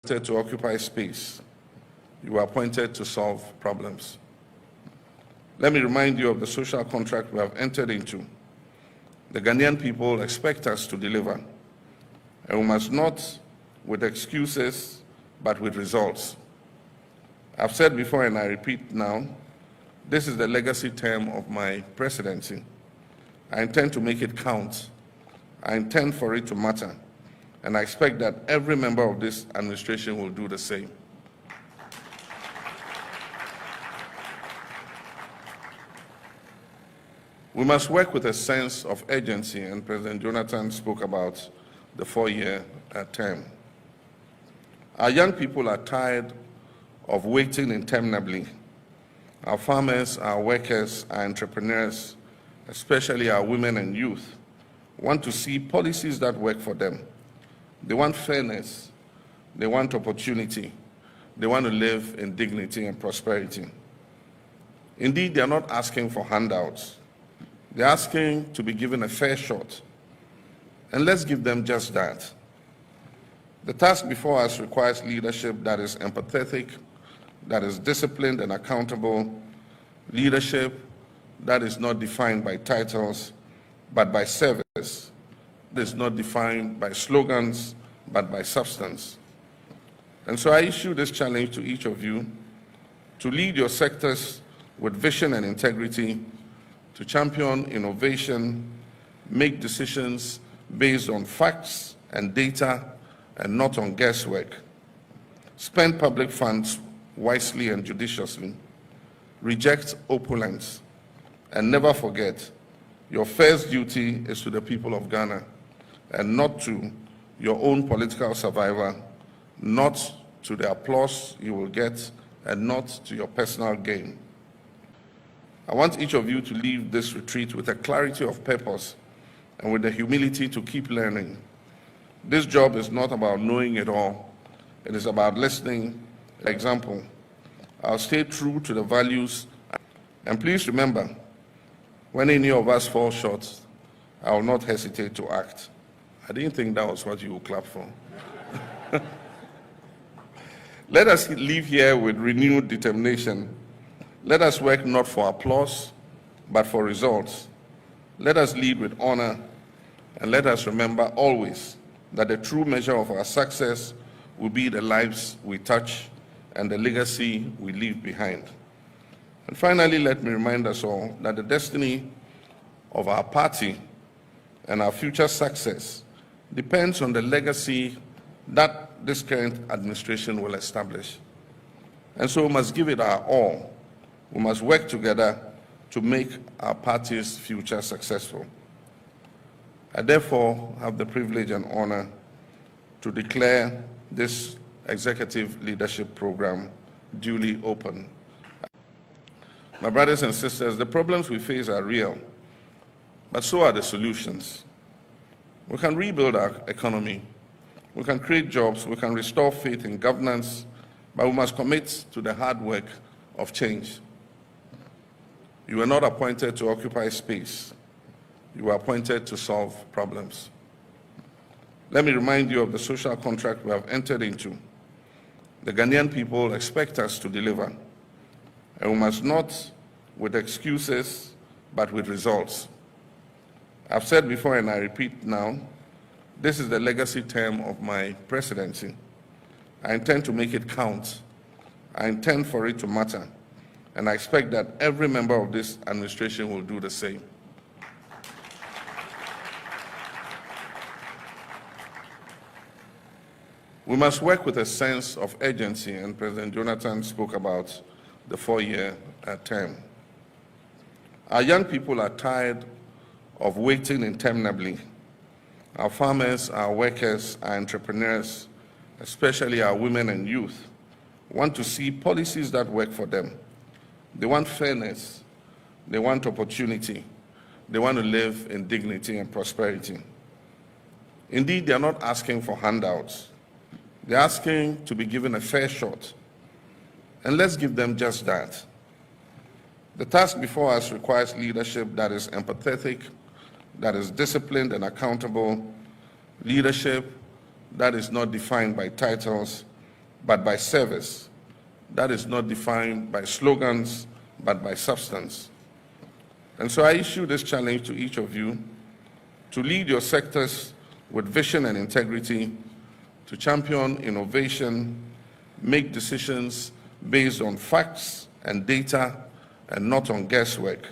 To occupy space. You were appointed to solve problems. Let me remind you of the social contract we have entered into. The Ghanaian people expect us to deliver, and we must not with excuses, but with results. I've said before and I repeat now, this is the legacy term of my presidency. I intend to make it count. I intend for it to matter. And I expect that every member of this administration will do the same. We must work with a sense of urgency, and President Jonathan spoke about the 4-year term. Our young people are tired of waiting interminably. Our farmers, our workers, our entrepreneurs, especially our women and youth, want to see policies that work for them. They want fairness, they want opportunity, they want to live in dignity and prosperity. Indeed, they are not asking for handouts. They're asking to be given a fair shot. And let's give them just that. The task before us requires leadership that is empathetic, that is disciplined and accountable, leadership that is not defined by titles, but by service. It is not defined by slogans, but by substance. And so I issue this challenge to each of you to lead your sectors with vision and integrity, to champion innovation, make decisions based on facts and data and not on guesswork. Spend public funds wisely and judiciously. Reject opulence. And never forget, your first duty is to the people of Ghana and not to your own political survival, not to the applause you will get, and not to your personal gain. I want each of you to leave this retreat with a clarity of purpose and with the humility to keep learning. This job is not about knowing it all. It is about listening. For example, I'll stay true to the values. And please remember, when any of us fall short, I will not hesitate to act. I didn't think that was what you would clap for. Let us leave here with renewed determination. Let us work not for applause, but for results. Let us lead with honor, and let us remember always that the true measure of our success will be the lives we touch and the legacy we leave behind. And finally, let me remind us all that the destiny of our party and our future success depends on the legacy that this current administration will establish. And so we must give it our all. We must work together to make our party's future successful. I therefore have the privilege and honor to declare this executive leadership program duly open. My brothers and sisters, the problems we face are real, but so are the solutions. We can rebuild our economy, we can create jobs, we can restore faith in governance, but we must commit to the hard work of change. You were not appointed to occupy space. You were appointed to solve problems. Let me remind you of the social contract we have entered into. The Ghanaian people expect us to deliver, and we must not with excuses, but with results. I've said before and I repeat now, this is the legacy term of my presidency. I intend to make it count. I intend for it to matter. And I expect that every member of this administration will do the same. We must work with a sense of urgency, and President Jonathan spoke about the 4-year term. Our young people are tired of waiting interminably. Our farmers, our workers, our entrepreneurs, especially our women and youth, want to see policies that work for them. They want fairness, they want opportunity, they want to live in dignity and prosperity. Indeed, they are not asking for handouts. They're asking to be given a fair shot. And let's give them just that. The task before us requires leadership that is empathetic, that is disciplined and accountable, leadership that is not defined by titles, but by service that is not defined by slogans, but by substance. And so I issue this challenge to each of you to lead your sectors with vision and integrity, to champion innovation, make decisions based on facts and data and not on guesswork,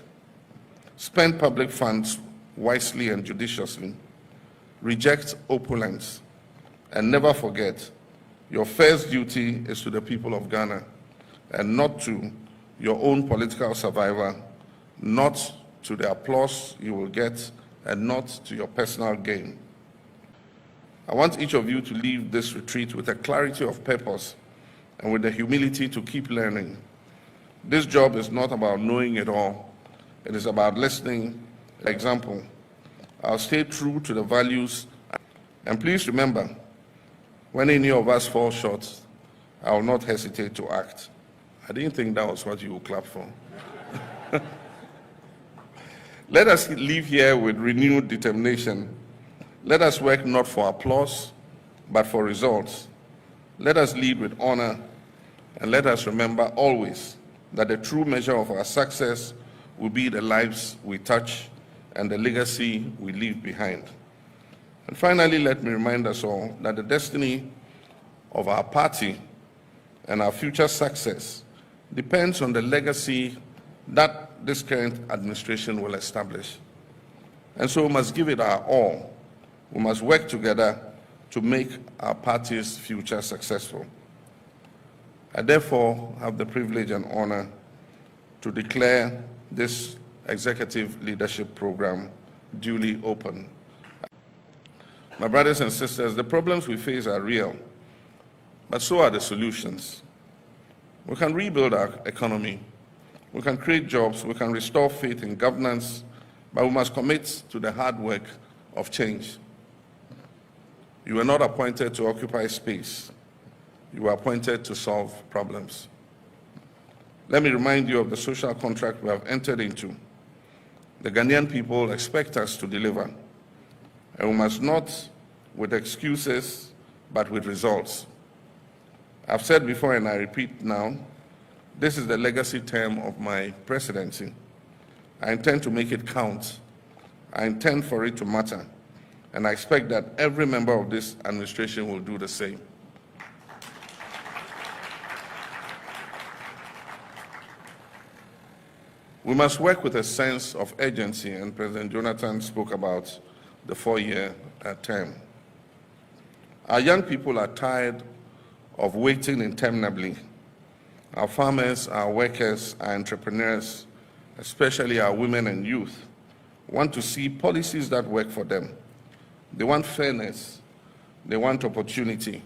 spend public funds wisely and judiciously, reject opulence, and never forget your first duty is to the people of Ghana and not to your own political survival, not to the applause you will get, and not to your personal gain. I want each of you to leave this retreat with a clarity of purpose and with the humility to keep learning. This job is not about knowing it all. It is about listening. For example, I'll stay true to the values. And please remember, when any of us fall short, I will not hesitate to act. I didn't think that was what you would clap for. Let us leave here with renewed determination. Let us work not for applause, but for results. Let us lead with honor, and let us remember always that the true measure of our success will be the lives we touch and the legacy we leave behind. And finally, let me remind us all that the destiny of our party and our future success depends on the legacy that this current administration will establish. And so we must give it our all. We must work together to make our party's future successful. I therefore have the privilege and honor to declare this executive leadership program duly open. My brothers and sisters, the problems we face are real, but so are the solutions. We can rebuild our economy, we can create jobs, we can restore faith in governance, but we must commit to the hard work of change. You were not appointed to occupy space. You were appointed to solve problems. Let me remind you of the social contract we have entered into. The Ghanaian people expect us to deliver, and we must not with excuses, but with results. I've said before and I repeat now, this is the legacy term of my presidency. I intend to make it count. I intend for it to matter. And I expect that every member of this administration will do the same. We must work with a sense of urgency, and President Jonathan spoke about the 4-year term. Our young people are tired of waiting interminably. Our farmers, our workers, our entrepreneurs, especially our women and youth, want to see policies that work for them. They want fairness, they want opportunity,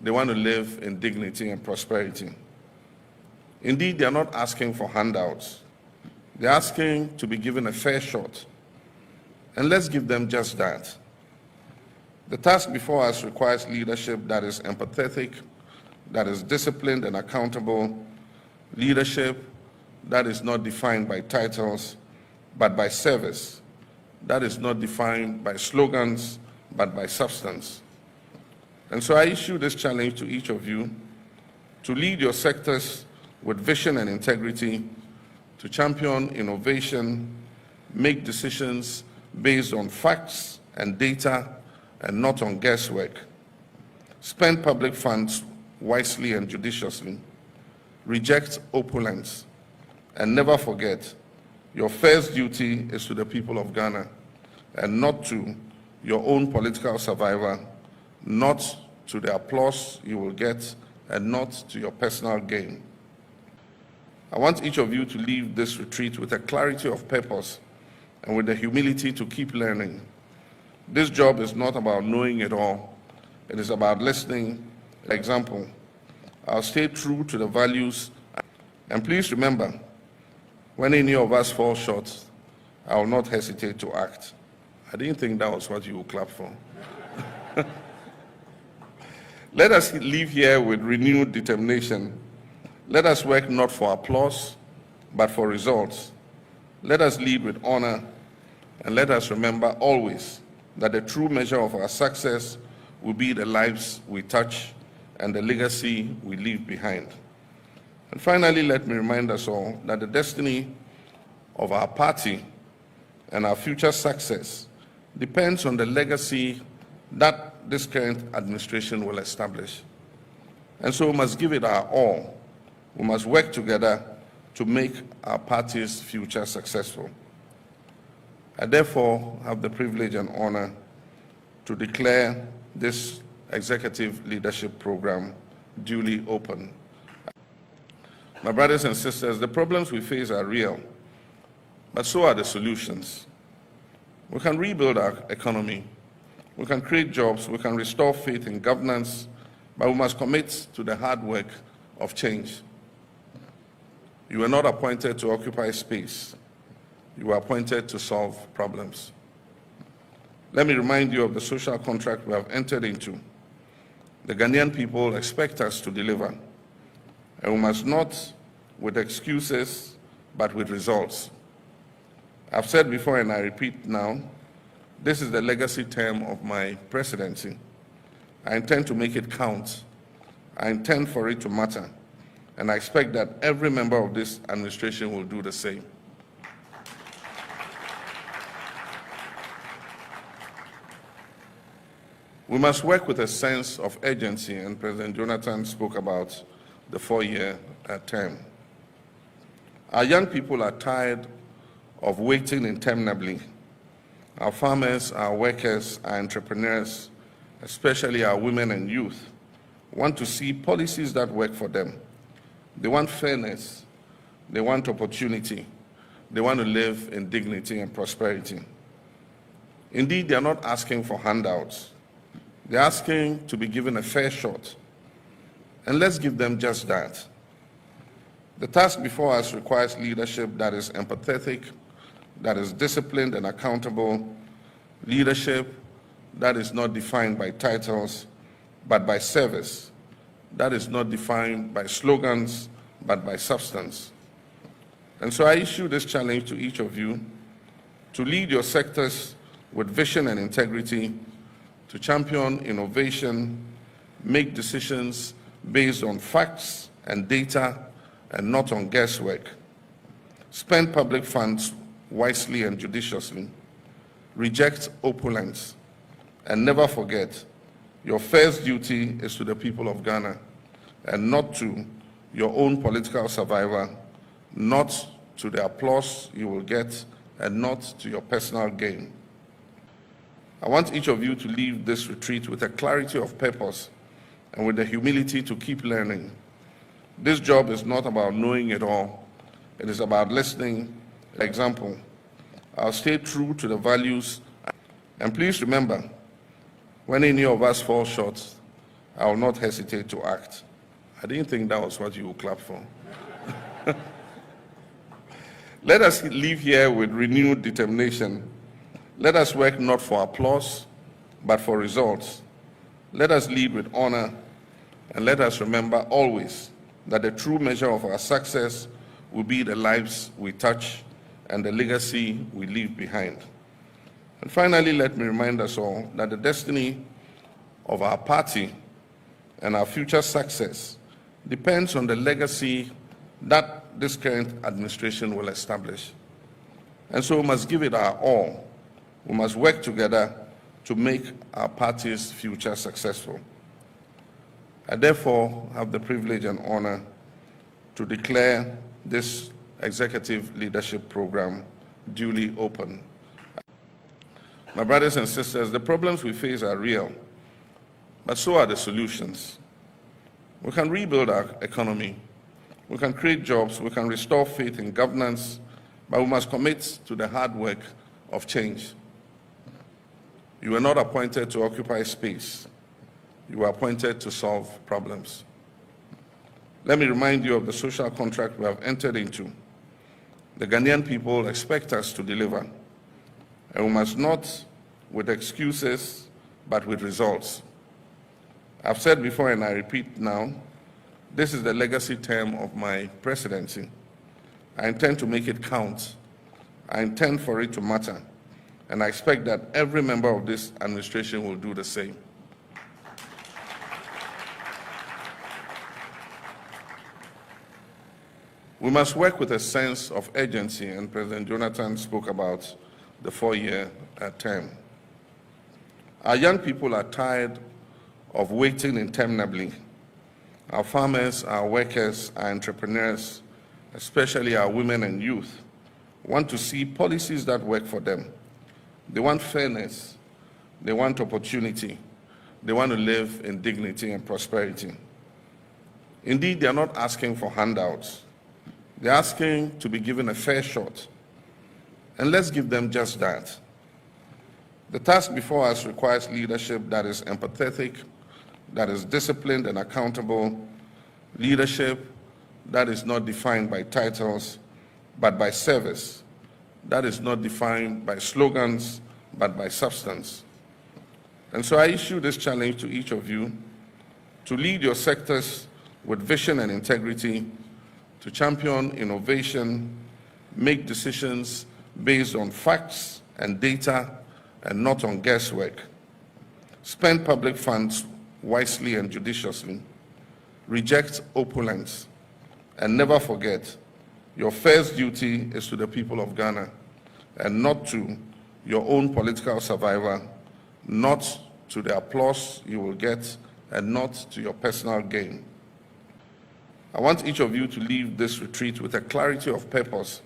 they want to live in dignity and prosperity. Indeed, they are not asking for handouts. They're asking to be given a fair shot. And let's give them just that. The task before us requires leadership that is empathetic, that is disciplined and accountable, leadership that is not defined by titles, but by service, that is not defined by slogans, but by substance. And so I issue this challenge to each of you to lead your sectors with vision and integrity, to champion innovation, make decisions based on facts and data and not on guesswork, spend public funds wisely and judiciously, reject opulence, and never forget your first duty is to the people of Ghana and not to your own political survival, not to the applause you will get, and not to your personal gain. I want each of you to leave this retreat with a clarity of purpose and with the humility to keep learning. This job is not about knowing it all. It is about listening. For example, I'll stay true to the values. And please remember, when any of us fall short, I will not hesitate to act. I didn't think that was what you would clap for. Let us leave here with renewed determination. Let us work not for applause, but for results. Let us lead with honor, and let us remember always that the true measure of our success will be the lives we touch and the legacy we leave behind. And finally, let me remind us all that the destiny of our party and our future success depends on the legacy that this current administration will establish. And so we must give it our all. We must work together to make our party's future successful. I therefore have the privilege and honor to declare this executive leadership program duly open. My brothers and sisters, the problems we face are real, but so are the solutions. We can rebuild our economy, we can create jobs, we can restore faith in governance, but we must commit to the hard work of change. You were not appointed to occupy space. You were appointed to solve problems. Let me remind you of the social contract we have entered into. The Ghanaian people expect us to deliver, and we must not with excuses, but with results. I've said before and I repeat now, this is the legacy term of my presidency. I intend to make it count. I intend for it to matter. And I expect that every member of this administration will do the same. We must work with a sense of urgency, and President Jonathan spoke about the 4-year term. Our young people are tired of waiting interminably. Our farmers, our workers, our entrepreneurs, especially our women and youth, want to see policies that work for them. They want fairness, they want opportunity, they want to live in dignity and prosperity. Indeed, they are not asking for handouts. They're asking to be given a fair shot. And let's give them just that. The task before us requires leadership that is empathetic, that is disciplined and accountable, leadership that is not defined by titles, but by service, that is not defined by slogans, but by substance. And so I issue this challenge to each of you to lead your sectors with vision and integrity, to champion innovation, make decisions based on facts and data and not on guesswork. Spend public funds wisely and judiciously. Reject opulence. And never forget, your first duty is to the people of Ghana and not to your own political survival, not to the applause you will get, and not to your personal gain. I want each of you to leave this retreat with a clarity of purpose and with the humility to keep learning. This job is not about knowing it all. It is about listening. For example, I'll stay true to the values. And please remember, when any of us fall short, I will not hesitate to act. I didn't think that was what you would clap for. Let us leave here with renewed determination. Let us work not for applause, but for results. Let us lead with honor, and let us remember always that the true measure of our success will be the lives we touch and the legacy we leave behind. And finally, let me remind us all that the destiny of our party and our future success depends on the legacy that this current administration will establish. And so we must give it our all. We must work together to make our party's future successful. I therefore have the privilege and honor to declare this executive leadership program duly open. My brothers and sisters, the problems we face are real, but so are the solutions. We can rebuild our economy, we can create jobs, we can restore faith in governance, but we must commit to the hard work of change. You were not appointed to occupy space. You were appointed to solve problems. Let me remind you of the social contract we have entered into. The Ghanaian people expect us to deliver, and we must not with excuses, but with results. I've said before and I repeat now, this is the legacy term of my presidency. I intend to make it count. I intend for it to matter. And I expect that every member of this administration will do the same. We must work with a sense of urgency, and President Jonathan spoke about the 4-year term. Our young people are tired of waiting interminably. Our farmers, our workers, our entrepreneurs, especially our women and youth, want to see policies that work for them. They want fairness, they want opportunity, they want to live in dignity and prosperity. Indeed, they are not asking for handouts. They're asking to be given a fair shot. And let's give them just that. The task before us requires leadership that is empathetic, that is disciplined and accountable, leadership that is not defined by titles, but by service, that is not defined by slogans, but by substance. And so I issue this challenge to each of you to lead your sectors with vision and integrity, to champion innovation, make decisions based on facts and data and not on guesswork. Spend public funds wisely and judiciously. Reject opulence. And never forget, your first duty is to the people of Ghana and not to your own political survival, not to the applause you will get, and not to your personal gain. I want each of you to leave this retreat with a clarity of purpose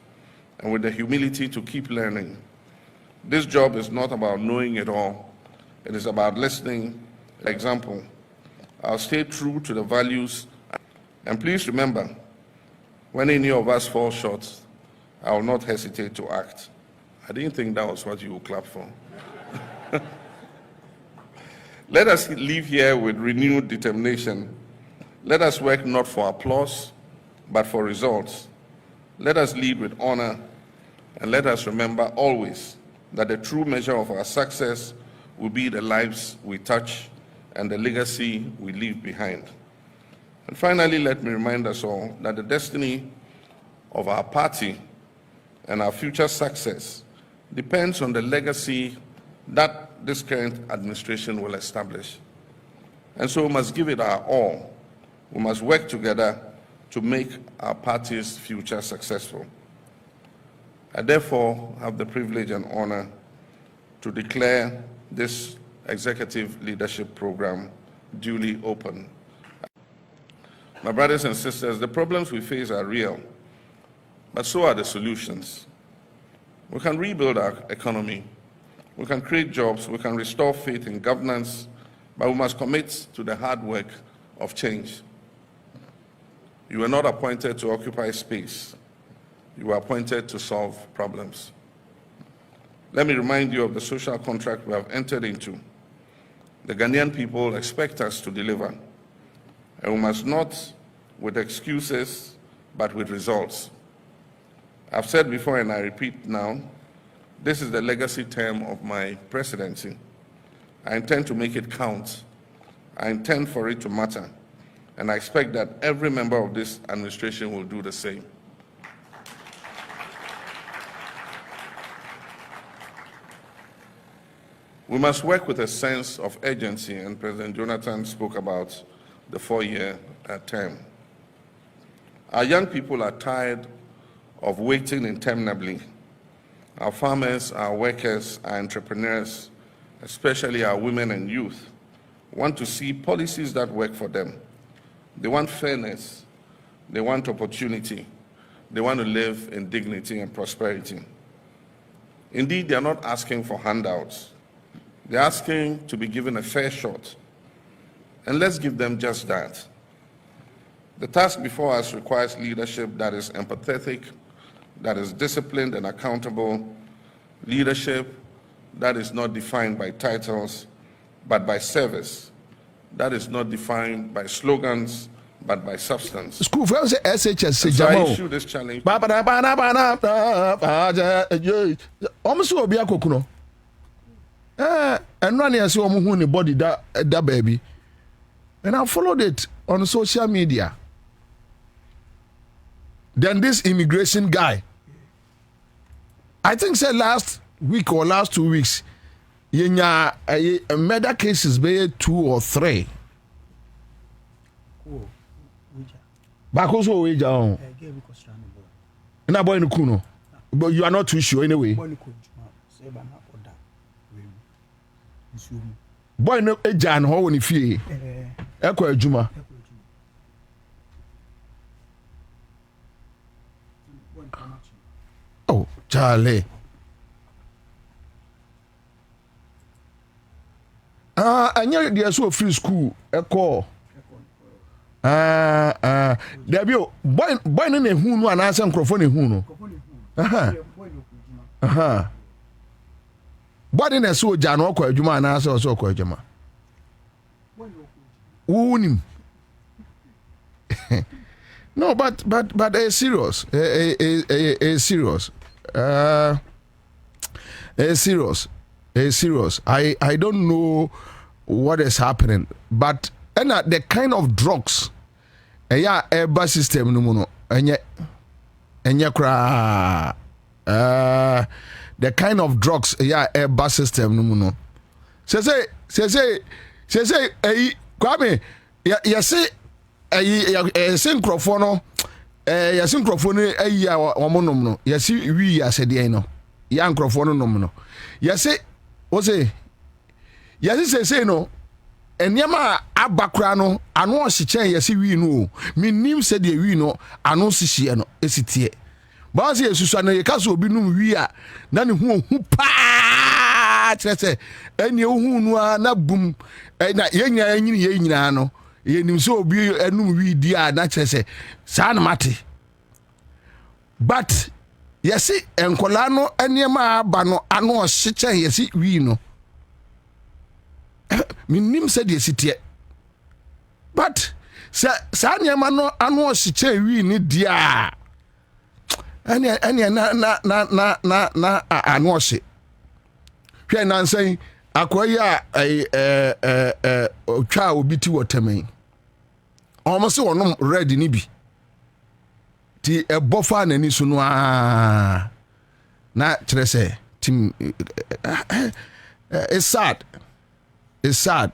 and with the humility to keep learning. This job is not about knowing it all. It is about listening. For example, I'll stay true to the values. And please remember, when any of us fall short, I will not hesitate to act. I didn't think that was what you would clap for. Let us leave here with renewed determination. Let us work not for applause, but for results. Let us lead with honor, and let us remember always that the true measure of our success will be the lives we touch and the legacy we leave behind. And finally, let me remind us all that the destiny of our party and our future success depends on the legacy that this current administration will establish. And so we must give it our all. We must work together to make our party's future successful. I therefore have the privilege and honor to declare this executive leadership program duly open. My brothers and sisters, the problems we face are real, but so are the solutions. We can rebuild our economy, we can create jobs, we can restore faith in governance, but we must commit to the hard work of change. You were not appointed to occupy space. You were appointed to solve problems. Let me remind you of the social contract we have entered into. The Ghanaian people expect us to deliver, and we must not with excuses, but with results. I've said before, and I repeat now, this is the legacy term of my presidency. I intend to make it count. I intend for it to matter. And I expect that every member of this administration will do the same. We must work with a sense of urgency, and President Jonathan spoke about the 4-year term. Our young people are tired of waiting interminably. Our farmers, our workers, our entrepreneurs, especially our women and youth, want to see policies that work for them. They want fairness, they want opportunity, they want to live in dignity and prosperity. Indeed, they are not asking for handouts. They're asking to be given a fair shot. And let's give them just that. The task before us requires leadership that is empathetic, that is disciplined and accountable, leadership that is not defined by titles, but by service, that is not defined by slogans, but by substance. School for SHS. So I issue this challenge. Almost will be a cocono. And running as you who the body that baby. And I followed it on social media. Then this immigration guy, I think said last week or last 2 weeks, murder cases be 2 or 3. Back also we down. Na boy no kuno. But you are not too sure anyway. Boy no eja no ho ni fie. Ekwa adwuma. Oh, Charlie. Anya dey so free school ekọ. Debio boy no na hu no anasa nkrofo na hu no. Boy na so ja no okọ adwuma anasa so okọ adwuma. Unim. No, but it's serious. It's serious. It's serious. It's serious. I don't know what is happening, but the kind of drugs, bus system no mono, enye kra. The kind of drugs, bus system no mono. Say, Kwame, say. Yɛse nkrɔfoɔ no yɛse nkrɔfoɔ no ayi a wɔn nom no yɛse wi asɛdeɛ no yɛ nkrɔfoɔ no nom no yɛse wɔse yɛse sese no nneɛma aba kora no ano ɔhyekyɛn yɛse wi no o menim sɛdeɛ wi no ano sihyeɛ no esitie baase yesusu na yɛka so obi nom wi a na ne ho paa kyerɛ sɛ ɛne ohu no a na bum na yɛnya nyina no yenim so obi enum wi di a na kyerɛ saa na mate but yɛsi enkola no nneɛma aba no ano ɔhyekyɛn yɛsi wi no minim sɛ deɛ sitie but saa nneɛma no ano ɔhyekyɛn wi ni di a ɛne na ano ɔhye hwɛ nansan akoyi a otwa obi ti wɔtɛmɛn almost wonom red ni bi ti ebofa nani so no na kyerɛ sɛ tim it's sad it's so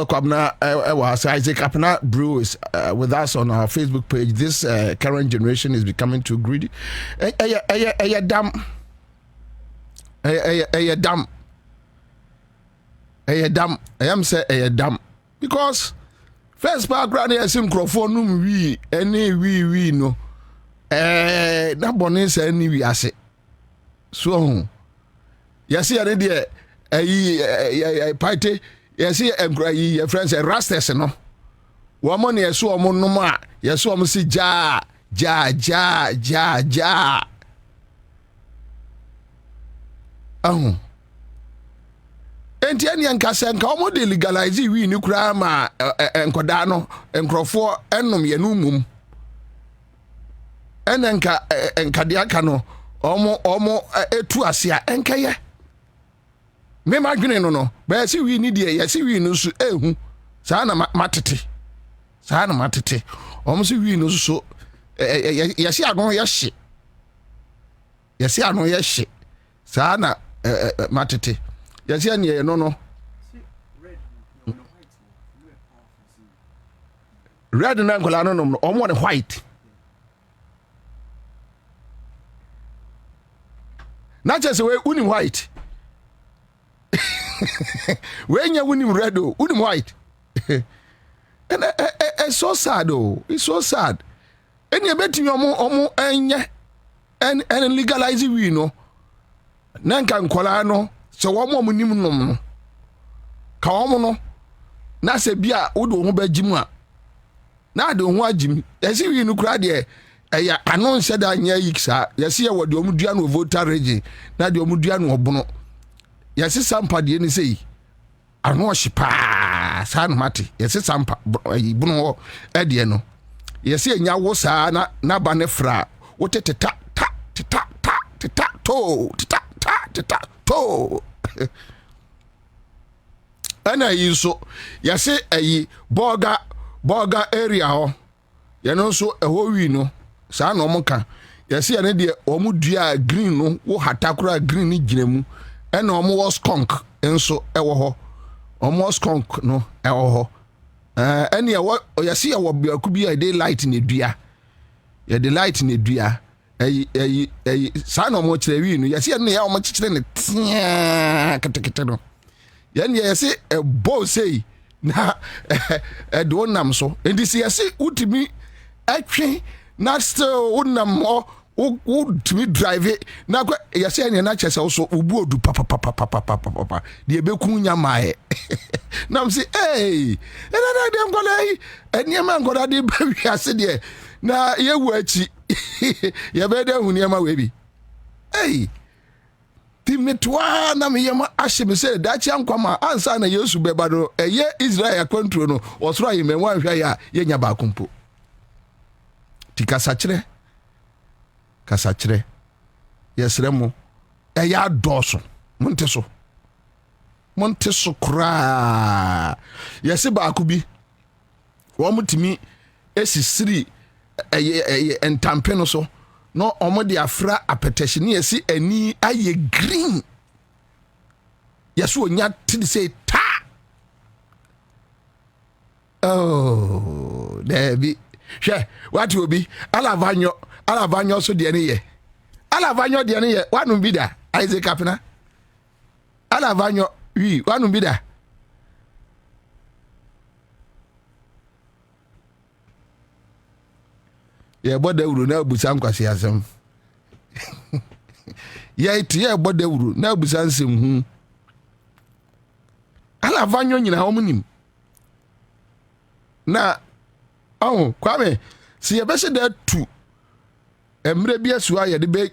Kwabena was Isaac Apena Brew is with us on our Facebook page. This current generation is becoming too greedy. Dam I am say a dam because first background is in microphone we any we no na bone say any we ase so yes here dey party yes your friends rastas no wo mo na so mo no ma yes wo mo si ja enti ene nkasa nka omo de legalize wi ni kura ma enkoda no enkrofo enom ye no mum ene nka de aka no omo etu ase a enkaye me madwene no ba si wi ni de ye si wi no so ehu saa na matete omo si wi no so ye si agon ye hye saa na matete yes yeah no red na nkola no omo the white na chese we unim white we nya unim red o unim white and it's so sad oh it's so sad any betimi omo enye and legalize we no na nka nkola no so wo mo nim nom no ka wo no na se bia wo do ho bagimu a na de ho agim yesi wi no kura de eya ano nse da nya yiksa yesi ye wo de omudua no voter regi na de omudua no obono yesi sampa de ni sei ano hyepa sa no mate yesi sampa bono ho e de no yesi enya wo sa na ba ne fra wo teteta to ana yi so yase ayi boga area ho ye no so eho wi no saa na omuka yase ye ne de omudua green no wo hatakura green ni ginemu ena omo was skunk enso ewo ho omo skunk no ewo ho ɛne ɛwɔ yɛse yɛwɔ biaku bi a ɛde light ne dua yɛde light ne dua ɛyi saa na ɔmo kyerɛ wi no yɛse yɛ no yɛ ɔmo kyekyere ne tea ketekete no yɛne yɛse ɛbɔ sei na ɛde wonam so enti sɛ yɛse wotumi atwe na still wonam hɔ wotumi drive na yɛse ɛne na kyɛ sɛ wo so wobu odu papapapapapapa deɛ ɛbɛku nya maɛ nam sɛ ɛnana deɛ nkɔda yi ɛnneɛma nkɔda de ba wiase deɛ na yɛwu akyi yɛbɛyɛ dɛ hu nneɛma wei bi ti metoa na meyɛma ahye me sɛ daakye ankwama ansa na yesu bɛba no ɛyɛ israel akwantuo no ɔsoro ayemɛmu anhwɛ yɛ a yɛnya baako mpo ti kasakyerɛ yɛsrɛ mo ɛyɛ adɔɔso monte so koraa yɛse baako bi wɔn mutumi esisiri ɛyɛ ntampe no so no ɔmo de afra apɛtɛhye ne yɛsi ani ayɛ green yɛso onya te de sɛ taa dabi hwɛ wate obi alavanyo so deɛ ne yɛ alavanyo deɛ ne yɛ wanom bi da Isaac Kapena alavanyo wanom bi da yɛbɔ dawuro na abusa nkwasi asɛm yɛbɔ dawuro na abusa nsɛm hu alavanyo nyina wɔn nim na Kwame si yɛbɛhyɛ da tu mmerɛ bi asu a yɛde bɛ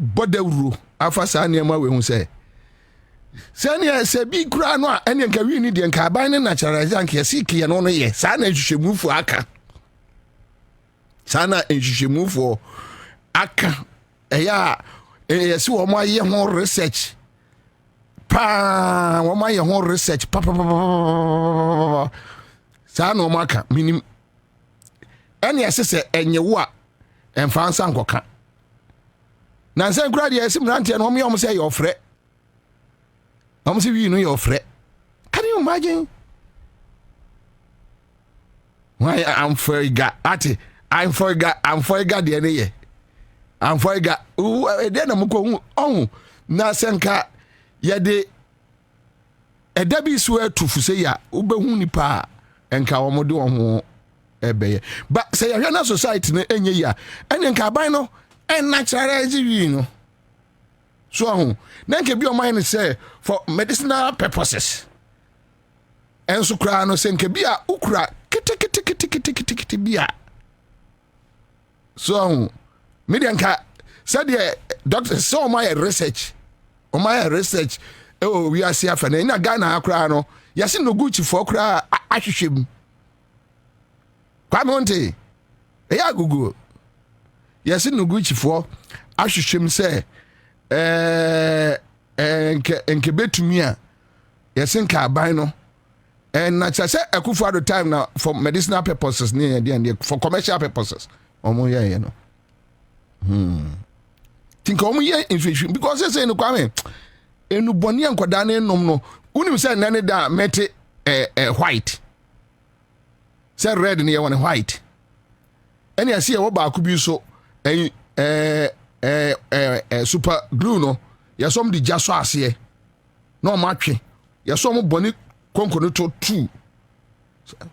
bɔ dawuro afa saa nneɛma wɔ hu sɛ bi kura no a ɛne nka wi ni deɛ nka aban ne naturalize anka yɛsi kiɛ no yɛ saa na nhwehwɛmufoɔ aka saa na nhwehwɛmufoɔ aka ɛyɛ a yɛsi wɔn ayɛ ho research paa wɔn ayɛ ho research papapapapa saa na wɔn aka minim ɛne yɛsi sɛ ɛnyɛ wo a ɛmfa nsa nkɔka na nsa nkura deɛ yɛsi mmeranteɛ no wɔn yɛ wɔn sɛ yɛ ɔfrɛ wɔn sɛ wi no yɛ ɔfrɛ can you imagine why I'm for ga ate I'm for ga deɛ ne yɛ I'm for ga ɛdeɛ na mo kɔ hu na sɛnka yɛde ɛda bi so atu fu sɛ ya wobɛhu nipa ɛnka wɔn de wɔn ho ɛbɛyɛ but sɛ yɛhwɛ na society no ɛnyɛ yi a ɛne nka aban no naturalize wi no so na nke bi ɔman no sɛ for medicinal purposes ɛnso koraa no sɛ nke bi a ukura kete bi a so media nka sɛdeɛ doctor sɛ ɔmayɛ research ɛwɔ wiase afa na ɛna Ghana koraa no yɛse no guccifoɔ koraa ahwehwɛ mu Kwame wonte ɛyɛ agogo yɛse no guccifoɔ ahwehwɛ mu sɛ nke betumi a yɛse nka aban no na kyerɛ sɛ Akufo Addo time na for medicinal purposes ne yɛdeɛ for commercial purposes ɔmo yɛyɛ no tinka ɔmo yɛ nhwehwɛ because sɛ no Kwame enu bɔne nkɔda ne nom no wonim sɛ nane da mete white sɛ red ne yɛ wɔ ne white ɛne ɛse yɛwɔ baako bi so super glue no yɛsɔm de gya so aseɛ na ɔmo atwe yɛsɔm bɔne konko no to tu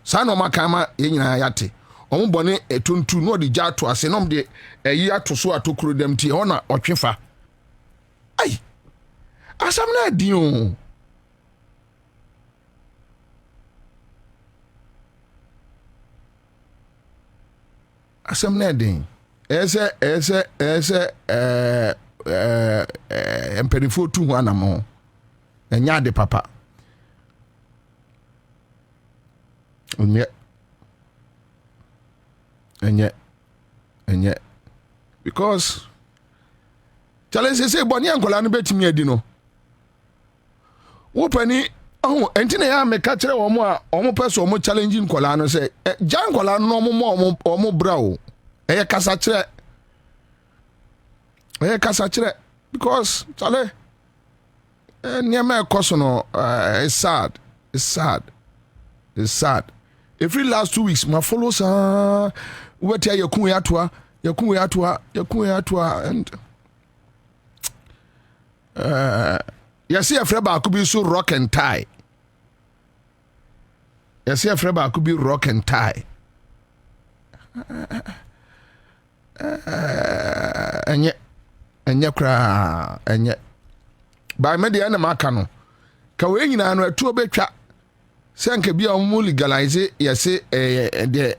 saa na ɔmo aka ma yɛ nyinaa yɛate ɔmo bɔne tontu na ɔde gya to ase na ɔmo de ɛyi ato so atokuro dɛm tie hɔ na ɔtwe fa ai asɛm na adi o asɛm na adi ɛsɛ mpanimfoɔ tu ho anam ho ɛnyɛ ade papa ɛnyɛ because challenge say bɔne ankola no betumi adi no wo pani enti na ya meka kyerɛ wɔn a wɔn pɛ so wɔn challenge nkola no sɛ gya nkola no wɔn bra o ɛyɛ kasa kyerɛ because chale nneɛma ɛkɔ so no it's sad every last 2 weeks my follow sa what ya yakun atua and you see a freba could be so rock and tie. You see a freba could be rock and tie. And yet cry and yet by mediana macano. Kawing na no to betwa senke bia o legalize yese de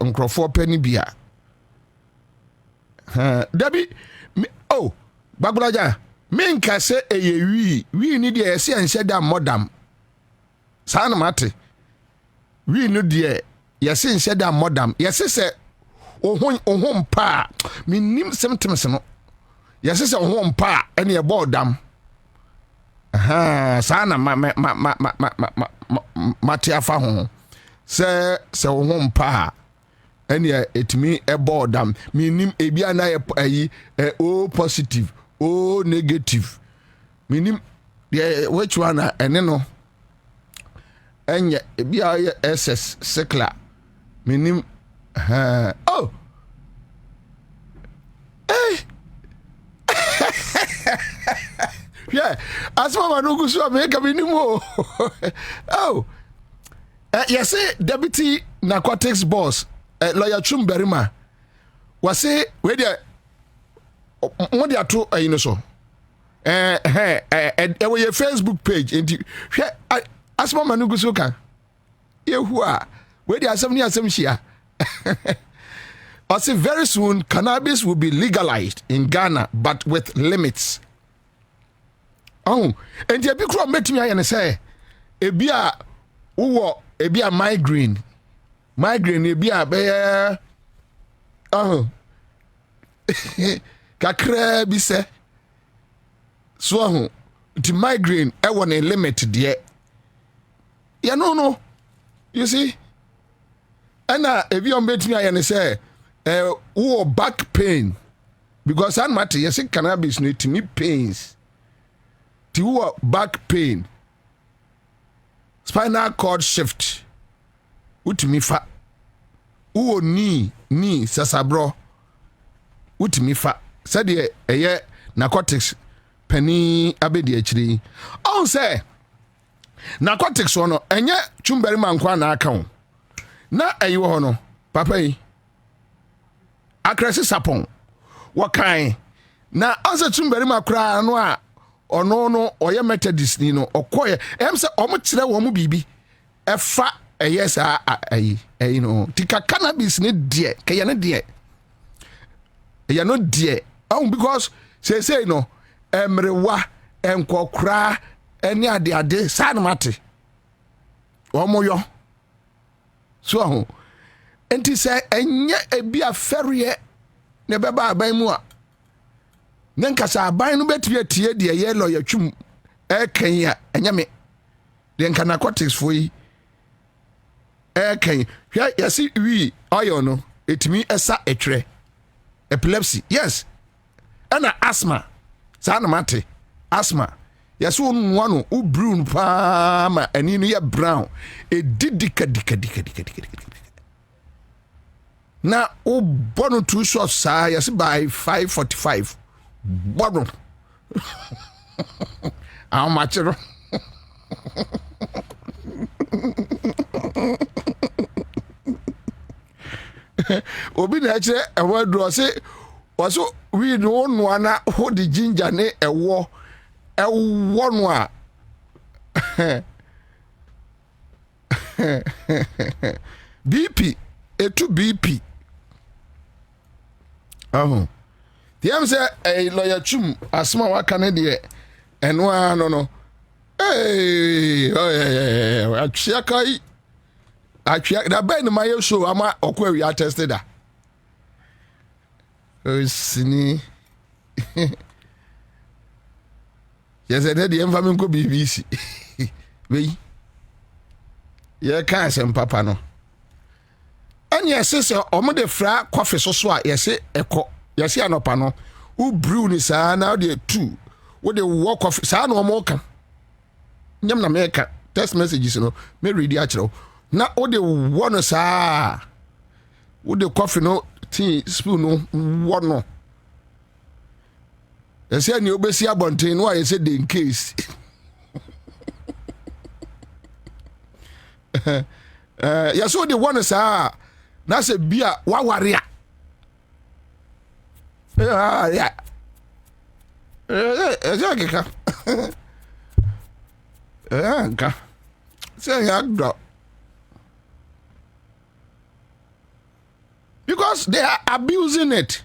nkrofo pani bia dabi oh bagbulaja menka se eye wi ni de yese anse da modam sa na mate wi no de yese anse da modam yese se ohon pa minim symptoms no yese se ohon pa ene e bodam sana matia fa ho se wo mpa ene etimi ebodam minim ebia na ayi o positive o negative minim which one ene no enye ebia ss sekla minim oh hey yeah, as mama no go so make a minimum. Oh, yes, deputy narcotics boss, lawyer Chumberima, was say where they what they are to you know so. Your Facebook page, and as mama no go so can. You who are where they are 70 share. I say very soon cannabis will be legalized in Ghana, but with limits. Oh, and the big crowd met me and say, Ebia, Ebia migraine, Ebia bear. Oh, Kakre be say, so the migraine, I want a limit, dear. Yeah, no, you see, and Ebia met me and say, back pain, because I'm matter, you see, cannabis need to me pains. Tiwa back pain, spinal cord shift, utimi fa, uo ni sasabro, utimi fa, said ye narcotics penny abedi actually. Oh, say narcotics ono, enye chumberi mankwa na account. Na ayo hono, papa yi, akresi sapon, wakai, na asa chumberi makra anwa. No oye methodist ni no okoye em se omo kire wo mo bibi efa eyesa ayi no tika cannabis ni de kaya ne de ya no de because say no emrewa enkokra eni ade sa na mate omo yo so ho enti se enye ebi aferie ne beba aban mu a Nankasa aban no betie tie de ye lawyer twum kan ya enyame de nka narcotics fo yi kan hwa yesi wi oyo no etimi esa etwe epilepsy yes ana asthma sa na mate asthma yesi wonu wanu u brown pa ma ani no ye brown dika na u bonu two shots sa yesi by 5:45 Bottom. How much? Obi na che e wadu say waso we no no na ho the ginger ne ewo no a BP etu BP the am say a lawyer chum asma wa kanede eno no hey achia kai da ben my show ama okwa we attested da sini yes I did the infamous go BBC we ye kan sem papa no anya sese omo de fra coffee so a yese eko yesi anopa no u brew ni saa na de two wo de walk off saa no mo ka nyam na meka text messages no me read a kire na o de wono saa o de coffee no teaspoon no wono ese ni obesi abonten no aye say in case yes o de wono saa na se bia waware a ya keka nka say ya do because they are abusing it.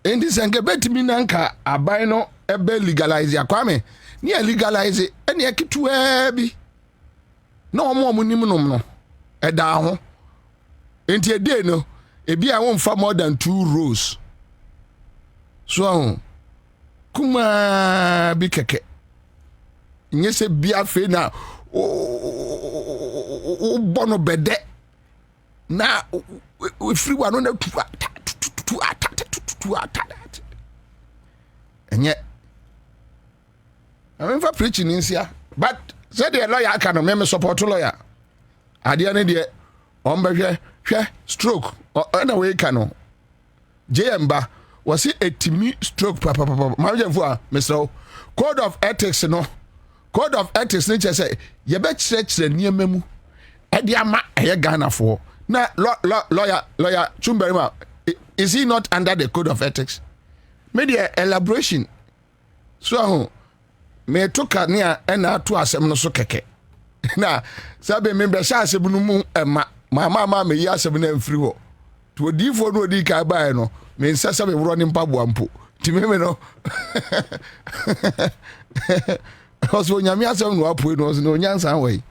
In this betimi nanka abai no ebe legalize akwame ni legalize ene eketua bi na omo nim nom no eda ho enti ede no ebi a won fa more than 2 rows so kuma bi keke nyese bia fe na o bono bede na free one na tu enye I'm for preaching in here but said the lawyer can me support lawyer ade ne de on be hwe stroke na we can jemba was it etimi stroke papa ma jemfo a Mr. Code of ethics no code of ethics ne say ye be kire niamamu e de ama eye Ghana for na lawyer Chumberima, is he not under the code of ethics? Media elaboration. So me to kania ena to asem no so keke. Na sabe member sha asem no mu ema mama me yi asem na mfiri ho. To odifo no odi ka bae no me nsasa me woro ni mpaboa mpo. Ti me no. Oso nyame asem no apo no so no nyansa we.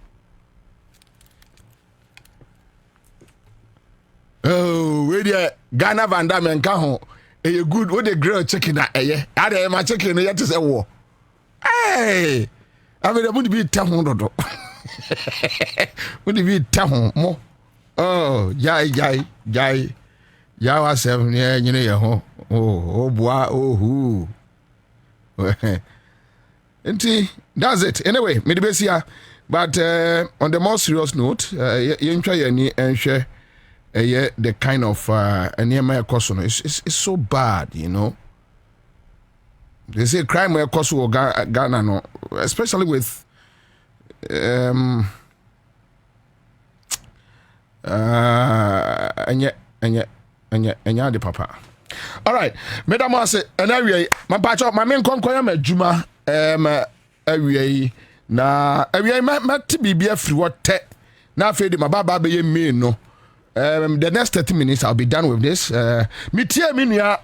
Oh, where the Ghana Van Damme and Cajon, a good with the grilled chicken at a I am my chicken yet to say war. Hey, I mean, I would be town. Would it be town more? Oh, jai, Yawa 7 year, you know, oh, boy, oh, who. And see, that's it. Anyway, maybe but on the more serious note, you enjoy any and share. Yeah, the kind of near question is so bad, you know. They say crime will cost Ghana, no, especially with and yet the papa. All right, Madam Ansah, and area my patch up my main conquer Juma area na area might be free what te now fade my baba be me no. The next 30 minutes I'll be done with this. Me tia me nia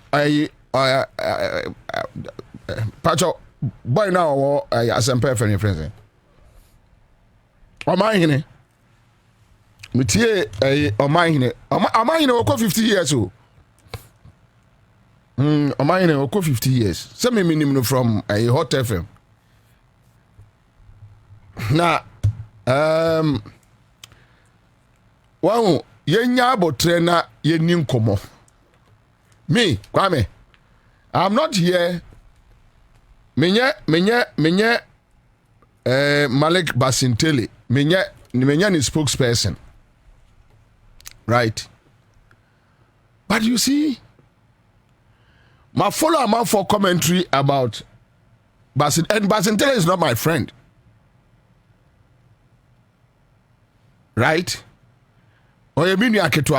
Pacho boy now asempa friend friends. O man hine. Me tia o man hine. O man hine o 50 years o. O man hine o 50 years. Say me minimum from a Hot FM. Na wow yenya abotre na yeni nkomo. Me, Kwame, I'm not here. Menye Malik Basintele. Menye ni spokesperson. Right? But you see, my follow amount for commentary about Basintele is not my friend. Right? Oye minu aketu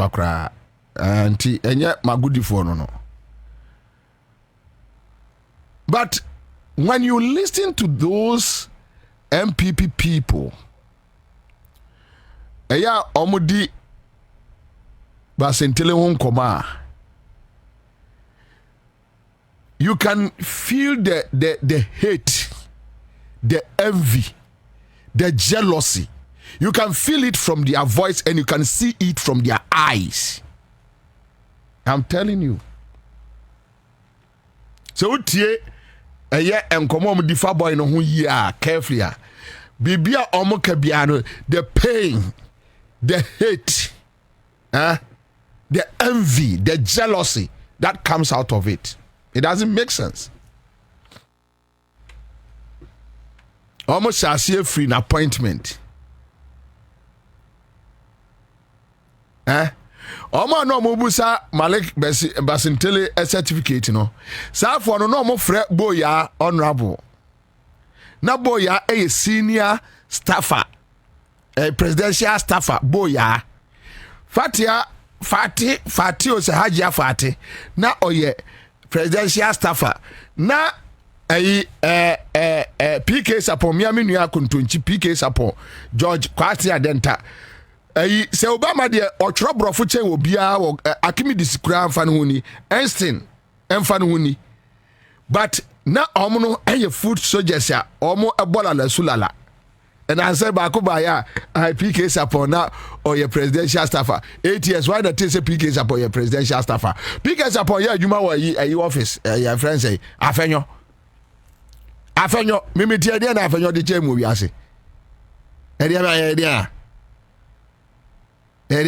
akra anti enye magudi for no. But when you listen to those MPP people, eya omudi Basintele hon koma, you can feel the hate, the envy, the jealousy. You can feel it from their voice and you can see it from their eyes. I'm telling you. So tie enkomo mu difa boy no ho yi a carefully a bibia omo ka bia no, the pain, the hate, the envy, the jealousy that comes out of it. It doesn't make sense. Almost as free an appointment. Oma no mobusa Malik Basintele a certificate no. Sa for no mo frɛ Boya honorable. Na Boya a senior staffer. A presidential staffer Boya. Fati o se Hajia Fati. Na oye presidential staffer. Na PK Sapo Miami Nua Kuntunchi PK Sapo George Kwasi Adenta. Se Obama de otro brofo che obia akimi disikura mfa no huni Einstein mfa no huni but na omo no eye food soldiers ya omo ebola la sulala and answer ba ko ba ya PK Sapo na or your presidential staffer 8 years why that say PK Sapo your presidential staffer PK Sapo ya adwuma wa yi office your friend say afenyo mimi tie dia na afenyo de che mu wi ase e dia ba ya dia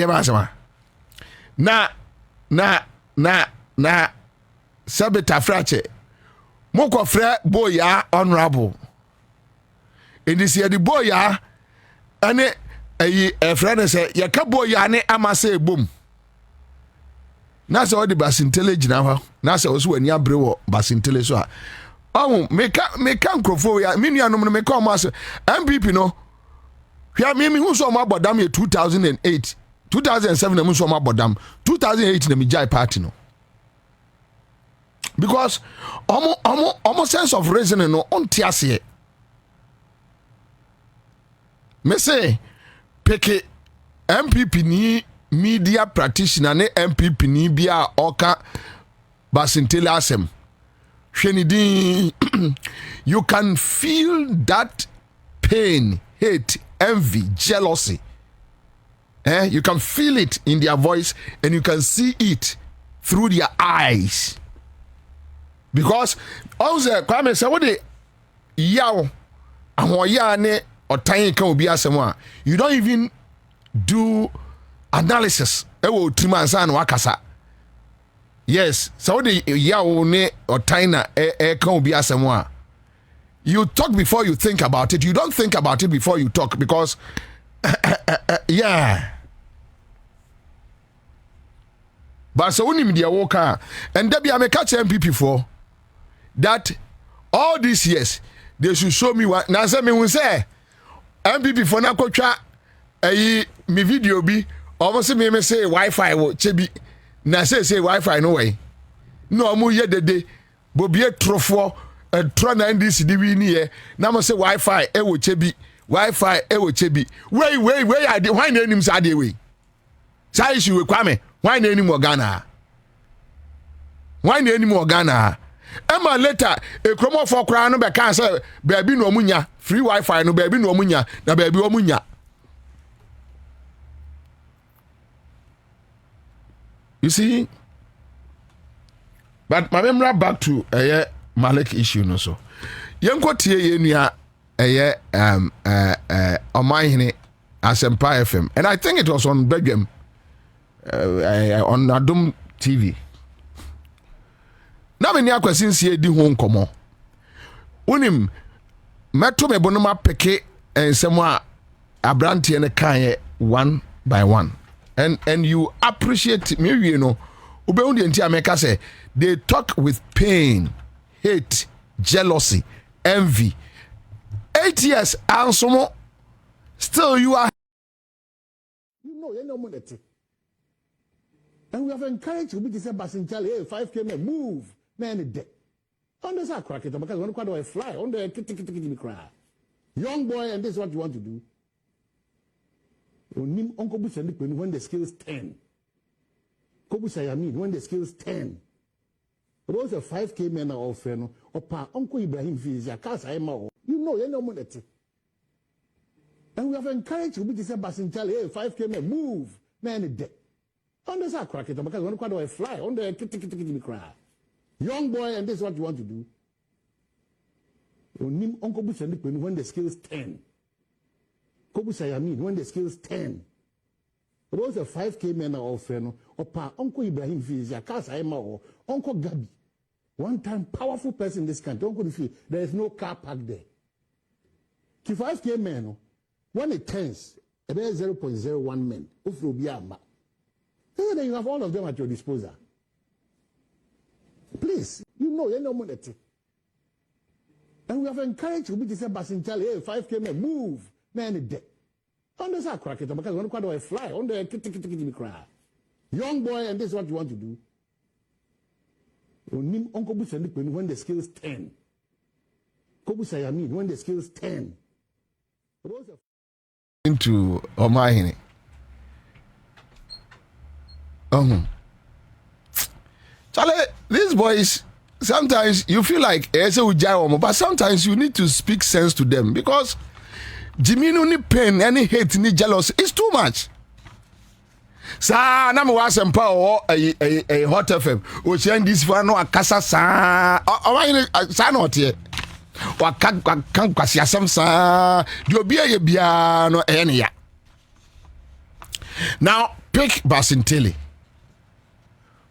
basama na sabita frache moko frɛ Boya honorable edisi de Boya ane ayi frɛ ne sɛ yɛka Boya ne amase ebom na sɛ odi Basintele gyina hɔ na sɛ oso wani abre wɔ Basintele so a meka nkrofo ya menuanom no meka o ma so MPP no hwɛ me hu so o ma bodam 2008 2007 na munso ma bodam 2008 na mi jai party no because omo sense of reasoning no on tiase me say peke MPP ni media practitioner ne MPP ni bia oka Basintele asem hwɛ din you can feel that pain, hate, envy, jealousy. You can feel it in their voice and you can see it through their eyes. Because also Kwame say what the yaw ahoya ne otan kan obi asem you don't even do analysis e wo trimansa na wakasa. Yes, so the yaw ne otan na kan obi asem you talk before you think about it. You don't think about it before you talk because yeah. But so when media walker and there be a catch MPP for that all these years they should show me what now say me will say MPP for na kwatwa me video bi almost me say Wi-Fi wo chebi na say Wi-Fi no way no mo ye dede Bobie trofo tro na ndc di wi ni ye na mo say Wi-Fi e wo chebi Wi-Fi e wo chebi wey ade why na enim sa de wey sai issue we Kwame why na enim Ghana Emma later e kromo for kra no be kan say baby no munya free Wi-Fi no baby no munya na baby o munya. You see, but my memory back to Malik issue no so yenko tie ye nua Omahene Asempa FM and I think it was on Begum on Adum TV. Na me ni akwasin sie di ho nkomo unim meto me bonoma peke ensem a abrante ne kan one by one and you appreciate me wie no ubehu de ntia meka say they talk with pain, hate, jealousy, envy. 8 years ansomo still you are you know money. And we have encouraged you to say Basintele, hey 5K man move man dead. On this are crack it because when you fly on the kitty cry. Young boy, and this is what you want to do. Uncle Bush and when the skills 10. Kobusha Yamin when the skills 10. Those are 5K men are all friend or pa Uncle Ibrahim Fiz, you know money. And we have encouraged you to say Basintele, hey 5K man move man dead. On this are crack it because when you fly on the kitty cry. Young boy, and this is what you want to do. Uncle Bush and when the skills 10. Kobusha Yamin when the skills 10. Those are 5K men are all friend or pa Uncle Ibrahim Fiz, Uncle Gabi. One time powerful person in this country, Uncle Fiz, there is no car park there. To 5K men, when it turns, about 0.01 men, So then you have all of them at your disposal. Please, you know money. And we have encouraged you to say, Basinchali, hey, 5K men, move. Man, dead. On the side, crack it, because one quite a fly, on the kitty cry. Young boy, and this is what you want to do. Uncle Bush and when the skills 10. Kobusai, I mean, when the skills 10. Into Omahini. Charlie, these boys, sometimes you feel like but sometimes you need to speak sense to them because Jimmy no ni pain, any hate, ni jealousy is too much. Sa na me was empa a hot FM. O chen this for no akasa sa. O sa no tie. Wa kan kwasi asem sa. Di obi aye bia no ene ya. Now pick Basintele.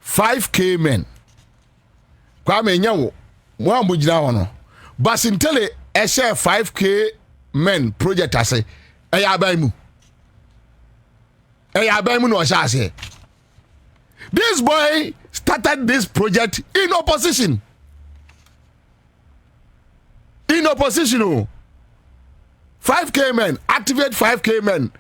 5K men. Kwame nyawo. Mo ambugina hono. Basintele e share 5K men project ase. E ya ban mu. This boy started this project in opposition. In opposition. 5K men, activate 5K men,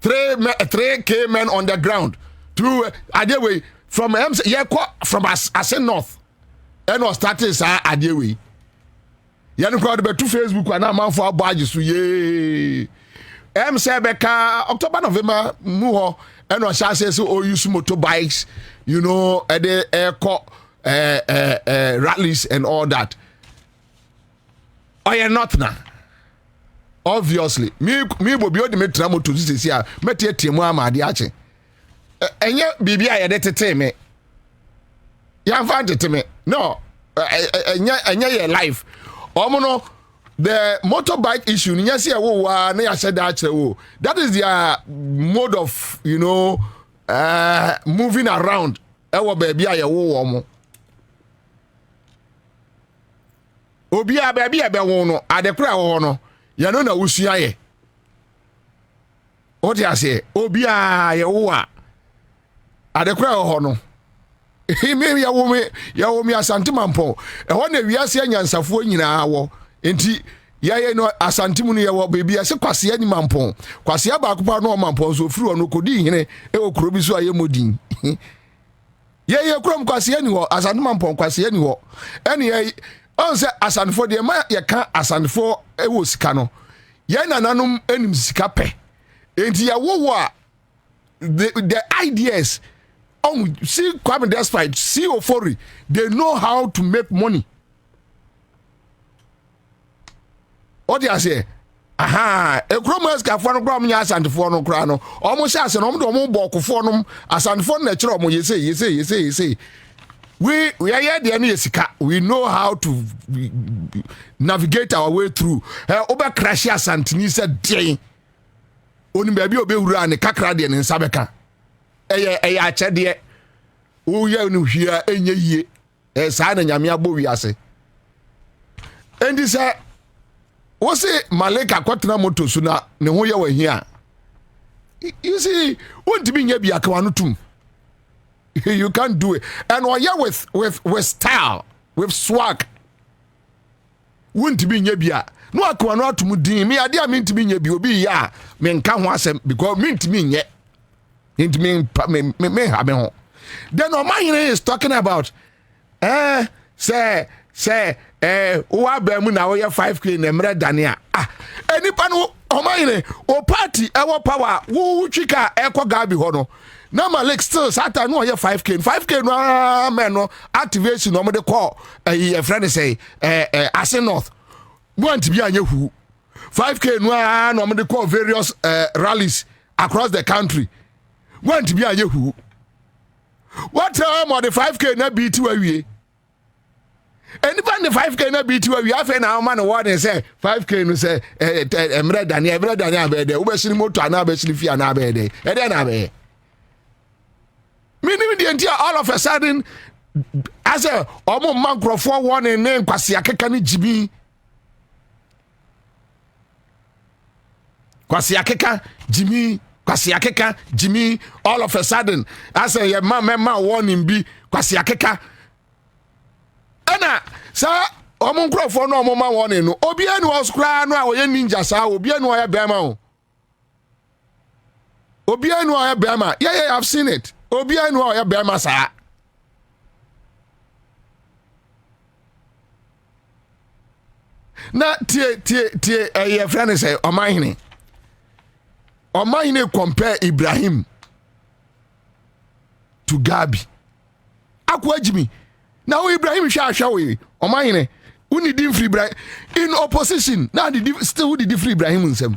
3K men on the ground. Through Adewe from from Ansah North. And was started Adewe. Yanu crowd be to Facebook and man for badges so ye. Say beka October November muho and was says so use motorbikes, you know, at the rallies and all that. Or not now. Obviously, me Bobie the metra moto this is here. Meti timu amadi ache. Enye bibi ayedete me. Ya fante me. No. Enye ye life. Omono the motorbike issue ni yesi ewo wa na ya said that that is their mode of, you know, moving around. Ewo baby ayewo omo. Obi a baby ebe won no adekra wo no ya no na wusua ye. O ti ase obi a ye wo a adekra wo no. Me ya wo me asante mampo. E ho na wiase anyansafo nyina wo. Enti ye no asantimu no ye wo baby ase kwase ani mampo. Kwase ba akopa no mampo so firi ono kodi hene e okro bi so aye modin. Ye krom kwase ani wo asante mampo kwase ani wo. Ene on say asanfo de ma ye ka asanfo e wo sika no. Ye nananom enim sika pe. Enti ye wo a the ideas on see Kwabena despite see Ofori, they know how to make money. What do you say? Aha, e kromas ka fo no krom nya asanfo no kra no. Omo sha ase no omo do omo bokofo no asanfo na kire omo yese. We are here the Sika. We know how to navigate our way through. Oba crashia santini said day. Oni baby obe wura ne kakra de ne nsabeka. Eye achede. Wo ye no hia enye yie. Sa na nyame abo wiase. Endi say wo se maleka kwatena moto so na ne ho ye wa hia. You see, won't be nya bia ka tum. You can't do it. And or yeah, with style, with swag. Wouldn't be nyebia. No akwa no atumudin. Me ade mean to be nyebi obi ya. Me nka ho asem because mean to me nye. Into me have me. Then Omahini is talking about say uwa bemu na we 5K na emre dania. Enipa no Omahini o party ewo power wo twika ekọ gabi ho no. Now my leg still Satan no 5K no man no activation no de call a friend say Ansah North want to be anya hu 5K no de call various rallies across the country want to be anya hu what time or the 5K na be to awie anybody the 5K na be to awie afa na man what they say 5K no say emre dania be de ubeshiri moto na be shiri fia na be de e de na be meaning the entire all of a sudden as a omo microphone one name kwase akeka ni jibi kwase akeka jimi kwasi akeka Jimmy all of a sudden I say your mama warning bi kwasi akeka ana sa omo nkrofo no omo ma warning no obi anu oskra no a oye ninja sa obi anu oya bema o obi anu oya bema yeah I've seen it obi anu oya bema sa na tie your friend say omahene compare Ibrahim to Gabi akwa Jimmy now Ibrahim hwa we omahene uni dim free Ibrahim in opposition now the still the free Ibrahim nsem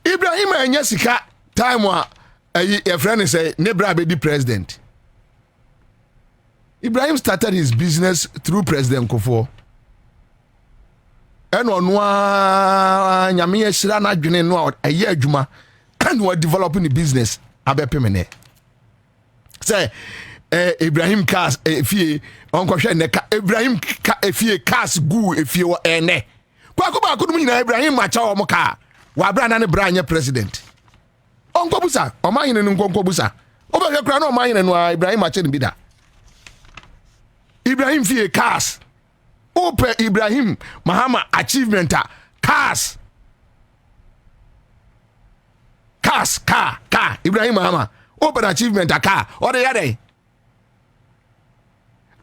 Ibrahim anya sika time wa your friend say nebra be the president. Ibrahim started his business through President Kofo. And on one Yamia Shirana June no a year Juma and were developing the business. Abe Pemene. Say Ibrahim cars fee Uncle Sheneka Ibrahim fee cars goo if you were ene. Kwakuba could mean Ibrahim Macha Moka. Wabran and Branya president. Uncle Busa, or mine and Uncle Busa. Over your crown, mine and Ibrahim Macha Bida. Ibrahim fie cars. Ope Ibrahim Mahama achievement cars. Car. Ibrahim Mahama open achievement car. Or the other.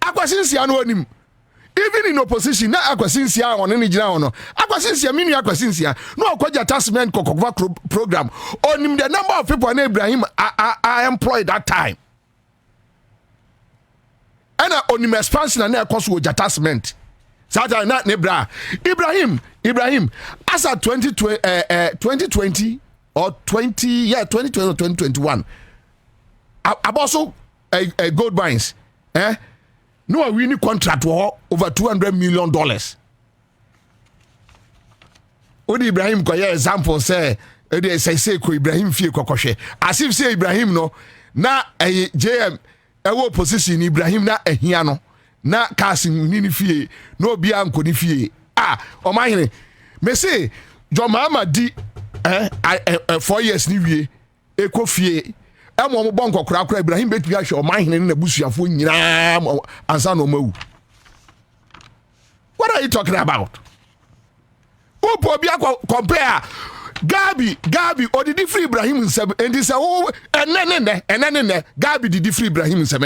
Akwasinsia no onim. Even in opposition na akwasinsia on any jina no. Akwasinsia mini akwasinsia no akwaja attachment kokova program. Onim the number of people na Ibrahim are employed that time. Ana onim expansion na ekoso wo attachment sata na nebra Ibrahim as at 2020 or 2020 or 2021 aboso gold mines no a winning contract over $200 million. Odi Ibrahim ko ye example say e say ko Ibrahim fie kokoshe as if say Ibrahim no na JM ewo position Ibrahim na ehia no na casting nini fie no bia nko ni fie omahene me say jo mama di 4 years ni wie eko fie emo bon kokora Ibrahim betu ya hwe omahene na busuafo nyina Ansah no mawu. What are you talking about? Opo bia compare Gabi or the free Ibrahim nsem and this oh enene Gabi the free Ibrahim nsem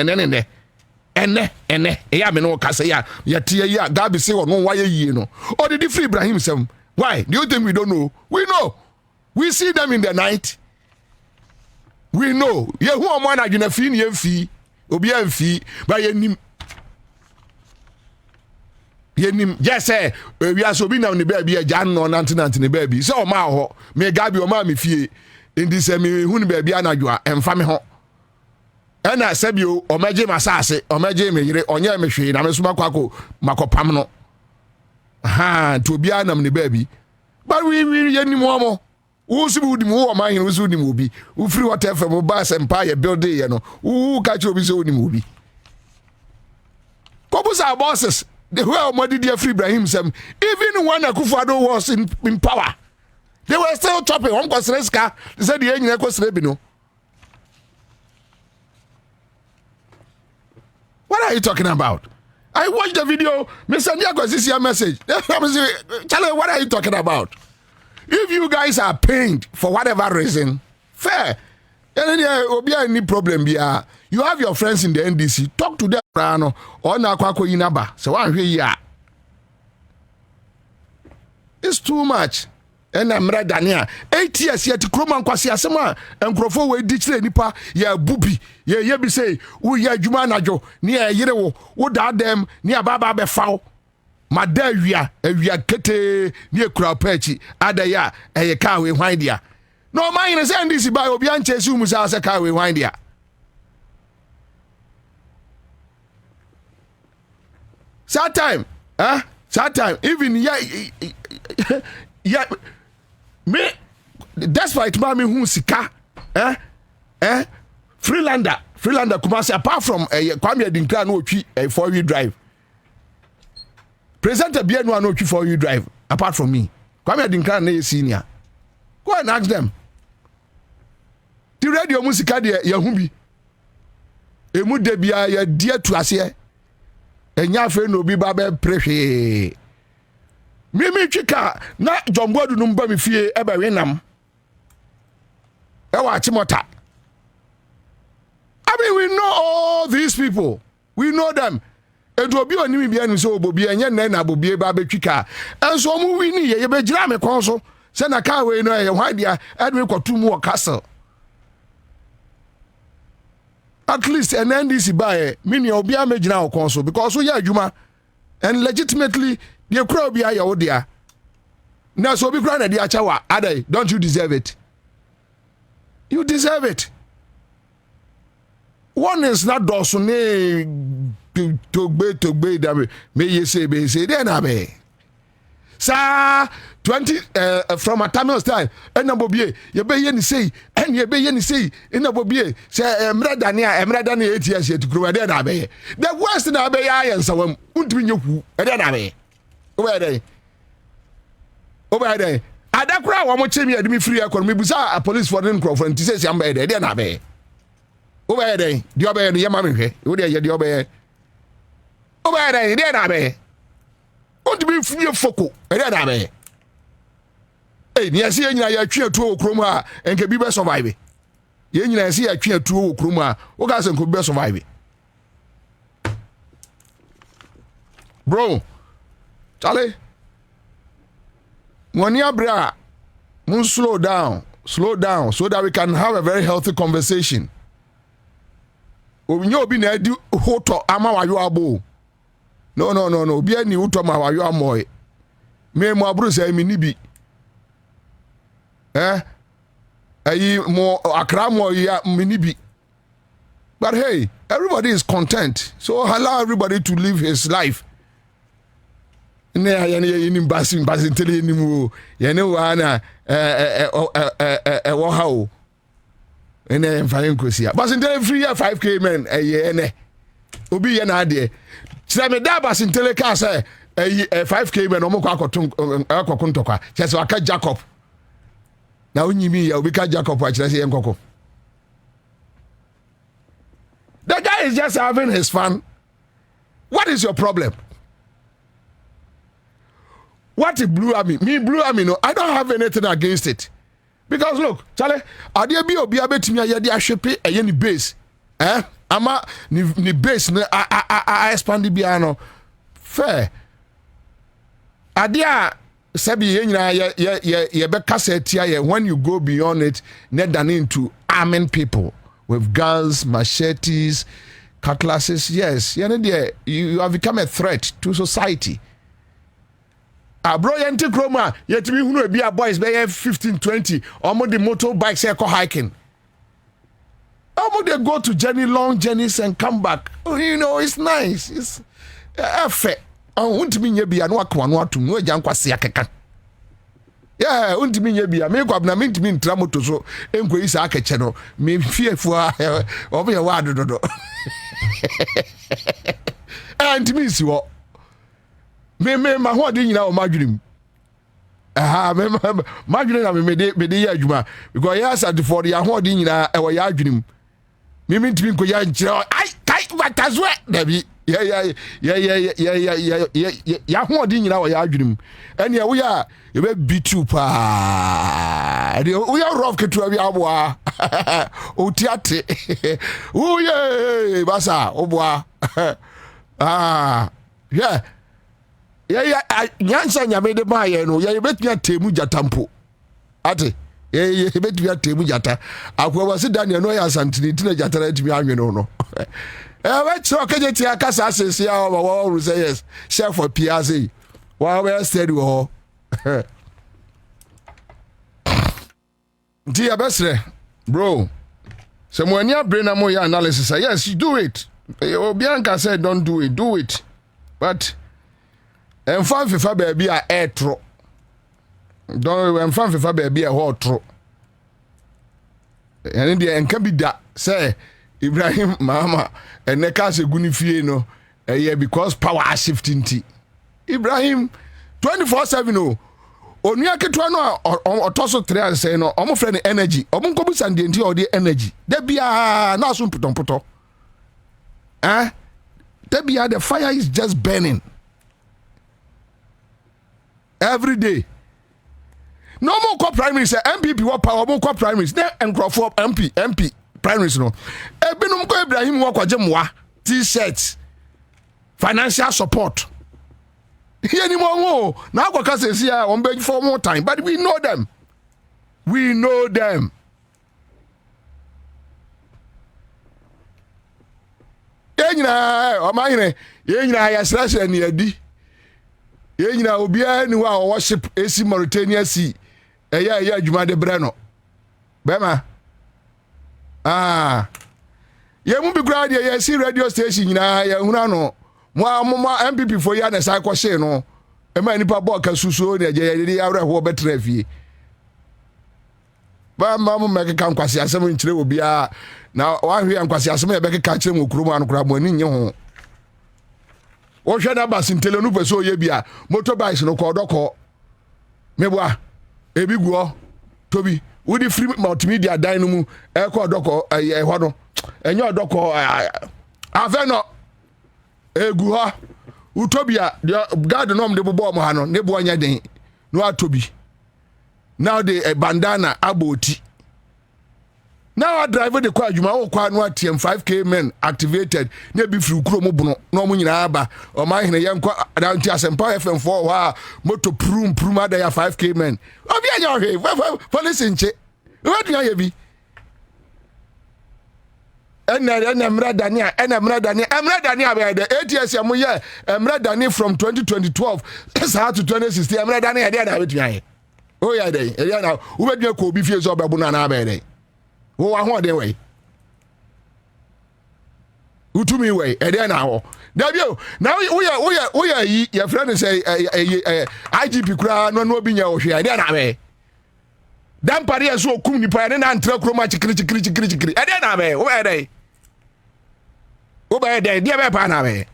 ene ya me no kase ya tie ya Gabi say no why ye no or the free Ibrahim nsem. Why do you think we don't know? We know. We see them in the night. We know ye hu omo na dwena fi ne fi obi amfi ba ye nim yes we are so be now ne baby agya no nante ne baby so o ma ho me Gabi o ma me fie indi se me hu ne baby anadwo emfa me ho ena sabio o maje masase o maje me yire onye me hwe na me so makwako makopam no to obi anam ne baby but we ye nim omo wo so bi dim wo ma hin wo so dim obi wo free whatever mo ba empire building ye no wo ka chi obi so dim obi kobusa bosses. The whole Modi free Ibrahim Sam, even when Akufo-Addo was in power, they were still chopping. One Kosreska, they said the engineer Kosrebino. What are you talking about? I watched the video, Mr. Ndiago, this is your message. Charlie, what are you talking about? If you guys are pained for whatever reason, fair. And then any problem here. You have your friends in the NDC. Talk to them. Or na kwako inaba. So one here. It's too much. And I'm ready Dania. 8 years yet Kroman kwasi asema and Crofo we ditch nipa ya Bobie. Ye be say, "Oh ya Juma najo ni yire wo da dem ni ababa be faw." Mada wia kete ni ekura pechi ada ya eye ka we hwan dia. No man in say NDC by obi anche su mu sa ka we hwan dia. That time, even me, despite mommy who sika, Freelander, Kumasi, apart from Kwame Dinkra no a 4-wheel drive. presenter be no no for you drive apart from me. Kwame Adinkran na senior. Go and ask them. The radio musika de yahu bi. Emu de bia ya die to ase. Enya fe no bi ba be prehwe. Me twika na jombodu no mba me fie e ba wenam. E wa chimota. I mean, we know all these people. We know them. And to be on me, and so Bobie and Yana Bobie Baby Chika. And so we need a Bejame Council. Send a car way, no, why dear, and we got 2 more castle. At least an NDC by mini or be a major now council because we are Juma and legitimately the crowd be your dear. Now, so be granted, dear Chawa, Ade, don't you deserve it? You deserve it. One is not Dawson to be that may you say then abe. Sa 20 from a Tamil style and a Bobie, you be any say and you be any say in a Bobie say Emradania 8 years to grow a dead abe. The worst in abe I and someone won't be you a dead abe. Over there. Over there. At that crowd, one more chimney at me free. I could maybe a police for them Crawford to say I'm bad. They are abe. Over there, the obey the Yamame, would you obey? Over there, the Abe. Want to be free of Foko, and then Abe. Hey, you see, I cheer to Kroma and can be best surviving. You see, I cheer to Kroma, what guys could best surviving. Bro, Charlie, when you're bra, slow down, so that we can have a very healthy conversation. Obi obi na edi hoto ama wayo abo. No. Obi ani hoto ma wayo amoy. Me mo aburu say mi ni bi. Ayi mo akra mo ya mi ni bi. But hey, everybody is content. So allow everybody to live his life. Ne ya ni basin tele ni mu. Ye ne wa na wo ha o. Ene mfayin kosia basin tele free 5k men ene obi ye na ade kire me da basin tele ka say 5k men omo kwa akotun tokwa chese waka Jacob na onyimi ya obi ka Jacob a kire say enkoko. The guy is just having his fun. What is your problem? What it blew at me? Me blew at me, no. I don't have anything against it. Because look, Charlie, ade bi obi abetimi ayede ahwepe eye ni base. Ama ni base na expand bia no. Fair. Ade a sabi ye nyina ye be kasa tia ye when you go beyond it, net than into arming people with guns, machetes, cutlasses. Yes, you have become a threat to society. Bro yenti kroma yetimi hunu ebi boys be 15-20 omo the motorbikes e ko hiking. Omo they go to long journeys and come back. You know, it's nice. It's fair. Untimi nye bia no akwa no atum no agya nkwase akeka. Yeah, untimi nye bia me kwabna me ntimi ntra moto so enko isa akeche no me fiefo obo ye wa dododo. Ntimi si wo me ma ho de nyina o madwunim me madwunim na me de ya adwuma because yes at for the ho de nyina e wo ya adwunim me ntimi nko ya nkyira ai kai batazwe dabi ya ho de nyina wo ya adwunim ene wo ya e be bitu pa de wo ya rough ketu abi aboa o tiate wo ye basa oboa yeah Ansah nyame de ba ye no ye betumi atemu jatampo ate ye betumi atemu jata akwa wase Daniel no ya santini tina jatara etumi anwe no we tro keje ti akasa asese ya wo say yes chef for PRC wa we steady wo Di abesre bro so mo ani abre na mo ya analysis yes you do it Obianka said don't do it but en fan fifa baby a etro don en fan fifa baby a hotro en dia en kan bi da say Ibrahim mama en ka se guni fie no because power shifting ti Ibrahim 24/7 o. Onua ketwa no otoso 3 ansay no omo frɛ no energy omo nkobu sande nti o de energy da bia na so mputomputo da bia the fire is just burning every day. No more co primaries MPP what power more co primaries na enkrofo MP primaries no ebinum ko Ibrahim wo kwaje moa t-shirts financial support. Anymore, now what says here on beg for more time, but we know them. We know them. Slash and Yadi. Yena will be anyone worship AC Mauritania Sea. Yeah, Juma de Breno. Bema. You won't be glad you see radio station, Unano. Mwa MPP for ya na sai kwose no e ma nipa bo ka susu na je yedi awre ho betra fie ba ma mo meke kan kwase asem nkire obi a na wa hwe ankwase asem e beke ka kire mo kurum anokra mo ani nye ho wo hwe na basintele no pese oye bia motorbikes no ko doko meboa ebi guo tobi wudi free multimedia dan no mu e ko doko e ho no enye odoko aveno egu ha utobia God nom de bobo mo ha no ne bo anya den no atobi now the bandana aboti now I drive the car adwuma wo kwa no atm 5k men activated ne bi firi kuro mo bono no mo nyina aba o ma hene ye nkwa adanti asempa FM4 ha moto prum ada ya 5k men obi anya hwe police nche we anya ye bi Emra Dania by the 8 years Emra Dani from 2012 to 2016 Emra Dania there na wetua oh yeah dey now we be ko bi fie so obabu na na be dey wo wa ho dey we utumi we there na ho dabio now we yi your friend say IGP kura no obi nya wo hwe there na be dan pare so okum nipa ne na ntra kroma chikiri there na be wo be dey wo be dey dia be pa na be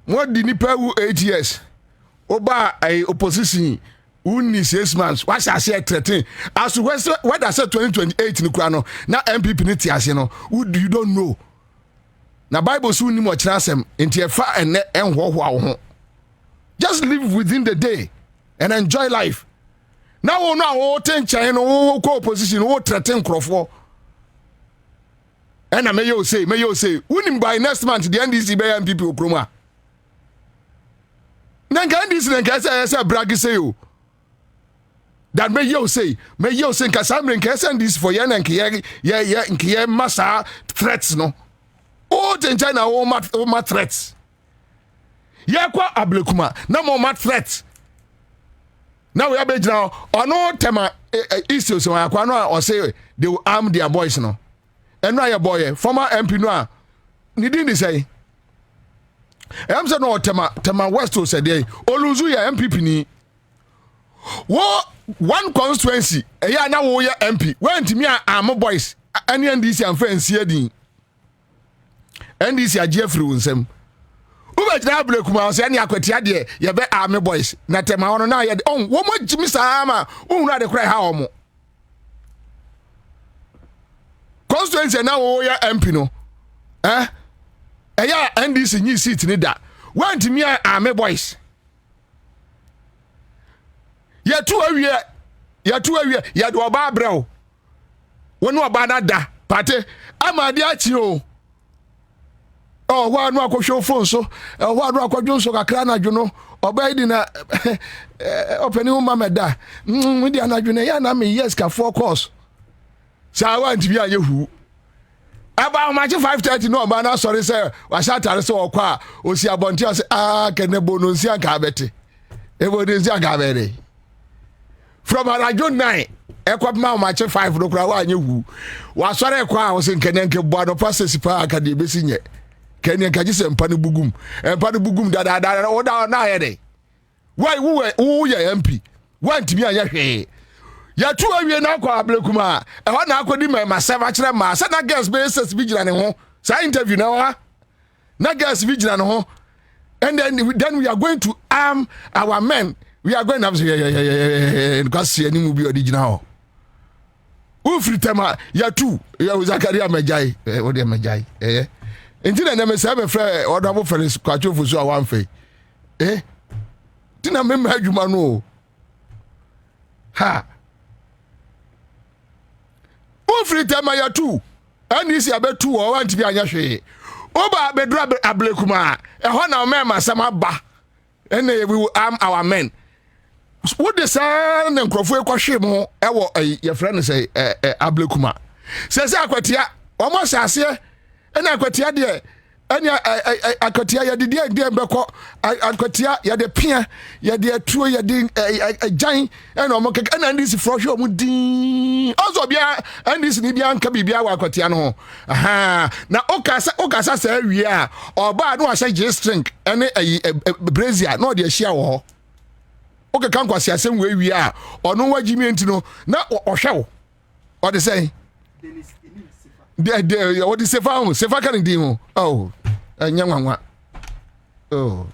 what the nipa who 8 years oba opposition who 6 months what shall say 13 as what I said 2028 ni kura no na MPP ni ti ase no you don't know na Bible so ni mo kira asem enti e fa ene enhoho ho just live within the day and enjoy life now wo no wo tenchan no wo ko opposition wo threaten krofo and may you say unim by next month the NDC by MPP okroma nanka NDC nanka say brag say you that may you say nka samre nka say NDC for yan nka massa threats no o tenchan na wo ma threats ya kwa ablekuma na mo ma threats now we are being now ono tema issues so akwa no o say they will arm their boys no eno aye boy former MP no a ni din say em say no tema west o say dey oluzu ya MPP ni wo one constituency eya na wo ya MP went me am boys any NDC am friends here din NDC age free nsem uba jina blekuma so any akwatia de ye be army boys na tema wono na ye on wo mo jimi sama unu ade krai ha omo constituency na wo ya MP no eya NDC nyi seat ni da want me army boys ye tu awie ye do oba brɛw wonu oba na da pate amade achi o oh wa no akwohwe phone so wa no akwadwo so kakra na dwono oba idi na openi wo mameda we di anadwo na ya na me yes ka 4 course sa wa nti bi ayehu aba ma 5:30 no oba na sorry say wa sha tare so okwa osi abonti o say kene bono nsi aka abete ebo de nsi aka abere from arajo 9 ekwa ma 5 no kra wa anyehu wa sore kwa o say kene nke bo no process pa aka de besi nye kenya kaji se mpa ne bugum da o da na ye de why wo ya MP want me anya hwe ya tu awie na akwa ablekuma e ho na akodi ma serve kire ma sa na girls be ses bi gina ne ho sa interview na wa na girls bi gina ne ho and then we are going to arm our men. We are going to because any movie original. Ufri tema ya tu ya Zakaria Majai odi Majai Ntina na me say be frɛ odabo Felix kwachofu so awan fe tina me adwuma no ha ufri tema ya tu ani si abetu o wanti bi anya hwe oba bedura ablekuma ho na o mema sama ba we will arm our men. What the son and crofwe kwahwe mo ewo ye friend say ablekuma say akwatia almost ase na akwatia de anya akwatia ye de mbekọ akwatia ye de pia ye de atuo ye de ajan na omo keke na ndisi frohwe omo din ozo bia ndisi ni bia nka bibia wa akwatia no aha na okasa sa awie a oba no ahye G string ene brazier na o de ahia wo okay kan kwasi asem we wi a ono wagimi ntino na ohwe o de say de what is sefa kan din ho oh nyanwanwa oh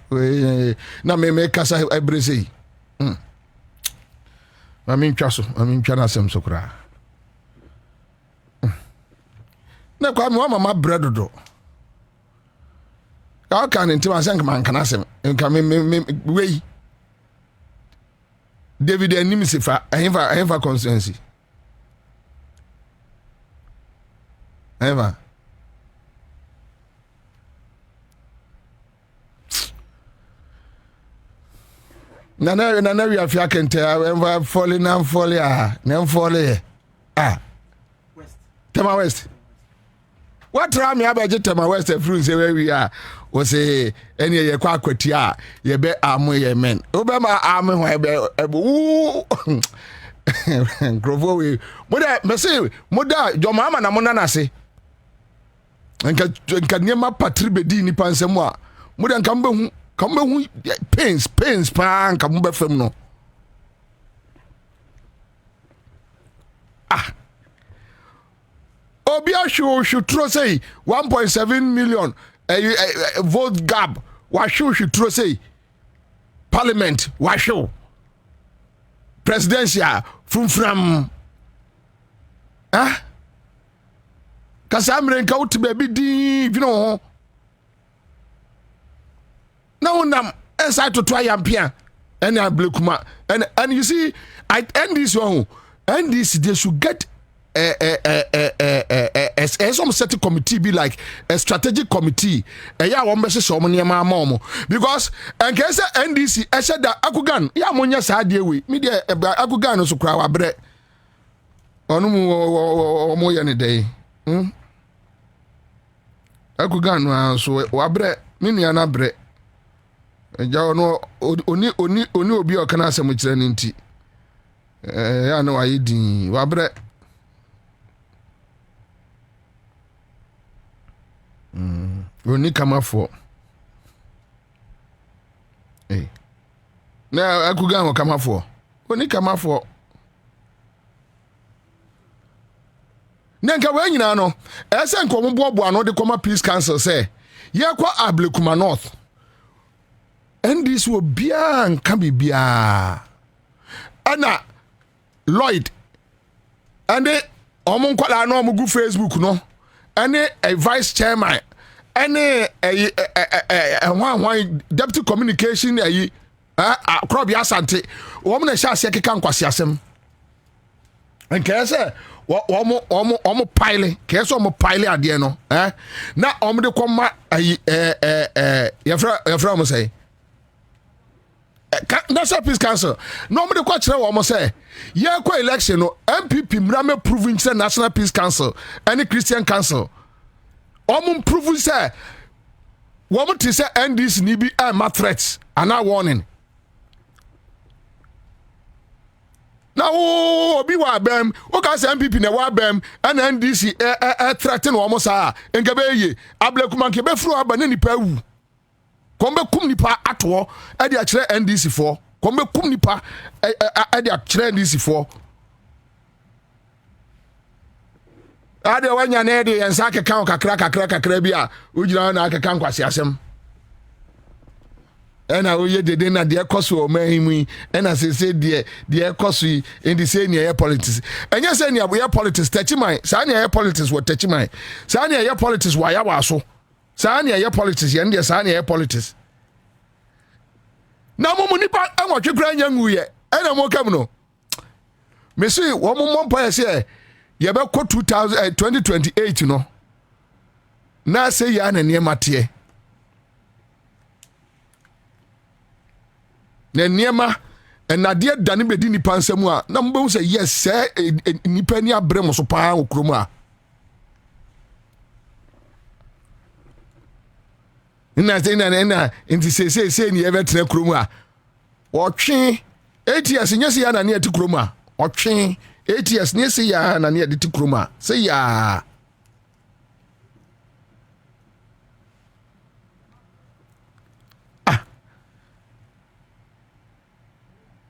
na me kasa ebrese mami ntwa na asem sokra na kwa me mama bread do ka kan ntima asen man kan asem nka me we David enim sifa ahemfa constituency eva nana we afia kente eva falling and fall na fall west Tema West what try me abaje Tema West through say where we are we say any ye kwa kwatia ye be amu ye men obema amu ho ebe grofo we moda mese moda jomama na monana se nka niema patri bedi ni pansem a moda nka mbehu pains pa nka mbe fam no Obia should throw say 1.7 million vote gap. Why should throw say parliament? Why show presidential from Kasamre nka uti baby di you know. Now nam inside to try ampia and ablekuma and you see I end this one and this they should get some certain committee be like a strategic committee ya won be so mo niam ama because en case NDC e said that akugan ya monya sa de we me de akugan no so kra wa bre onu mo ye ne dey akugan no so wa bre me nua na bre ja ono oni obi o kana asem kire ne nti ya no ayi din wa bre Oni kamafo na akuga ho kamafo oni kamafo nenka we nyina no ese nko mbobo ano de koma peace council say ye kwa ablekuma north and this will be nka bibia ana Lloyd and omo nkwala no omo gu Facebook no any a vice chairman any a deputy communication Kwabena Asante woman na sha se keka nkwase asem nke se omo pile ke se omo pile ade no na omo de koma yefra mo say National Peace Council no omo de kwa kire wo mo say ye kwa election no MPP mrame province National Peace Council any Christian Council omo prove say woman to say NDC ni bi ma threats and a warning now obi wa bem o ka say MPP na wa bem and NDC threaten woman sa enka be ye ablekuma nke be furu aba na nipa wu kombe kum nipa ato e de a kire NDC for kombe kum nipa e de a kire NDC for ade wanya na de Ansah keka kakra bi a ujira na keka nkwase asem ena oye dede na de ekoso o mahimu ena se de ekoso indi se ne ye politics enya se ne ye politics techiman sa ne ye politics wo techiman sa ne ye politics wa ya waso sa ne ye politics ye ne sa ne ye politics na mo nipa enwotwe kra nya nguye ena mo kam no me see wo mo mpa se ye be ko 2028 no na se ya na ne mate na niema enade dane bedi nipa nsam a na mbo se yes nipa ni abre mo so paa okrom a na nti se ni ebe tena krom a otwe 8 years nyese ya na ne ati krom a otwe 8 years ne se ya na ne ati krom a se ya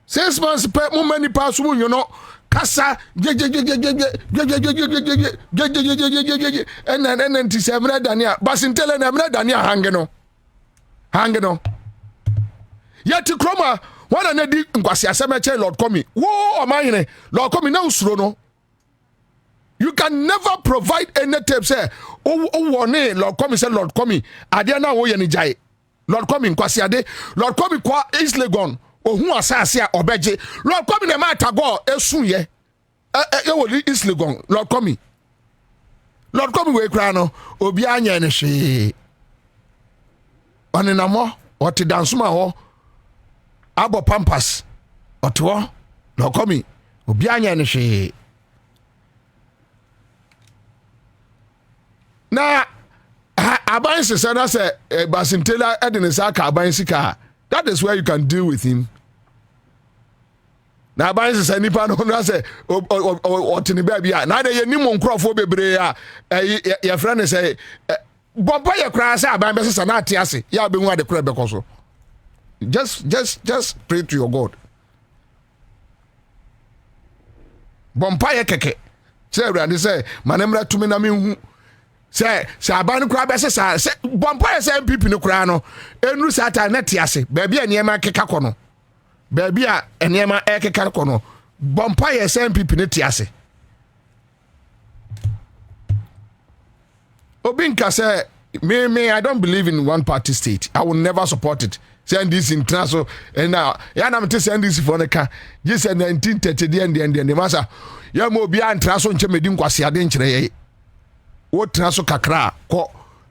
Six months per many pass you know kasa and then tis emre dania basintele na emre dania hangeno yet kroma one na di nkwase asemeche Lord Komi wo omanyene Lord Komi na usuro no you can never provide any tape say oh ne Lord Komi say Lord Komi ade na wo ye ni jai Lord Komi nkwase ade Lord Komi kwa East Legon ohun asase a obeje Lord Komi na ma tago esunye e wo East Legon Lord Komi we kra no obi anya ne hwe onenamo oti dansuma ho abo pampas otwo Lord Komi obi anya ne hwe na aban sese na se basintela edinisa ka aban sika. That is where you can deal with him. Na aban sese nipa no na se otini baby a na de ye ni mo nkrofo bebre a ye friend say bomba ye kra say aban be sese na ate ase ya be hu ade kra be koso. Just pray to your God. Bomba ye keke. Say Randy say manemra tumi na me hu say aban kra be sese say bomba ye say MPP no kra no enru sata na te ase baby eniema keka kono baby a eniema ekeka kono bompa ye say MPP ne te ase obinka say me I don't believe in one party state. I will never support it. Send this in transfer and now ya na mte send this for neka je say 1930 the masa ya mo bia antraso nche medi nkwase ade nkyere ye wo transfer kakra ko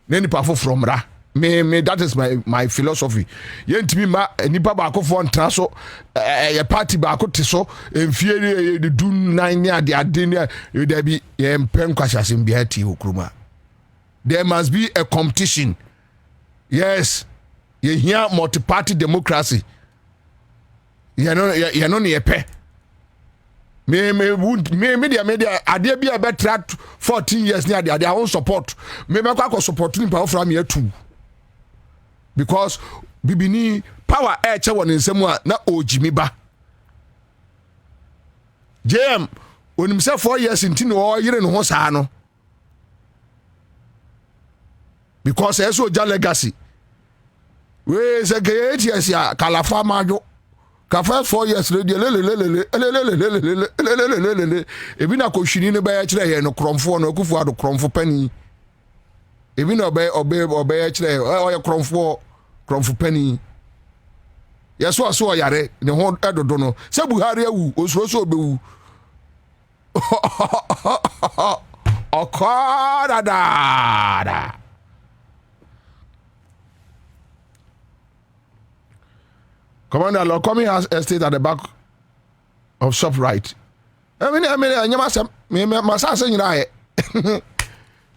na nipa fo from ra me that is my philosophy yentimi ma nipa ba akofo ntra so ye party ba akote so emfie de du 9 ne ade ne da bi ye mpen kwashasem bi ati okruma. There must be a competition. Yes, you hear multi-party democracy. You know ne pe me media ade bi a betra 14 years ne ade I won't support me kwa support ni pa from here too. Because bibini power che won nsemu a na ojimi ba JM onim se 4 years ntino o yire no ho saa no because eso ja legacy we se ke 8 years ya kalafa majo ka first 4 years radio ebi na ko hwini ne ba ya kire ye no kromfo no akufu ado kromfo pani ebi na obey ya kire oya kromfo pani yeso aso yare ne ho edodo no se Buhari awu osuro so obewu okada Commander Lord Komi has estate at the back of ShopRite. I mean, me masasa nyira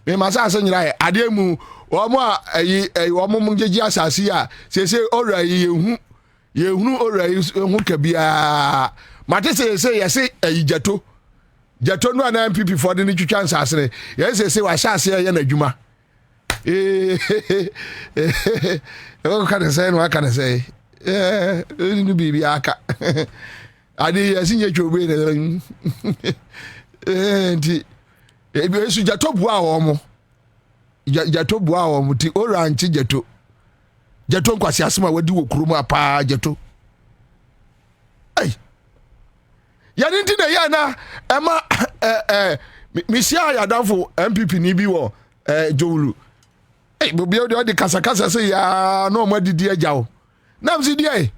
me masasa nyira ademu omo ayi omo mungjeji asasi a sese ora ye hunu ora hu kabia mate sese yese ayi jato no na MPP for the twitwa nsasere yese wa hyase ye na adwuma o kan say no kan say ni bibi aka ade asinye twobe ne nti ebi esu jato bua omo jato bua omo ti orange jato nkwasi asema wadi wo kurom apa jato ai ya ni ntina ya na ema misia ya danfo MPP ni bi wo Jowulu Bobie o de kasa se ya no mo didi ajawo na msi di ai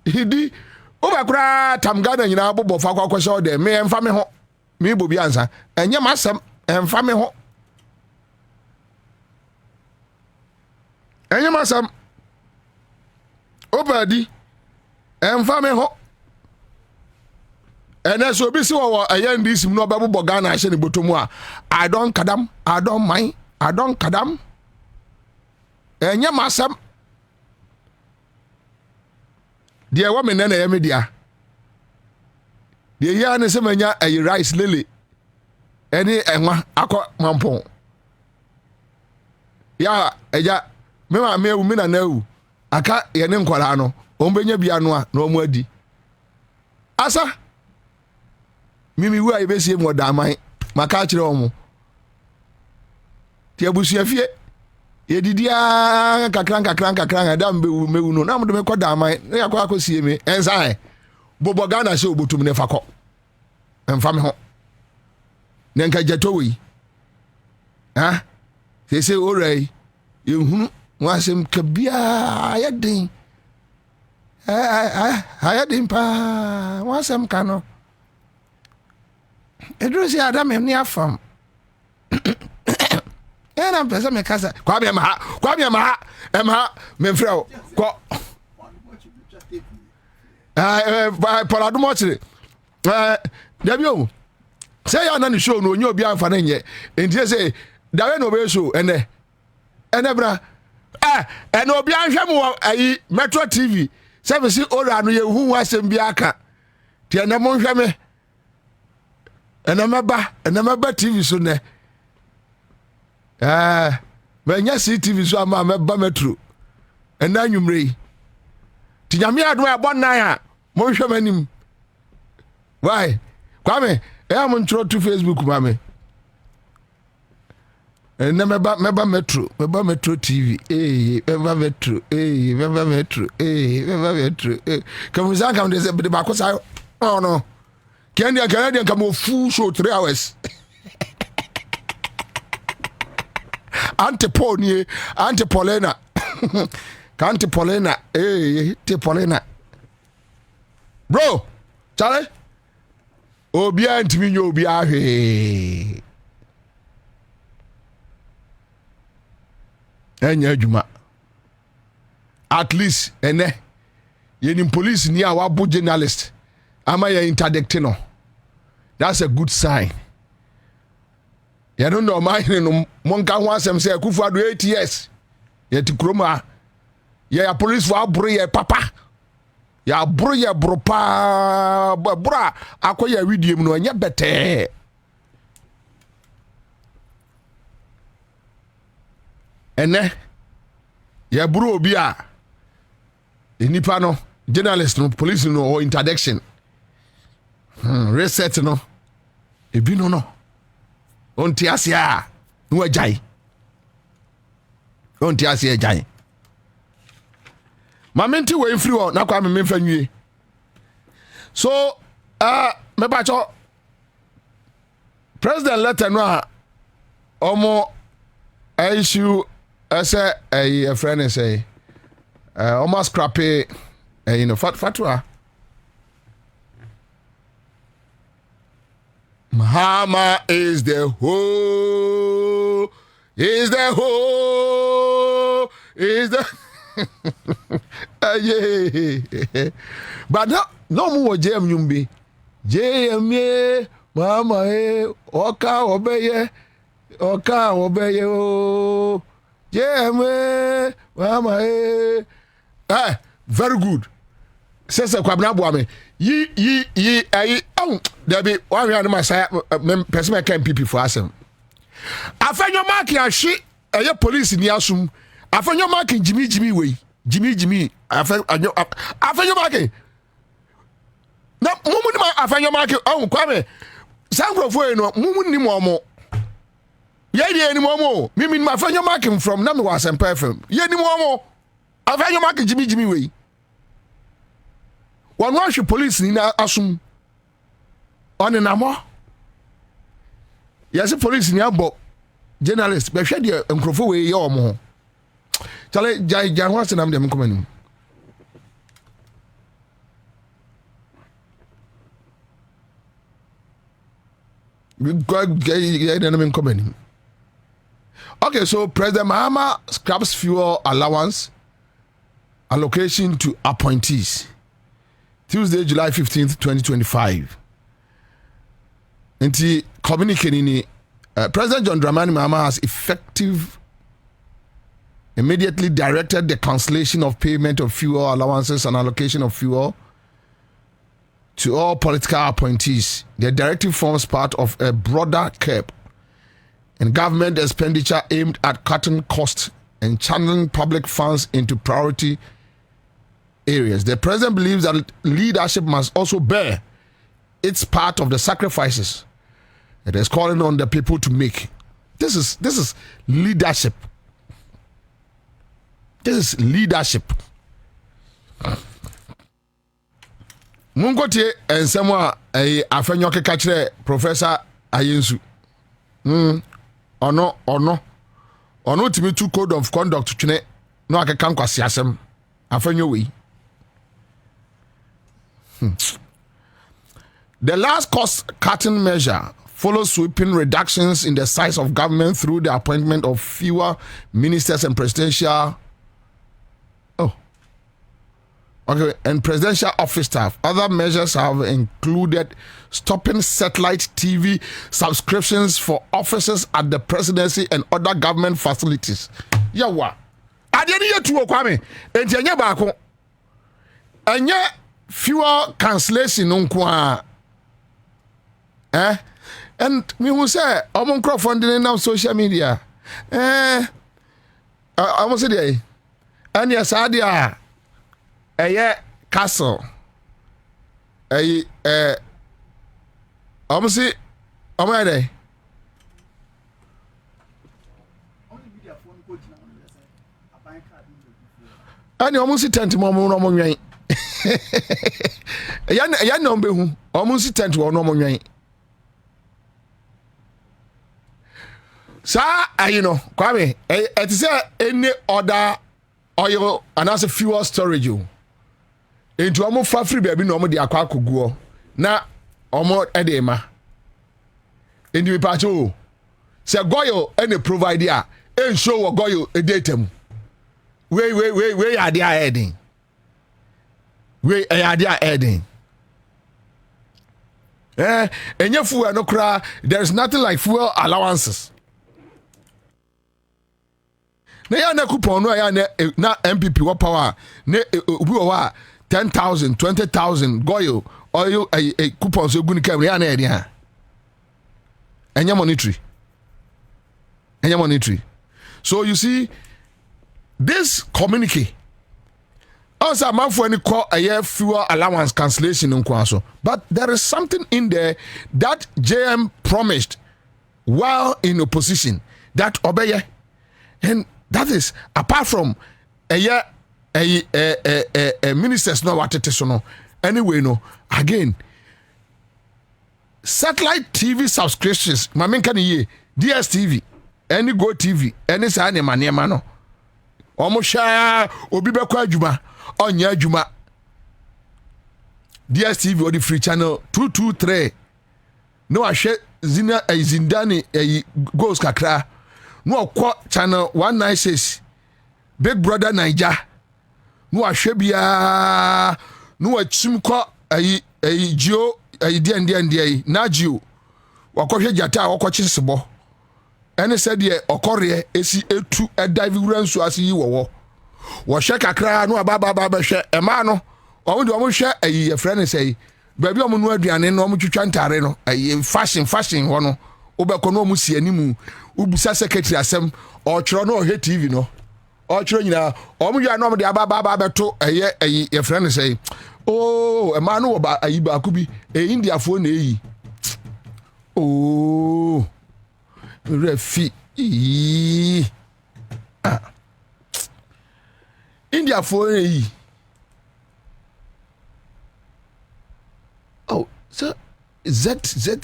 hidi o ba kura tamgana nyina bobo fa kwa kwese o de me emfa me ho me Bobie Ansah enye masem emfa me ho enye masem o ba di emfa me ho ene so bi si wo ayan di sim no ba bobo Ghana ahye ne botomu a I don't kadam enye masem de wa me na ya media de ya ne se manya ayi rice lele eni enwa akọ mampon ya eja me ma me wu me na wu aka ye ne nkwara no o mbenya bia no a na o mu adi asa mimi wu ayi besie mo da man maka kire o mu ti abusu afie ye didia kakran da mewu no na mo de me koda man na yakọ akosie me Ansah bobo Ghana se obotum ne fakọ emfa me ho nenka jato wi ha se orai ehunu wasem kabia ya din ya din pa wasem kano edrosi adam ni afam era pesa me casa Kwabena emha memfrao ko Paul Adumochire Dabio say ya na ni show no onye obi amfa na nye enti say dawe no be show ene bra ene obi anhwe mo ayi Metro TV service ora no ye hu wasem bi aka ti ene mo nhwe me ene meba TV so ne benya CTV so ama meba Metro ene anwumre ti nyame adom abon nan a mo nhwe manim why Kwame mo ntro to Facebook mame ene meba Metro TV meba Metro kamuza kam de ba ko sa oh no Canadian come full show 3 hours. Antipolena. Tipolena. Bro, Charlie. Obia ntimi nyo obia hwe. Enya adwuma. At least ene yenim police ni a wabo journalist ama ya interdict no. That's a good sign. You don't know my monka ho asem say Akufo-Addo 8 years. Ye ti kroma. Ya police for abro ye papa. Ya bro ye bro pa bra akoya video mu no anya bete. Ene ya bro obi a enipa no journalist no police no or interdiction. Reset no ebi no onti asia no ajai onti asia ajai mamenti we free o na kwa me mfa nwie so me ba cho president letter no a omo issue say a friend say almost scrappy fatwa Mahama is the whole, yeah. But no more JM Nyumbi. JM Mahama Oka obeye oh. JM Mahama very good. Sese Kwabena boame. Yi ayi Debbie, one year my person can PP for asem. Afenyo mark ahwe eye police ni asum. Afenyo mark Jimmy way. Jimmy afenyo mark. Na mumu ni afenyo mark Kwame. sankrofo no mumu ni mo ye die ni mo me ma fanyo marking from na me was FM ye ni mo afanyo marking jimi we one wash police ni na asum on na mo yes police ni abo journalist be hwe de nkrofo we ye omo chale jai ho asenam de mkomani Okay, so President Mahama scraps fuel allowance allocation to appointees. Tuesday, July 15th, 2025. Inti communicating President John Dramani Mahama has immediately directed the cancellation of payment of fuel allowances and allocation of fuel to all political appointees. The directive forms part of a broader curb in government expenditure aimed at cutting costs and channeling public funds into priority areas. The president believes that leadership must also bear its part of the sacrifices it is calling on the people to make. This is leadership. This is leadership. Mungotie ensemo a afenyo keka kire Professor Ayensu. Ono timi to code of conduct twene no akeka nkwase asem afenyo we. The last cost-cutting measure follows sweeping reductions in the size of government through the appointment of fewer ministers and presidential office staff. Other measures have included stopping satellite TV subscriptions for officers at the presidency and other government facilities. Yawa. Adeni yetu okwame. Enti enye baako. Enye fewer cancellation nko and me who say among crowdfunding now social media. I must say and yes adia castle almost say am I there? And almost 10 more no ya number who almost 10 to no more. Sa you know, Kwame, it is any other oil and as a fuel storage you. Into a more free baby no more the aqua go na omo edema. Into the pacho. Say goyo any provider and show what goyo a datum. We are there heading. We are there heading. And your fuel no cry, there's nothing like fuel allowances. Na ya na coupon no ya na MPP wa power ne obi wa 10,000 20,000 goyo oil a coupon so guni kam ya na edi ha enya monetary. So you see this communique also man for any call a year fuel allowance cancellation nko. But there is something in there that JM promised while in opposition that obey, and that is apart from a ministers no what it is no anyway no again satellite TV subscriptions mamen kan ye DSTV any Go TV any sa ne manema no omo sha obi be kwa adwuma onya adwuma DSTV or the free channel 223 no ahwe zindani goes kakra no akwa channel 196 Big Brother Naija no ahwe bia no achim kwa geo die na geo wakohwe jata wakochi sebo ene said ye okore esi etu dive wuransu asi wo wo hwe kakra no ababa hwe ema no omo de omo hwe ye friend say baabi omo no aduane no omo twitwa ntare no fashion ho no obekọ no omo si animu ubusa secretary asem o chiro no he TV no o chiro nyina omo ya no omo de ababa beto ye friend say oh ema no wo ba ayi ba ku bi India fo na eyi Oh, refi. India for oh, so Z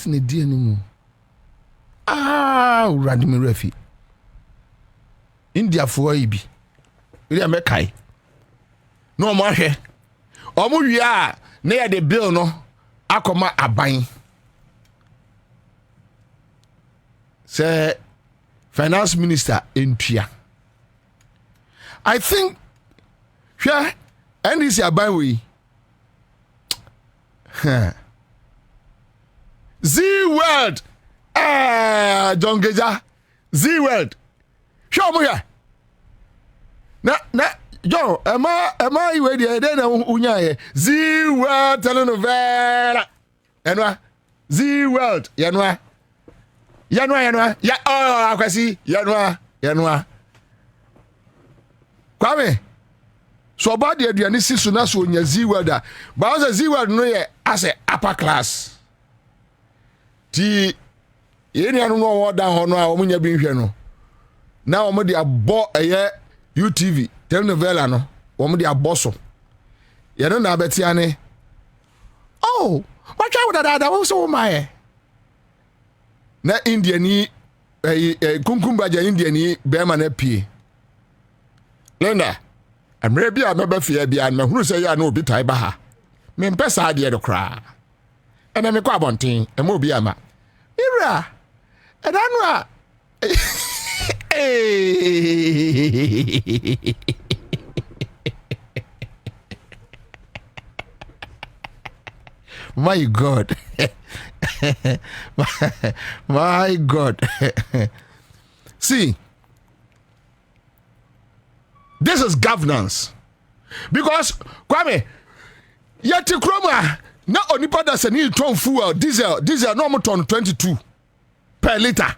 ne di animu. Radimi refi. India for ibi. Ria mekai. No mo hwe. Omo wi a na ya de bill no akoma aban. Say finance minister entua. I think hwe NDC aban we. Z World. John Geja. Z World. Show me here. Na yo, am I we dey na unya ye. Z World telenovela. Enwa. Z World. Yanwa. Ya akwasi. Yanwa. Kwame. So about the aduane sisu na so onya Z World a. Ba o Z World no ye as a upper class. Ti yeni anu no wo dan ho no a omunya bi nhwe no. Na omo de abo eye UTV telenovela no omo de abo so. Ye no na beti ane. Oh, what try with that wo so my. Na India ni kunkumba ja India ni be ma na pie. Lenda amre bia me ba fie bia me hunu se ya na obi tai ba ha. Me mpesa ade do kra. Ena me kwa bonten e mo bi ama. Ira. Edanwa. My God. My God. See, this is governance. Because, Kwame, yeti kroma, na onipa da se ni ton fuel, diesel, no mo ton 22 per liter.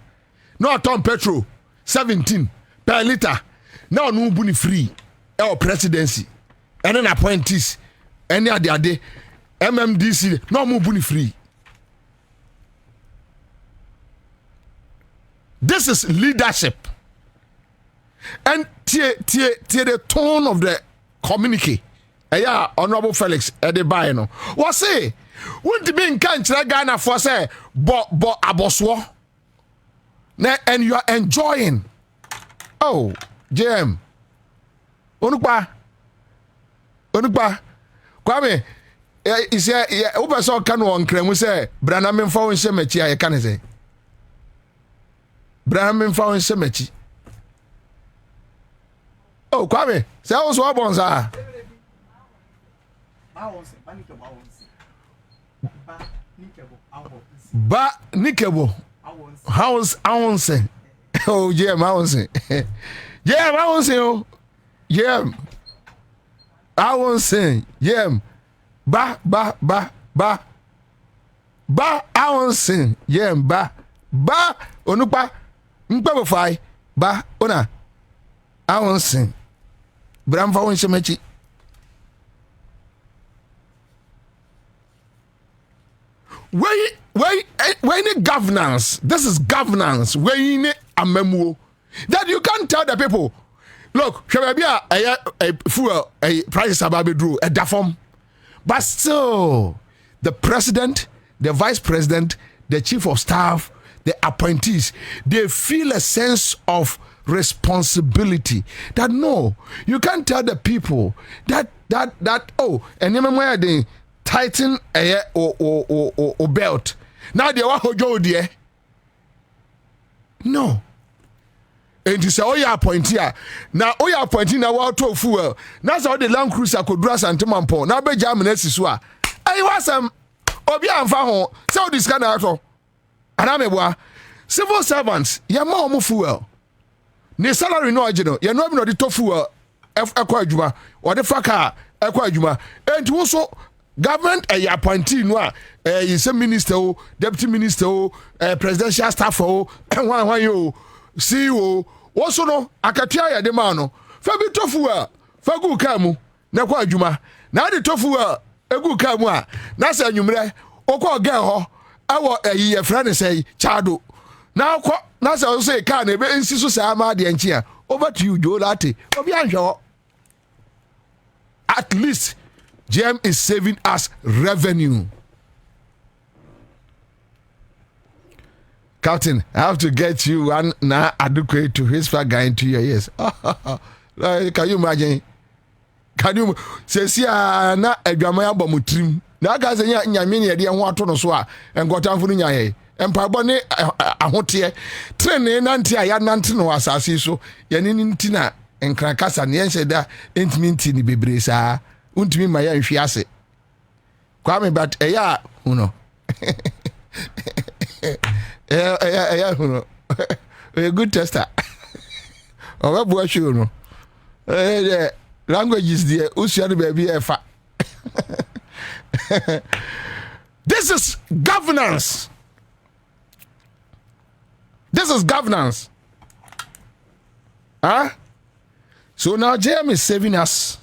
No ton petrol, 17 per liter. Na onu bu ni free. Our presidency. And then appointees. Any ade MMDC, no mo bu ni free. This is leadership. And the tone of the communique. Yeah, Honorable Felix Edebaino. What say? Wouldn't be in country Ghana for say, but aboswo. And you are enjoying. Oh, JM. Onukpa. Kwame, he say, open so can one creme say, Branham found cemetery, I can say. Branham found cemetery. Oh, Kwame, say also abonza. Ba Nikebo. House Ansah. Oh, yeah, Ansah. Yeah, Ansah. Yeah. Ansah. Yeah. Ba Ansah. Yeah, ba Onukpa. Mpebo fai. Ba ona. Ansah. Bramfa wonsemechi. When governance, this is governance. When a memo that you can't tell the people, look, a fuel a price about drew a dafom, but still the president, the vice president, the chief of staff, the appointees, they feel a sense of responsibility that no, you can't tell the people that oh, and remember they tighten a or belt. Now they want to go there. No. And you say, oh, yeah, point here. Now, oh, yeah, pointing now, what to fuel. Now, how the Land Cruiser could dress and Timampo. Now, be German, Siswa. I was Obia and Faho. So this kind of auto. And I'm a civil servants, you're more fuel. Ne salary no agino, you're not the top fuel. Equajuma, or the fucker, Equajuma. And also, government appointee no is a minister, deputy minister, presidential staff, and one you CEO. Also no, akatia ya demano. Fabi tofuwa, fagu kamu, na kwa juma. Na di tofuwa, egu kamu a. Na se nyumre, okwa gen ho, awo ye friend say chado now na say car na be nsi so say ama de nchi a over to you Joe Latte obi anhwe at least GM is saving us revenue. Captain, I have to get you one now adequate to his flag guy into your ears. Can you imagine? Can you say na adwamaya bomutrim na ga say nyame ne de ho ato no so a enkotamfo no nyaye empabo ne ahote trene nante aya nante no asase so ye ne nti na enkrakasa ne yense da entimi nti ni bebre saa untimi ma ya nhwe ase Kwame but eya uno eya uno a good tester oba bo show no language is there usually baby efa. This is governance. This is governance. Huh? So now JM is saving us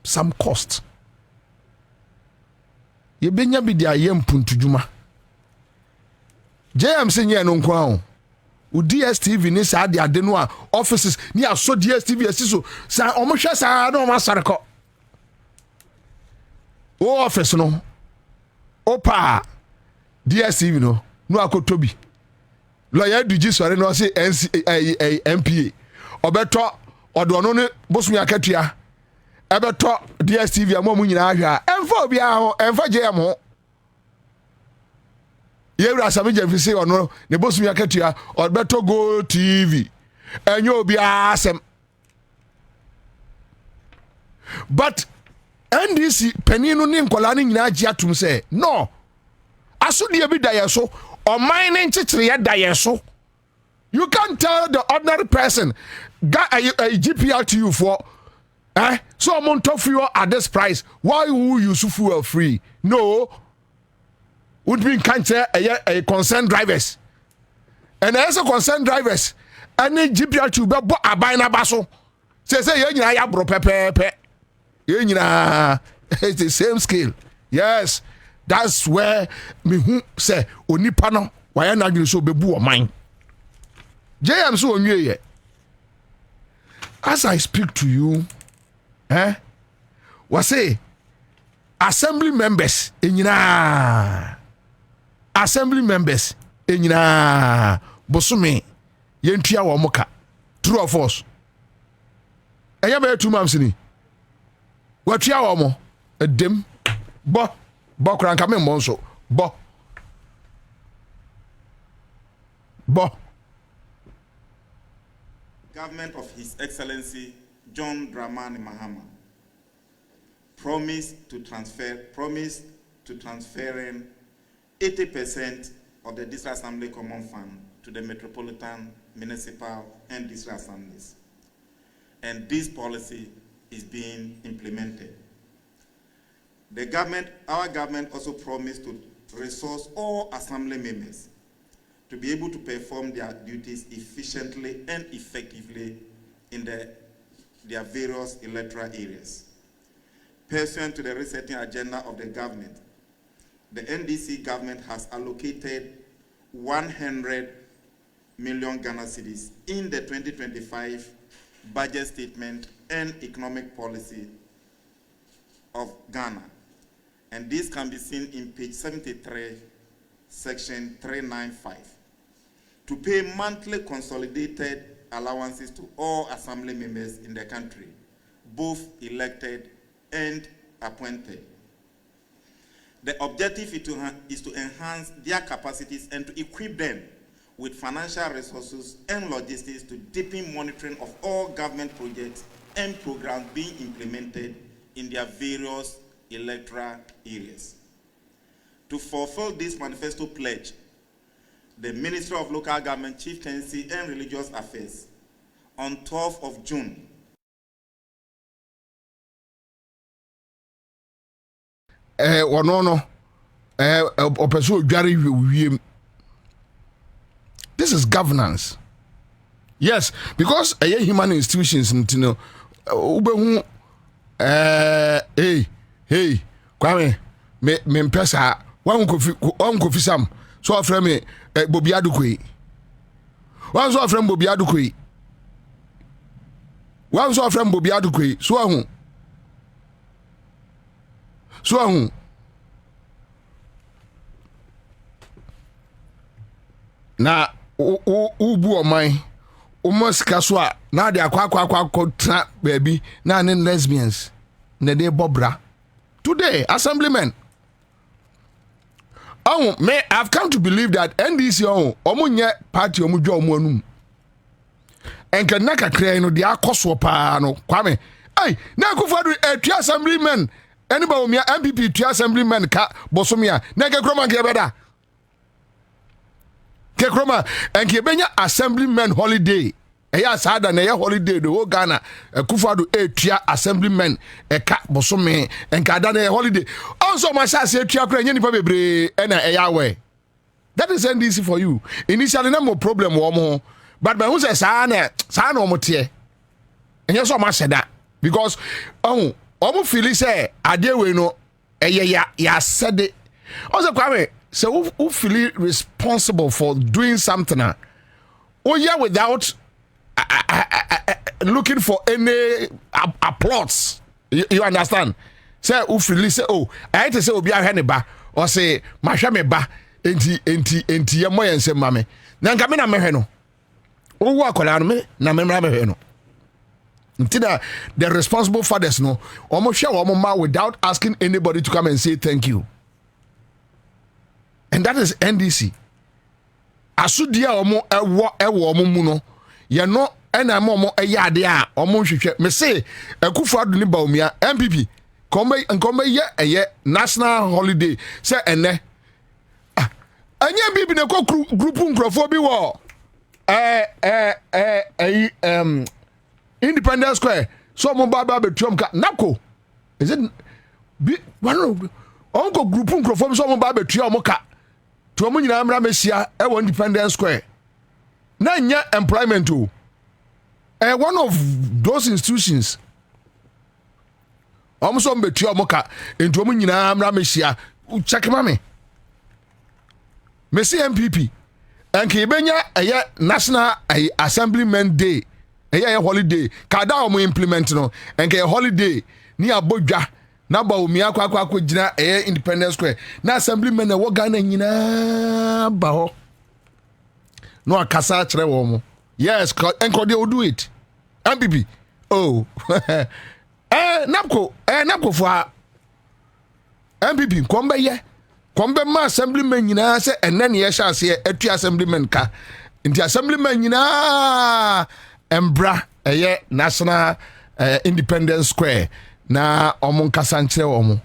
some cost. You benya bi dia yem puntujuma. JM say nye no nkwa o DSTV ni sa de ade no a offices ni aso DSTV asiso sa omohwe sa na omasareko o office no opa DSTV no akotobi lawyer duji sore no say MPA obeto odo ne bosumi akatua ebeto DSTV amomu nyina ahwa emfa obi aho emfa JM ho Yewra Samija fi say ono ne bosumi akatua obeto Go TV enyo obi asem but NDC penino ni nkola ni nyina agi atum say no asodie bi da yeso o mining chichire ya da yeso. You can't tell the ordinary person got a GPL to you for so amount of fuel at this price. Why will you use fuel free? No. Would be can't tell a concerned drivers. And as a concerned drivers, any GPL to be a buying a basso. Say ya bro pepe. It's the same scale. Yes. That's where me who say onipano why not you so bebu or mine. JM so onye. As I speak to you, was say assembly members enyina bosome yentua wo moka true of us eya be 2 months ni watua wo mo edem bo kranka me mo nso bo Government of His Excellency John Dramani Mahama promised to transferring 80% of the District Assembly Common Fund to the Metropolitan, Municipal, and District Assemblies. And this policy is being implemented. Our government also promised to resource all assembly members to be able to perform their duties efficiently and effectively in their various electoral areas. Pursuant to the resetting agenda of the government, the NDC government has allocated 100 million Ghana cedis in the 2025 budget statement and economic policy of Ghana. And this can be seen in page 73, section 395, to pay monthly consolidated allowances to all assembly members in the country, both elected and appointed. The objective is to enhance their capacities and to equip them with financial resources and logistics to deepen monitoring of all government projects and programs being implemented in their various electoral areas. To fulfill this manifesto pledge, the Ministry of Local Government, Chieftaincy and Religious Affairs, on 12th of June, this is governance. Yes, because human institutions, hey, Kwame, me pesa, one coffee, Sam, so after me Bobie Adukwe. One so after Bobie Adukwe. One so after Bobie Adukwe. So ahun. Na ubu oman umosika so a na de akwa tra baby na ne lesbians na de bobra today assemblymen. Oh, me I've come to believe that NDC omunye party omudwa omuanum enka na kakra no de akoso pa no kwame ai na akufadu etu assemblymen anybody omia MPP tu assemblymen ka bosomia na kekroma ke beda kekroma enke benya assemblymen holiday eya sada na ye holiday do Ghana akufadu etua assemblymen eka bosome enka da na holiday also ma sha se etua kra nyani pa bebre na eya we. That is NDC for you. Initially no problem wo mo but who say sa na wo tie enye so ma sheda because omo feel say ade we no ya said it also kwame so who feel responsible for doing something without looking for any applause. You understand? Say who feel say I had to say obi ahwe ne ba or say mahwe me ba enti ye moye nsem ma me na nka me na mehwe no wo akola no me na me mra mehwe no. The responsible fathers no almost share ma without asking anybody to come and say thank you. And that is NDC. Asudia omo ewo omo mu no ye no ena mo eyade a omo hwehwe me say Akufo Addo ni Baumia MPP kombe ye national holiday say ene anya MPP ne ko group nkrofo bi wo Independence Square so mo baba betuom ka nako is it one onko group nkrofo so mo baba betuom ka to mo nyina mra mesia e wo Independence Square na nya employment o one of those institutions so betuom ka ento mo nyina mra mesia check mame Messi MPP enke benya eye National Assemblyman Day eye holiday kada o implement no enke holiday ni abodwa na ba omi akwa gina eye Independence Square na assemblyman wo Ghana nyina ba ho no akasa kire wo mo yes enko dey do it MPP napko for MPP kombe ma assemblyman nyina se enne ne ye sha se etu assemblyman ka nti assemblyman nyina embra eye National Independence Square na omo nkasa nkyere omo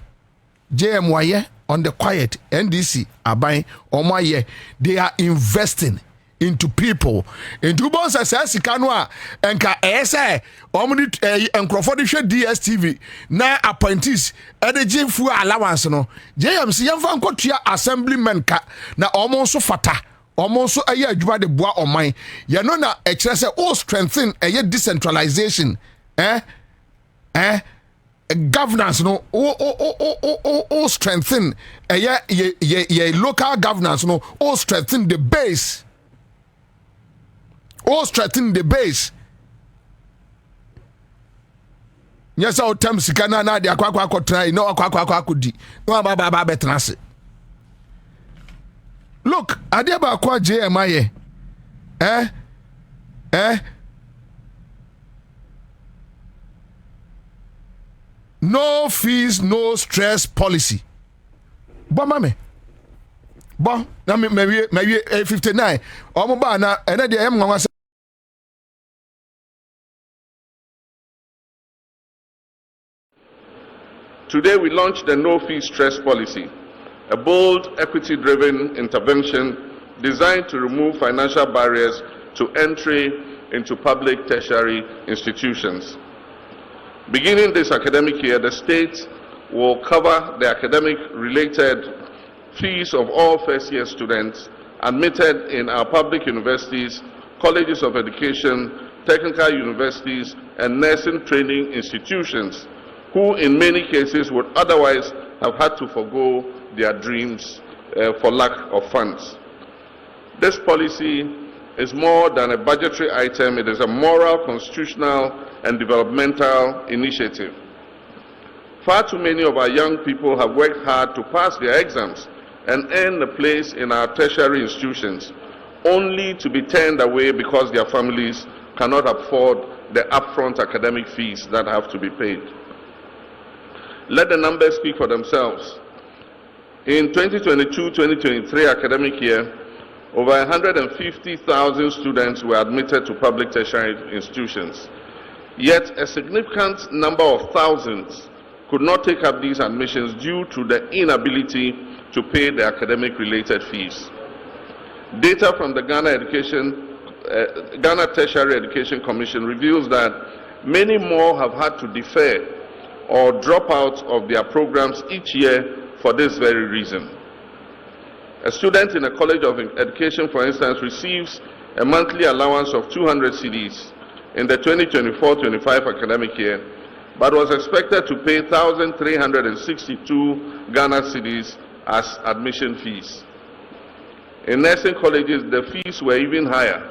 JM waye on the quiet NDC aban omo aye they are investing into people into bonds as sika no a enka say omo ni enkrofo de hwe DSTV na appointees edeje fu allowance no JM si yemfa nkotua assemblyman ka na omo so fata omo so aye adwuma de boa oman ye no na e kire se all strengthen aye decentralization governance no all strengthen aye local governance no all strengthen the base yes our term sikana na de akwa try no akwa di no baba betrase. Look, Adeba kwa JMI no fees, no stress policy. Bon mame. Bon, na maybe 59. Omo ba na ene de em nwa. Today we launched the no fee stress policy, a bold, equity-driven intervention designed to remove financial barriers to entry into public tertiary institutions. Beginning this academic year, the state will cover the academic-related fees of all first-year students admitted in our public universities, colleges of education, technical universities, and nursing training institutions, who in many cases would otherwise have had to forgo their dreams for lack of funds. This policy is more than a budgetary item. It is a moral, constitutional, and developmental initiative. Far too many of our young people have worked hard to pass their exams and earn a place in our tertiary institutions, only to be turned away because their families cannot afford the upfront academic fees that have to be paid. Let the numbers speak for themselves. In 2022-2023 academic year, over 150,000 students were admitted to public tertiary institutions. Yet a significant number of thousands could not take up these admissions due to the inability to pay the academic-related fees. Data from the Ghana Tertiary Education Commission reveals that many more have had to defer or drop out of their programs each year for this very reason. A student in a college of education, for instance, receives a monthly allowance of 200 cedis in the 2024-25 academic year, but was expected to pay 1,362 Ghana cedis as admission fees. In nursing colleges, the fees were even higher.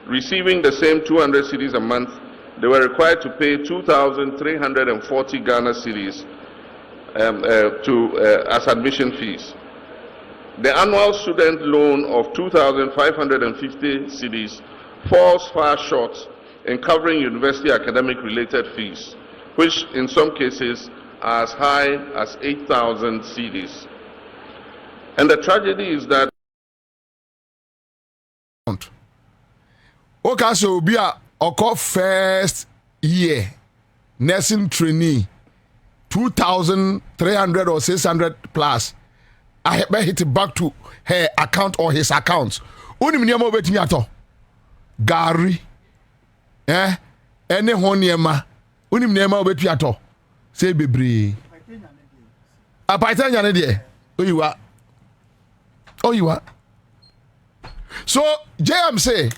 Receiving the same 200 cedis a month, they were required to pay 2,340 Ghana cedis as admission fees. The annual student loan of 2,550 cedis falls far short in covering university academic-related fees, which in some cases are as high as 8,000 cedis. And the tragedy is that okay, so be a first year nursing trainee 2,300 or 600 plus. I have hit it back to her account or his account. Only minimum waiting at all. Gary, any honiema. Only minimum waiting at all. Say baby. A python yanedi. Oh you are. Oh you are. So JM say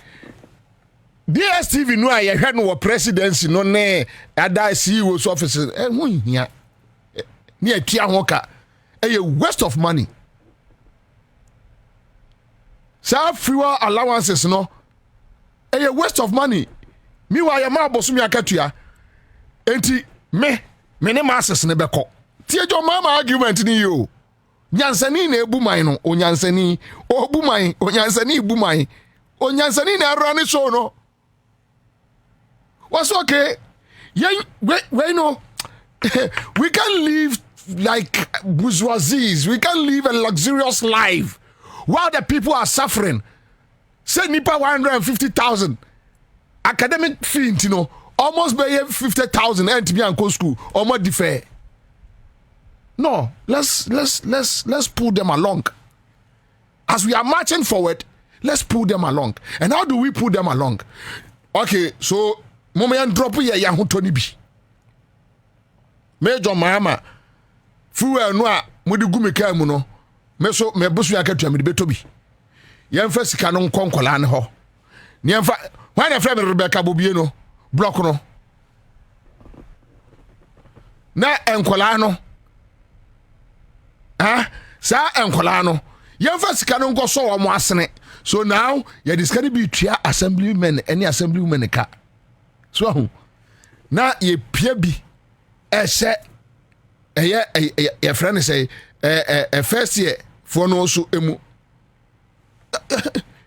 DSTV no I had no presidency no ne ada CEO's offices. Who here? Near Kia Hoka. A waste of money. Some fuel allowances no. A waste of money. Meanwhile, your mama bosumi akatua. Enti me ne masses ne beko. Tie jo mama argument ni yo. Nyansani na ebuman no, onyansani, obuman, onyansani ebuman. Onyansani na arane so no. What's okay? Yeah, we know we can live like bourgeoisies. We can live a luxurious life while the people are suffering. Say nipa 150,000 academic fee, you know, almost by 50,000 and to be in school, almost defer. No, let's pull them along. As we are marching forward, let's pull them along. And how do we pull them along? Okay, so moment drop here ya hotoni bi. Major mama fuel no a modi gumi ka mu no me so me bosu akatua me de betobi yemfa sika no nkonkola ne ho ne yemfa why na frame Rebecca Bobie no block no na enkola no sa enkola no yemfa sika no nkoso wo mo asene so now you discuss be tua assemblymen any assemblywomen ka so na ye pia bi ese your friend say first year for no so emu.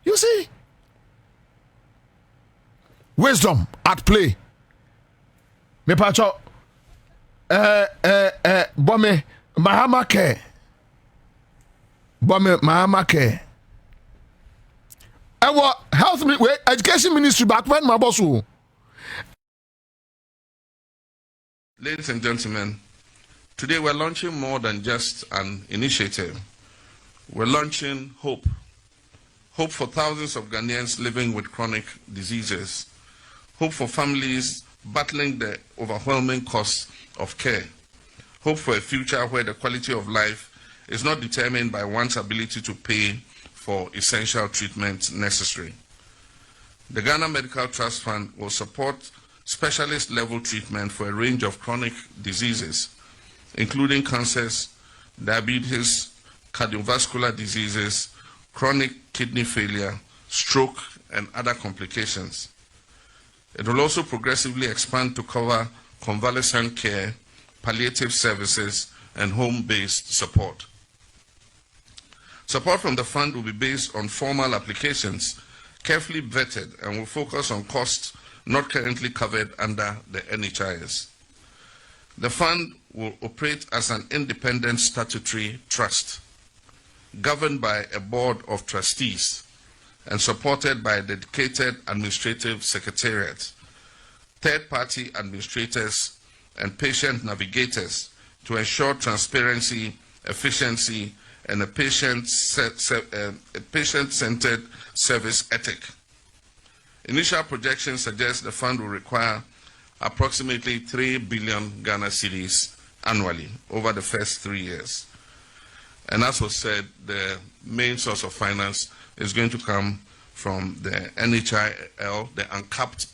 You see wisdom at play. Me pacho Bome Mahama care. Bome Mahama care. Our health education ministry back when my boss. Ladies and gentlemen, today we're launching more than just an initiative. We're launching hope. Hope for thousands of Ghanaians living with chronic diseases. Hope for families battling the overwhelming cost of care. Hope for a future where the quality of life is not determined by one's ability to pay for essential treatment necessary. The Ghana Medical Trust Fund will support specialist-level treatment for a range of chronic diseases, including cancers, diabetes, cardiovascular diseases, chronic kidney failure, stroke, and other complications. It will also progressively expand to cover convalescent care, palliative services, and home-based support. Support from the fund will be based on formal applications, carefully vetted, and will focus on costs not currently covered under the NHIS. The fund will operate as an independent statutory trust, governed by a board of trustees and supported by a dedicated administrative secretariat, third-party administrators, and patient navigators to ensure transparency, efficiency, and a patient-centered service ethic. Initial projections suggest the fund will require approximately 3 billion Ghana cedis annually over the first 3 years. And as was said, the main source of finance is going to come from the NHIL, the uncapped.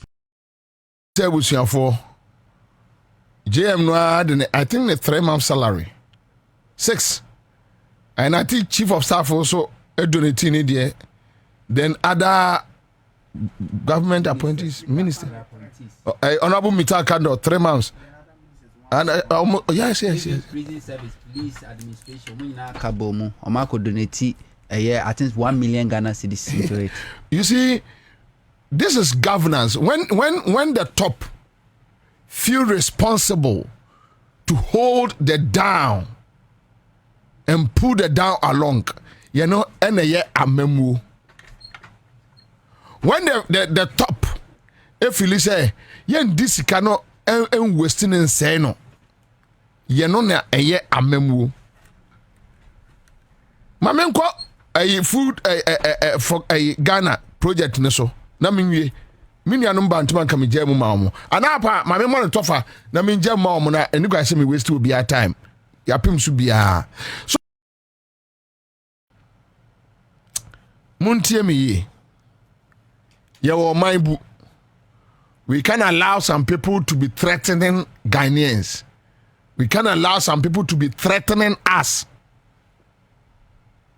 JM no I think the 3-month salary. 6. And I think chief of staff also donating it there. Then other government appointees, minister. Honorable Mital Kando, 3 months. And yes. Prison service, police administration, we now Kabomu, Omako donate I think 1 million Ghana cedis into it. You see, this is governance. When the top feel responsible to hold the down and pull the down along, you know, and a memo. When the top, if you say, yen this cannot en wasting and say no, you know, a memo. Mamenko a food for a Ghana project neso. Na minwe mini anumba ntuma kami jemu maomo. Anapa mame mo tofa na min jemu maomo na eni kwa se me waste will be a time. Yapim su bia. So muntie me ye. Yawo maibu. We can allow some people to be threatening Ghanaians. We can allow some people to be threatening us.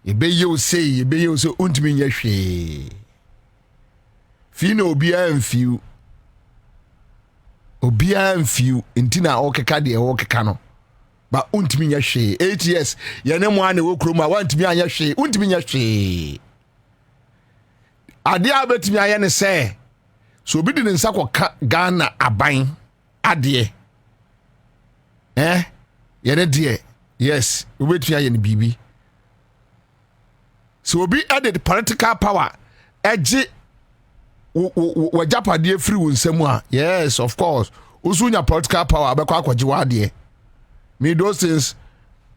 Ye be you say untimi nya hwe. Fino obia mfiu ntina okeka de okeka no. Ba untimi nya hwe. 8 years ye ne mo ane wo kroma wantimi anya hwe. Untimi nya hwe. Ade abetimi aye ne say so obi di nsa kwa Ghana aban ade ye ne de yes obetumi aye ne bibi so obi added political power eji wajapade free wonsam a yes of course usunya political power abekwa akwaji wade me those things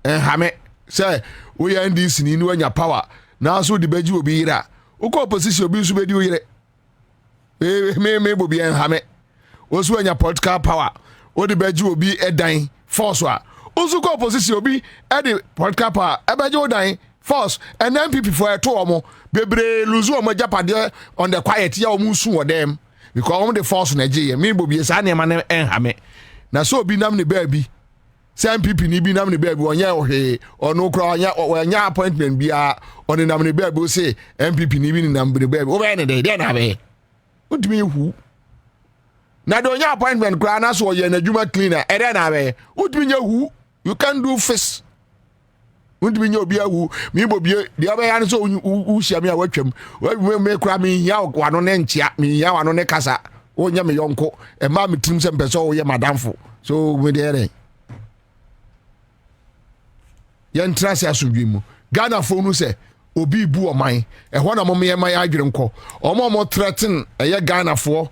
hame say we NDC ni ni wanya power na so de baji obi ira uko opposition obi su bedi oyire me Bobie hame osu anya political power o de baji obi edan force a osu ko opposition obi e de political power e baji odan force and MPP for a to omo bebre luzu omo japade on the quiet ya omo su odem because omo the force Nigeria me Bobie sa na ma na hame na so obi nam ne baabi say MPP ni bi nam ne baabi onya ohwe ono kra onya appointment bia on nam ne baabi o say MPP ni bi ni nam ne baabi o be ne de na be udimi hu na do nya appointment kra na so ye na djuma cleaner e de na be udimi nya hu you can do face udimi nya obi ahu mi Bobie de oba ya so u hia me awatwam me kra mi hia wano ne nchia mi hia wano ne kasa o nya me yonko e ma me trim se mpeso o ye madamfo so we dey yan trase asudwi mu Ghana fo nu se obi bu oman e ho na mo me man adwere nko omo threaten eye Ghana fo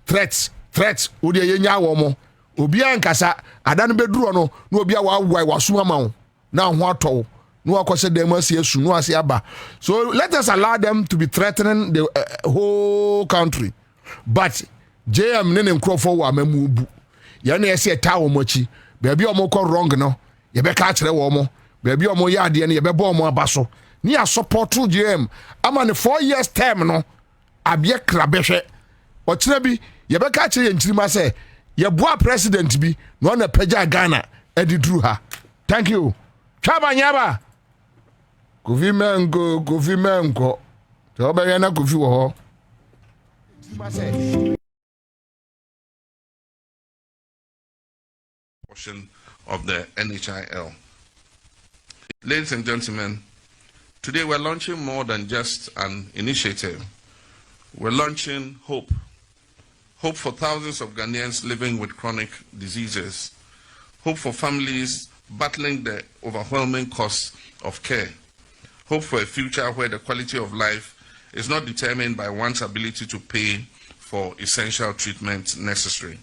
threats odi ye nya wo mo obi ankasa adanu beduro no na obi a wa wasuma ma wo na ho ato no akose dem asi asu no asi aba so let us allow them to be threatening the whole country but JM ne nkrofo wa mamu bu ye na ese ta wo mochi baabi o mo ko wrong no ye be ka kire wo mo baabi o mo ya ade ne ye be bo mo abaso ni a support JM ama ne 4 years term no abie krabehwe o kire bi ye be ka kire ye nchirima se ye boa president bi no na pagya Ghana edi dru ha thank you chaba nyaba Kofi Menko. So be na Kofi wo portion of the NHIL. Ladies and gentlemen, today we're launching more than just an initiative. We're launching hope. Hope for thousands of Ghanaians living with chronic diseases. Hope for families battling the overwhelming cost of care. Hope for a future where the quality of life is not determined by one's ability to pay for essential treatment necessary.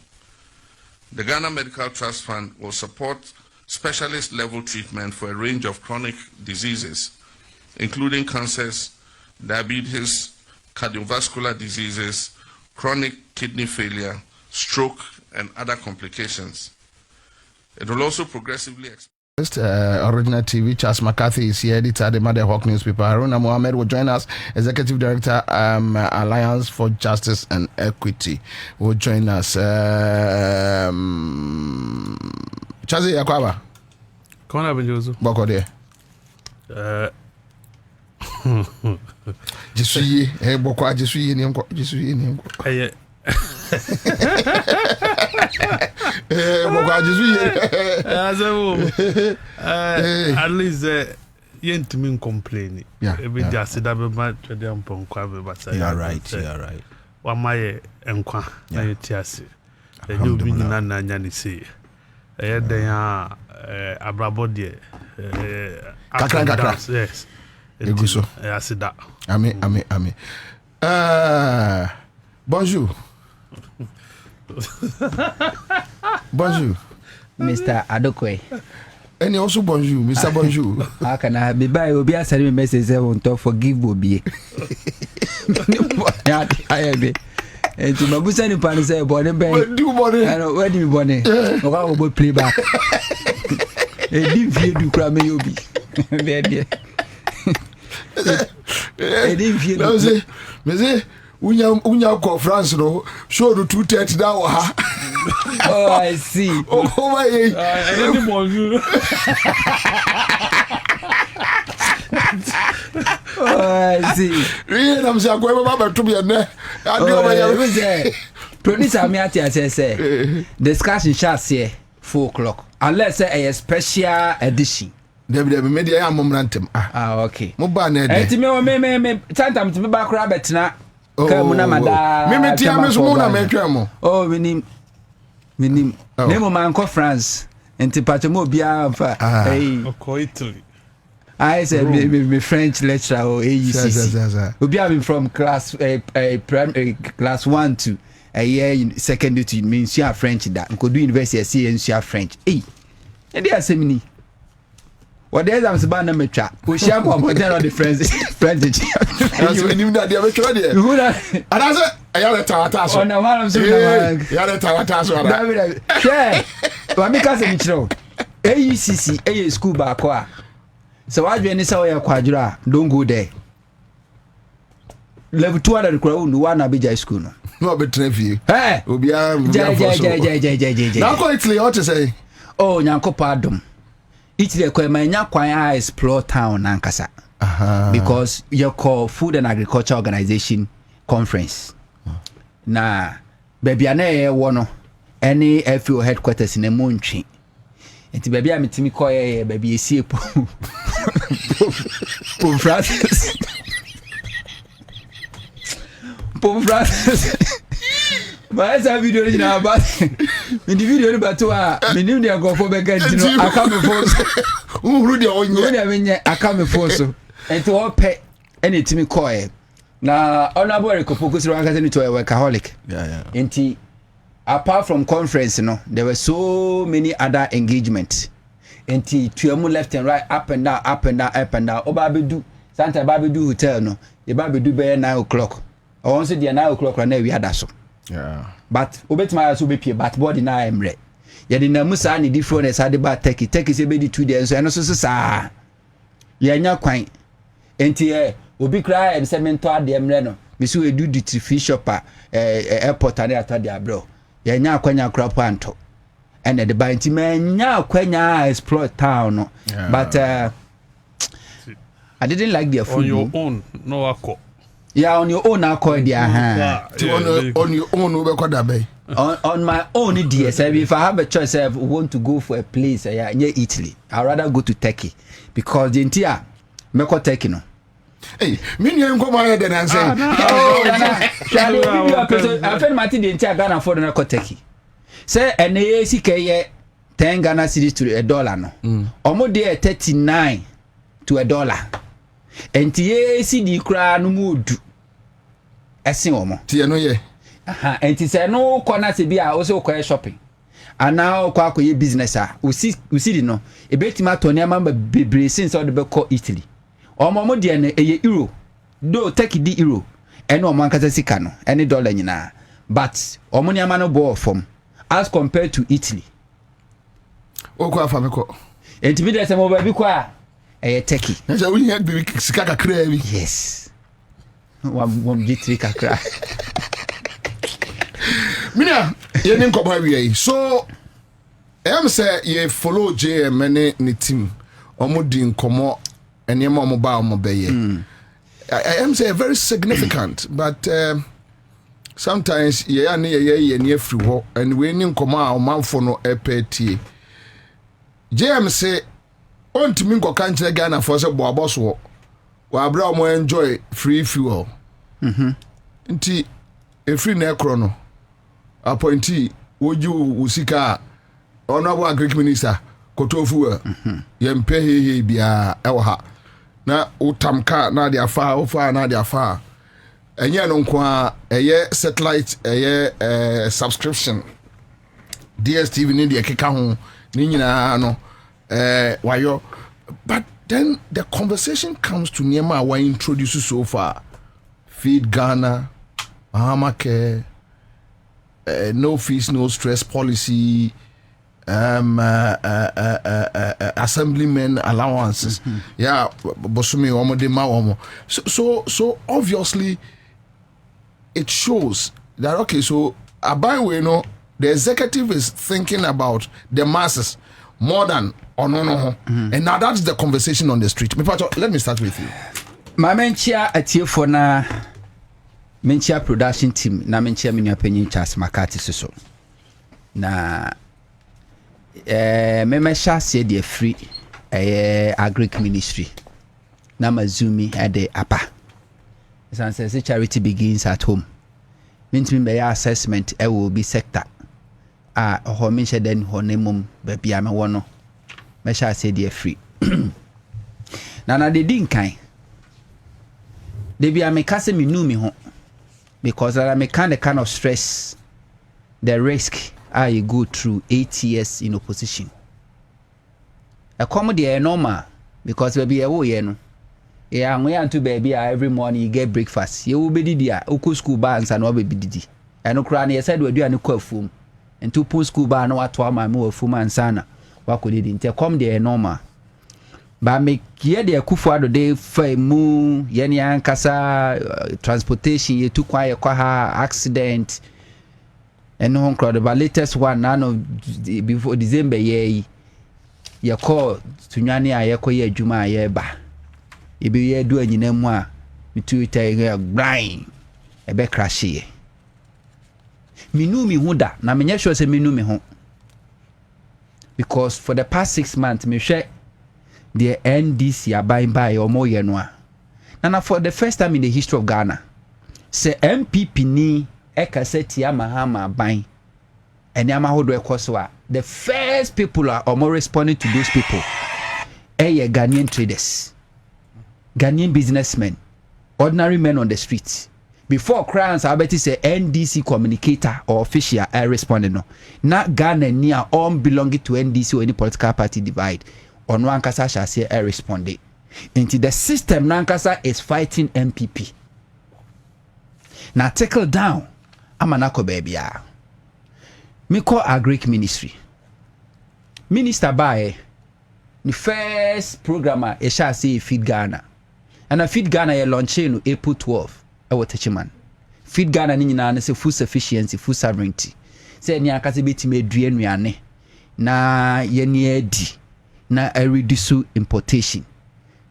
The Ghana Medical Trust Fund will support specialist-level treatment for a range of chronic diseases, including cancers, diabetes, cardiovascular diseases, chronic kidney failure, stroke, and other complications. It will also progressively original TV, Charles McCarthy is here, editor, the Mother Hawk newspaper. Haruna Mohammed will join us, executive director, Alliance for Justice and Equity, will join us. Chazi Yakwaba. Kona Benjozo. Boko de. Jisuye, boko jisuye ni mko, jisuye ni mko. Boko jisuye. At least yentimi complain. Every day say that be ma twede ampon kwa be basa. You are right. Wa maye enkwa na yetiase. Ejo bi nyina na nya ni say. Den abrabo de kakra. Yes. Eguso. Asida. Amen. Bonjour. Bonjour. Mr. Adokwe. And also bonjour, Mr. Bonjour. How can I be by Obi send me message on to forgive Bobie. I be. And to my busa ni pan say body ben. Do body. Where do you body? O go play back. E di vie du kra me Obi. Be e di vie. No say, me say unya ko France no show do 230 that wa. Oh, I see. Oh my Bonjour. Oh, I see. Really, I'm saying go baba to be na. I do my producer me ati say discussion shots here 4:00 unless say a special edition. David media am momrantem. Okay. Mo ba na e ti me tantam ti me ba kra betina ka mu na mada. Me ti am so mo na me twemo. Oh, minim. Nemo man ko France. Enti patemo bia fa. Hey. Oko Italy. I said me French lecturer or AUCC. Obi am from class class 1 to a year secondary to means you are French that. Nko do university see you are French. Hey. E dey asemi. What the exams ba na metwa. O share mo mo tell the French. You nim that dey metwa there. Who na? And I say ayale tawata so. Ona man so na. Ayale tawata so. David. Yeah. Wa mi ka se mi chiro. AUCC a school ba ko a. So what you say we kwadura don't go there. Level 200 kura unu wa na Abidjan school no. No be trevie. Eh. Obi am. Now go Italy what to say? Oh, nyanko pardon. Italy ko ma nya kwan a explore town nankasa. Because you call Food and Agriculture Organization conference. Na baby ana e wo no any FO headquarters in Emuntwi. Enti baby a metimi ko ye baby esi po. Pope Francis. But esa video ni na ba. In the video ni bato a menim de agofo be get no aka me force. Uru de onye. Uru de menye aka me force. Enti wo pe ene timi ko ye. Na honorable Rekopoko siro aka say to a workaholic. Yeah. Enti apart from conference no there were so many other engagements. Enti tuamu left and right up and down oba bedu santa ba bedu hotel no e ba bedu be 9 o'clock. I want to say 9 o'clock na we had so. Yeah. But obetima so be pie but body na emre. Ye de na musa ni difference ade ba take say be di 2 days so eno so sa. Ye nya kwan. Enti obi kra e se mento ade emre no. Me so we do duty free shop airport ade atade abro. Ye nya kwanya kra panto. And the banti menya kwanya explore town no. But I didn't like their food. On your own, no alcohol. Yeah, on your own alcohol, dear. On your own, On my own, dear. If I have a choice, I want to go for a place near Italy. I'd rather go to Turkey because the entire Meko Turkey no. Hey, me you come here then and say, I feel Martin the entire Ghana for the Meko Turkey. Say an ACK 10 Ghana cedis to $1 no. Almost there 39 to $1. And TACD cry no mood. Essing omo. Tia no ye. And it say no corner to be also quite shopping. And now kwa business we see no. E betima to near mamba bebre since all the beko Italy. Omo de na e euro. Do take the euro. And no man kasa sika no. Any dollar nyina. But omo nyama no bo from as compared to Italy. Okwa fameko. And me say mo ba bi kwa Turkey. Nja we had be sika kakra bi. Yes. One G3 kakra. Mina ye nin ko ba wi so am say ye follow JM ne team omo di nkomo enema omo ba omo beye. I am say very significant but sometimes ye ne free ho and we nin nkomo a omanfo no epetie. JM say on to me go country Ghana for say bo aboso wa abra mo enjoy free fuel. Nti e free na ekro no appointee woju usika honorable agric minister kotofu yempe he bia ewo ha na utamka na dia fa ofa na dia fa enye no nko eye satellite eye subscription DSTV ni dia keka ho ni nyina no wayo. But then the conversation comes to Niema wa introduce so far Feed Ghana, Bahama Care, no fees, no stress policy, assemblyman allowances. Yeah, Bosumi Omo de Mawomo. So obviously it shows that okay, so Abai no, the executive is thinking about the masses more than no. And now that's the conversation on the street. Let me start with you. My menchia atiefo na menchia production team na menchia mini opinion Charles Makati so. Na me sha se de free agric ministry. Na mazumi ade apa. Says charity begins at home. Means me assessment will be sector. Ho mention then ho nemum baby am wono. Me sha se de free. Na de din kan they be a mekase me know me ho because I am kind of stress the risk I go through 8 years in opposition. A comedy normal because baby a wo ye no. Yeah, we and to baby every morning you get breakfast. You will be dia uku school bar and no baby didi. And okra na said we do an kwafum. And to post school bar no atwa ma me wafum ansana. Wa ko didi nte come there normal. Ba me ye de Akufo-Addo de fa mu ye ne ankasa transportation ye tu kwa ye kwa ha accident and no crowd the latest one none of before December ye call tunwane a ye ko ye adwuma a ye ba e be ye do anyina mu a me Twitter ye grind e be crash ye minu mi hu da na menye sure say minu mi hu because for the past 6 months me hwe the NDC are buying by or more yenwa. And for the first time in the history of Ghana, say MPP ni ekaseti ya mahama buying and yama hodo ekoswa. The first people are more responding to those people. Ghanaian traders, Ghanaian businessmen, ordinary men on the streets. Before crowns, I bet say NDC communicator or official are responding no. Not Ghana near all belonging to NDC or any political party divide. On one kasa shall say I responded. Into the system nankasa is fighting MPP. Now tackle down. Amanako baby. Me call agric ministry. Minister by the first programmer e shall say Feed Ghana. And a Feed Ghana ye launching April 12. I will teach man. Feed Ghana ni na say food sufficiency, food sovereignty. Say ni akase betime due nnuane. Na ye ni edi. Na a reduce importation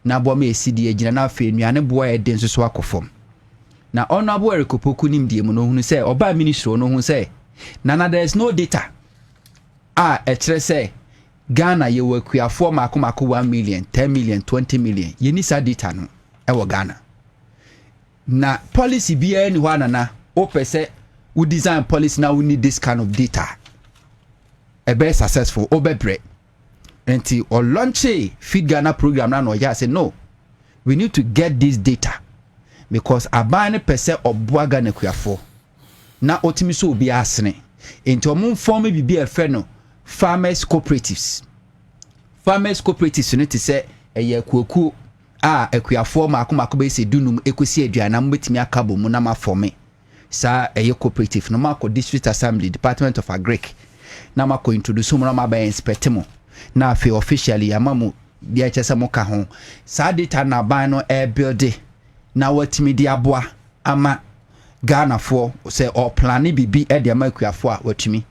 na boa me esi de agina na afa nnuane boa e den so akofom na honorable Erikopoku nim die mu no hunu say oba ministry no hunu say nana there is no data e kire say Ghana ye wakuafo mako 1 million 10 million 20 million ye ni sa data no e wo Ghana na policy bia ni ho anana o pese we design policy now we need this kind of data e be successful o be bre enti o launch Feed Ghana program na no ya say no we need to get this data because abane pese oboa Ghana kuafo na otimi so obi asene enti o mo form bibia fe no farmers cooperatives need to say eye kuoku akuafo mako be se dunum ekosi aduana mbetimi akabo mu na mafome sa eye cooperative no mako district assembly department of agric na mako introduce mu na maba inspect mu na afi officially amamu dia chese mo ka ho sa data na ban no build na watimi di aboa ama Ghana fo se o plan bibi e de amakuafo a watimi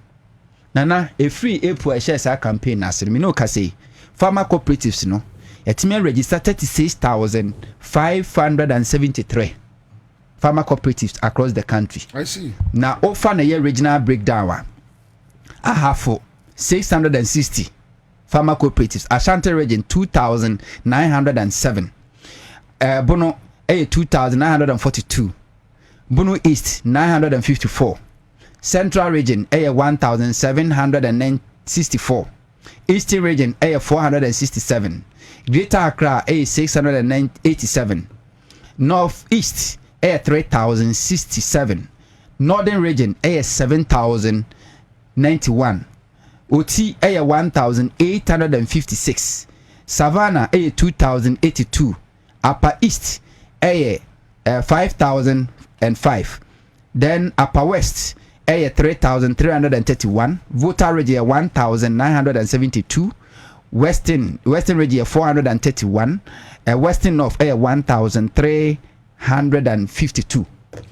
nana a free April share sa campaign asiri mi no ka say farmer cooperatives no yetime register 36,573 farmer cooperatives across the country. I see. Now offer na year regional breakdown I have for 660 farmer cooperatives. Ashanti region 2,907. Bono 2,942. Bono East 954. Central region 1,764. Eastern region 467. Greater Accra 687. North East 3,067. Northern region 7,091. OT 1,856. Savannah 2,082. Upper East 5,005. Then Upper West 3,331. Volta region 1,972. Western region 431. Western North 1,352.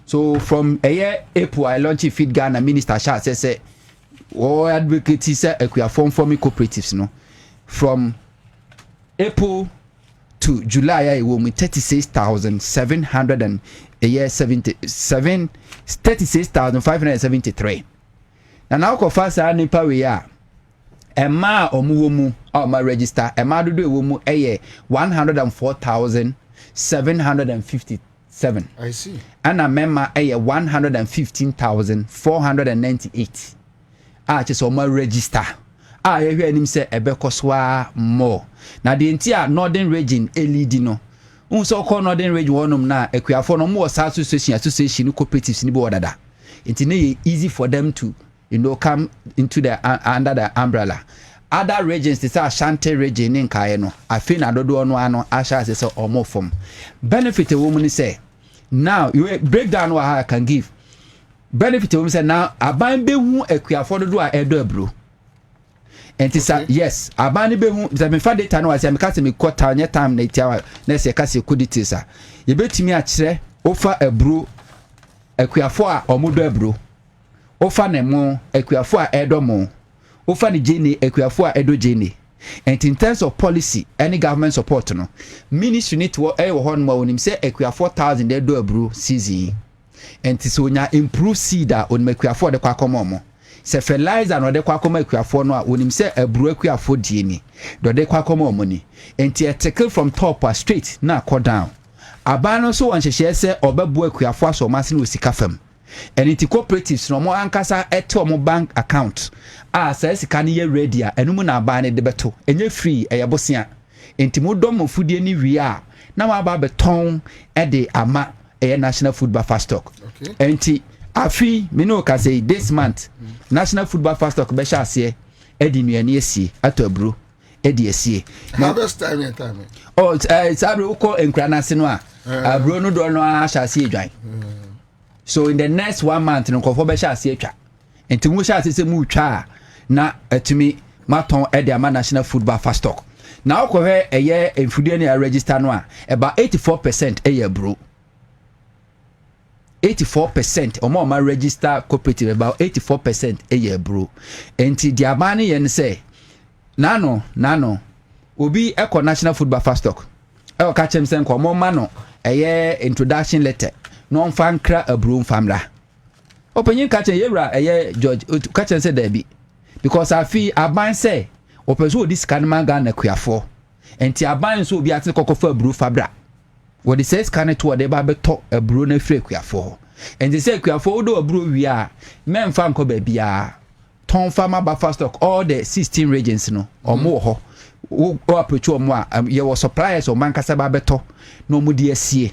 So from a year April I launched Feed Ghana Minister Shah say all advocates say we form forming cooperatives no from April to July I will 36,700 and a year 77 36,573. And now ko fasa nipa we are Emma omuwomu my register Emma do womu 104,757. I see. And a member 115,498. Just on my register. I hear him say ebekoswa more. Na the entire northern region lead no. So called northern region one na ekuafo no more association cooperatives ni bo dada. It's easy for them to come into the under the umbrella. Other regions they say Ashanti region in Kaye no. Afi na dodo no ano asha say omo form. Benefit a woman say now you break down what I can give. Benefit a woman say now aban be hu ekuafo dodo a edo abro. And it's yes, abani be hu the me fa data no say me ka say me quarter nya time na itia na say ka say commodity sa. Ye betimi a kire ofa abro ekuafo a omodo abro. Ofa ne mo ekuafo a edo mo. Ofa ne jeni ekuafo a edo jeni. And in terms of policy, any government support no, ministry need to hon ma onim say ekuafo 4,000 edo abro season. And so nya improve seed on ekuafo de kwa komo. Se fertilizer no de kwa koma ekuafo no a onim se aburo ekuafo die ni do de kwa koma omoni enti tackle from top straight na go down abano so wan hyehyɛ se obabu ekuafo aso mase no sika fam enti cooperatives no mo ankasa ete mo bank account se sika ne ye ready a enum na abane de beto enye free bosia enti mo dom mo fudie ni wi a na ma ba beton de ama national food buffer stock. Okay. Enti afi me no ka say this month national food buffer stock be sha ase edi nuane asie ato abro edi asie harvest time. Oh it's abro ko enkra na se no a abro no do no a sha ase edwan. So in the next 1 month no kofo be sha ase atwa enti mu sha ase se mu twa na atumi maton edi ama national food buffer stock na ko he eye enfudie ne register no a about 84% eye abro 84% or more register cooperative about 84% a year bro. Enti diabani yen say nano obi eco national food buffer stock e ka chem sen ko mo ma no eye introduction letter no mfa nkra abru mfamra openyin ka chem yewra eye George ka chem say there be because afi aban say opeso this kan man ga na kuafo enti aban so obi ate kokofa abru fabra what the says can to de ba beto abru na free kuafo enti say kuafo do abru wi a men fa nko ba bia ton farmer buffer stock all the 16 regions no omo ho o approach omo a ye was suppliers o man kasa ba beto no mu de asie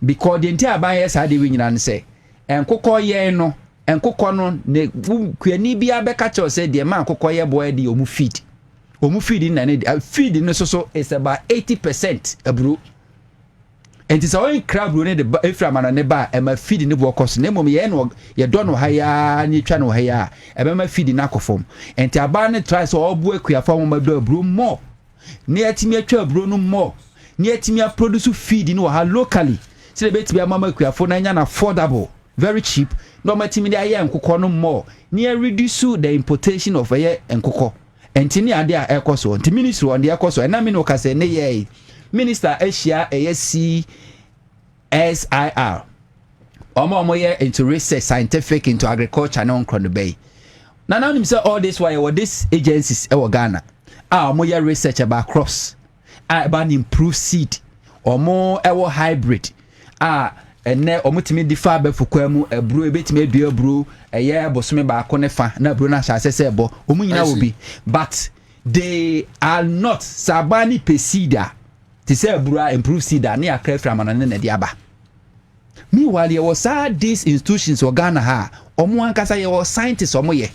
because the entire aban yes ade wi nyina ne say enkokọ ye no enkokọ no ne kuani bia be ka che say de man kokọ ye boy de omu feed na ne feed no so is about 80% abru and it's all crab ne de eframa ne ba e ma feed ne bo koso ne mom ye no ye do no ha ya ni twa no ha ya e be ma feed na akofom and aba ne try so obu akuafo mo ma do abru more ne atimi atwa abru no more ne atimi a produce feed no ha locally say be tibia mama akuafo na nya na affordable very cheap no matimi de aye enkokọ no more ne reduce the importation of aye enkokọ entini ade a ekoso enti ministry on de ekoso e na me no ka say ne ye minister Asia ASC SIR omo ye into research scientific into agriculture na on Krono Bay na now nim say all this why what these agencies e wo Ghana omo ye research about crops about improve seed omo e wo hybrid ene omo timi difa be fukwa mu ebru ebetimi adua ebru eye bosome ba ko ne fa na ebru na sha se ebo omo nyina obi but they are not sabani pesida to say ebru improve seed na akra fra amana ne de aba meanwhile ye was these institutions o Ghana ha omo ankasa ye was scientists omo ye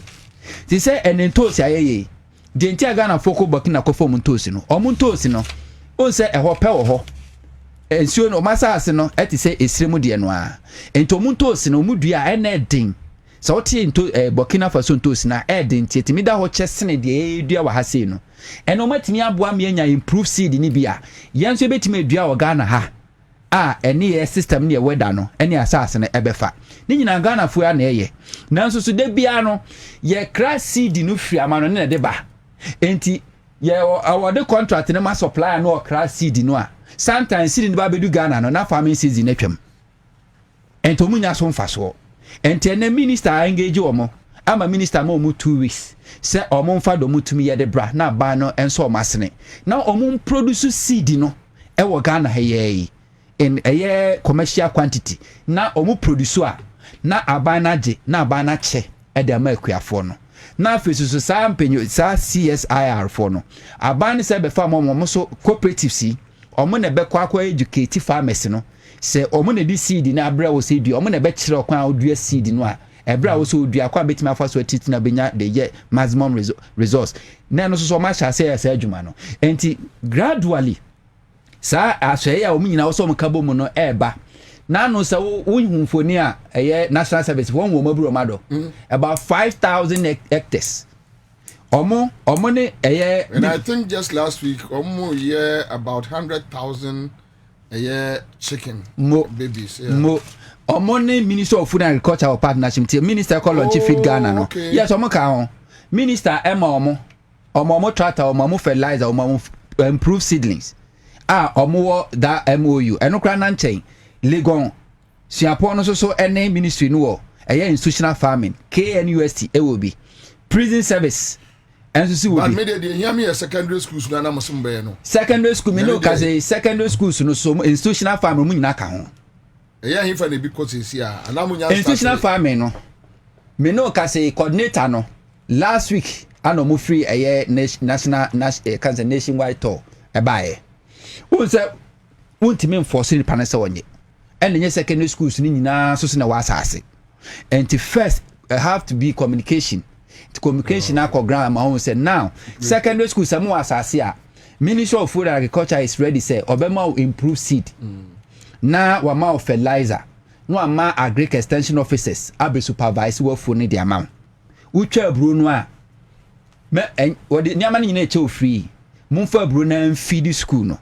to say enentosi ayeye de ntia Ghana foko Burkina ko fom ntosi no omo ntosi no on say eho pe wo ho ensuo no masase no eti say esremu de no a ento muntosi no mudua ena edin so oti into Burkina Faso ntosi na edin tietimi da ho kyesene de edua wa ha sei no eno matimi aboa me anya improve seed ni bia yenso betimi edua wo Ghana ha eni ye system ne weather no eni asase no ebefa ni nyina Ghana fu ya na eye nanso so de bia no ye crash seed no firi amano ne de ba enti ye award contract ne ma supply no crash seed no a sometimes seed in Babedu Ghana no na farming season atwam ento munya so mfaso ente na minister engage omo ama minister ma omu 2 weeks se omo mfa do mutumi ye de bra na ba no enso omasene na omo produce seed no e wo Ghana heye in a commercial quantity na omo produce a na abana je na abana che e de amakuafo no na fesu sa mpenyo sa CSIR for no abana se be fa mo so cooperative si omo na be kwa educate farmers no se omo na di seed na abra wo se dua omo na be kire okwan odua seed no a ebra wo so odua kwa betima afa so atiti na benya de ye maximum resource na no so ma sha se ya adwuma no enti gradually sa aswe ya omo nyina wo so mo kabo mu no eba na no sa wo hunfoni a eye national service won wo maburo mado about 5,000 hectares omo ne and I think just last week omo yeah about 100,000 chicken babies mo omo ne Minister of Food and Agriculture or Partnership team Minister call on Chief Feed Ghana no yes omo ka on Minister Emma omo tractor omo fertilizer omo improve seedlings omo that MOU eno kra na nchen Legon Siapo no so any ministry no institutional farming KNUST will be prison service and so see will be but me hear me a secondary schools na na musumbe no secondary school me no ka say secondary schools no so institutional farming mu nyina ka ho him for the because is here and amunya institutional farming no me no ka say coordinator no last week ano mo free national cancer nationwide tour e bae who say untimi enforce the panel say wonye and the secondary schools ni nyina so na wasase and the first have to be communication program I say now secondary schools some wasase a Ministry of Food and Agriculture is ready say obema will improve seed na wa ma fertilizer no ama agri extension officers abe supervise wo fo ni the amount utwa aburo no a me wodi nyama ni nyina eche free mumfa aburo na feed school no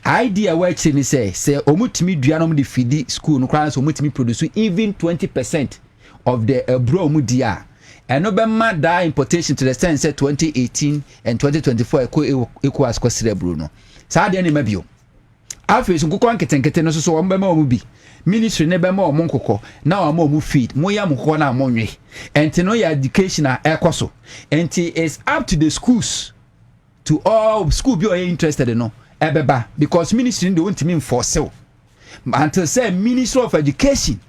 idea we actually say omutimi dua no de feed school no kran so omutimi produce even 20% of the aburo omudia eno be ma da importation to the extent say 2018 and 2024 equals considerable no sa de ni mabio afei so nkokɔ nketenkete no so wɔn bɛma wɔn bi ministry ne bɛma wɔn nkokɔ na wɔn wɔn feed mo ya mo nkokɔ na mo nwe enti no yɛ education a ɛkɔ so enti it's up to the schools to all school be interested no ebeba because ministry no want to enforce until say ministry of education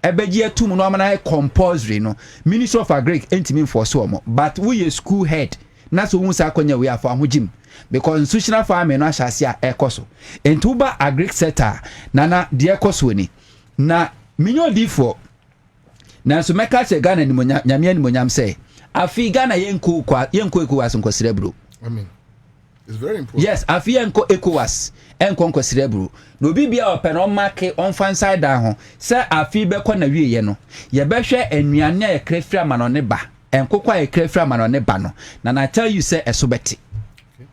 ebeji atum no amana compulsory no ministry of agric enti enforce omo but we a school head na so hu sa akonya we afa hojim because institutional farming no ahase a ekoso enti uba agric sector na de ekoso ni na minyo difo na so meka che Ghana ni nyame ni monyam say afi Ghana yenko ECOWAS nkosire bro amen. It's very important. Yes, afi enko ECOWAS enko nkosire bro no bibia open on market on fan side down ho say afi be ko na wieye no ye be hwe anuane e krefra ma no ne ba enko kwa e krefra ma no ne ba no na tell you say esobeti okay.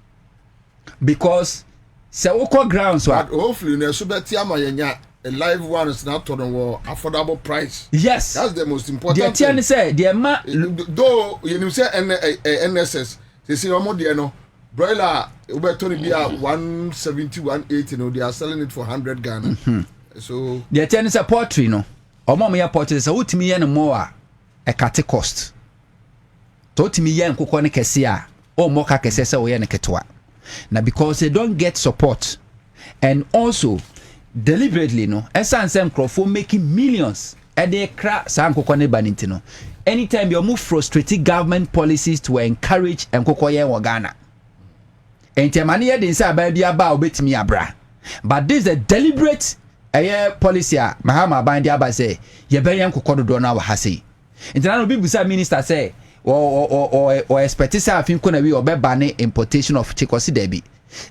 Because say woko ground so hopefully na esobeti ama yenya a live one is not on a affordable price. Yes, that's the most important. The thing say the ma though you say NSS they say omo de no broiler Ubertoni be 170 180 no they are selling it for 100 Ghana. So the thing is a poultry no omo me poultry say utimi ye no more a cut cost to utimi ye nkokɔ ne kese a o mo ka kese say wo ye ne ketwa na because they don't get support and also deliberately no esan sem crofo making millions e dey cra san kokɔ ne baninti no anytime you move frustrating government policies to encourage enkokɔ ye wo Ghana entemane ye den say aba bia ba obetimi abra but this is a deliberate policy a Mahama ban dia ba say ye be yen kokɔ dodo na wa ha sei entemane obi busa minister say or expect say afin ko na wi obeba ne importation of chikosi debi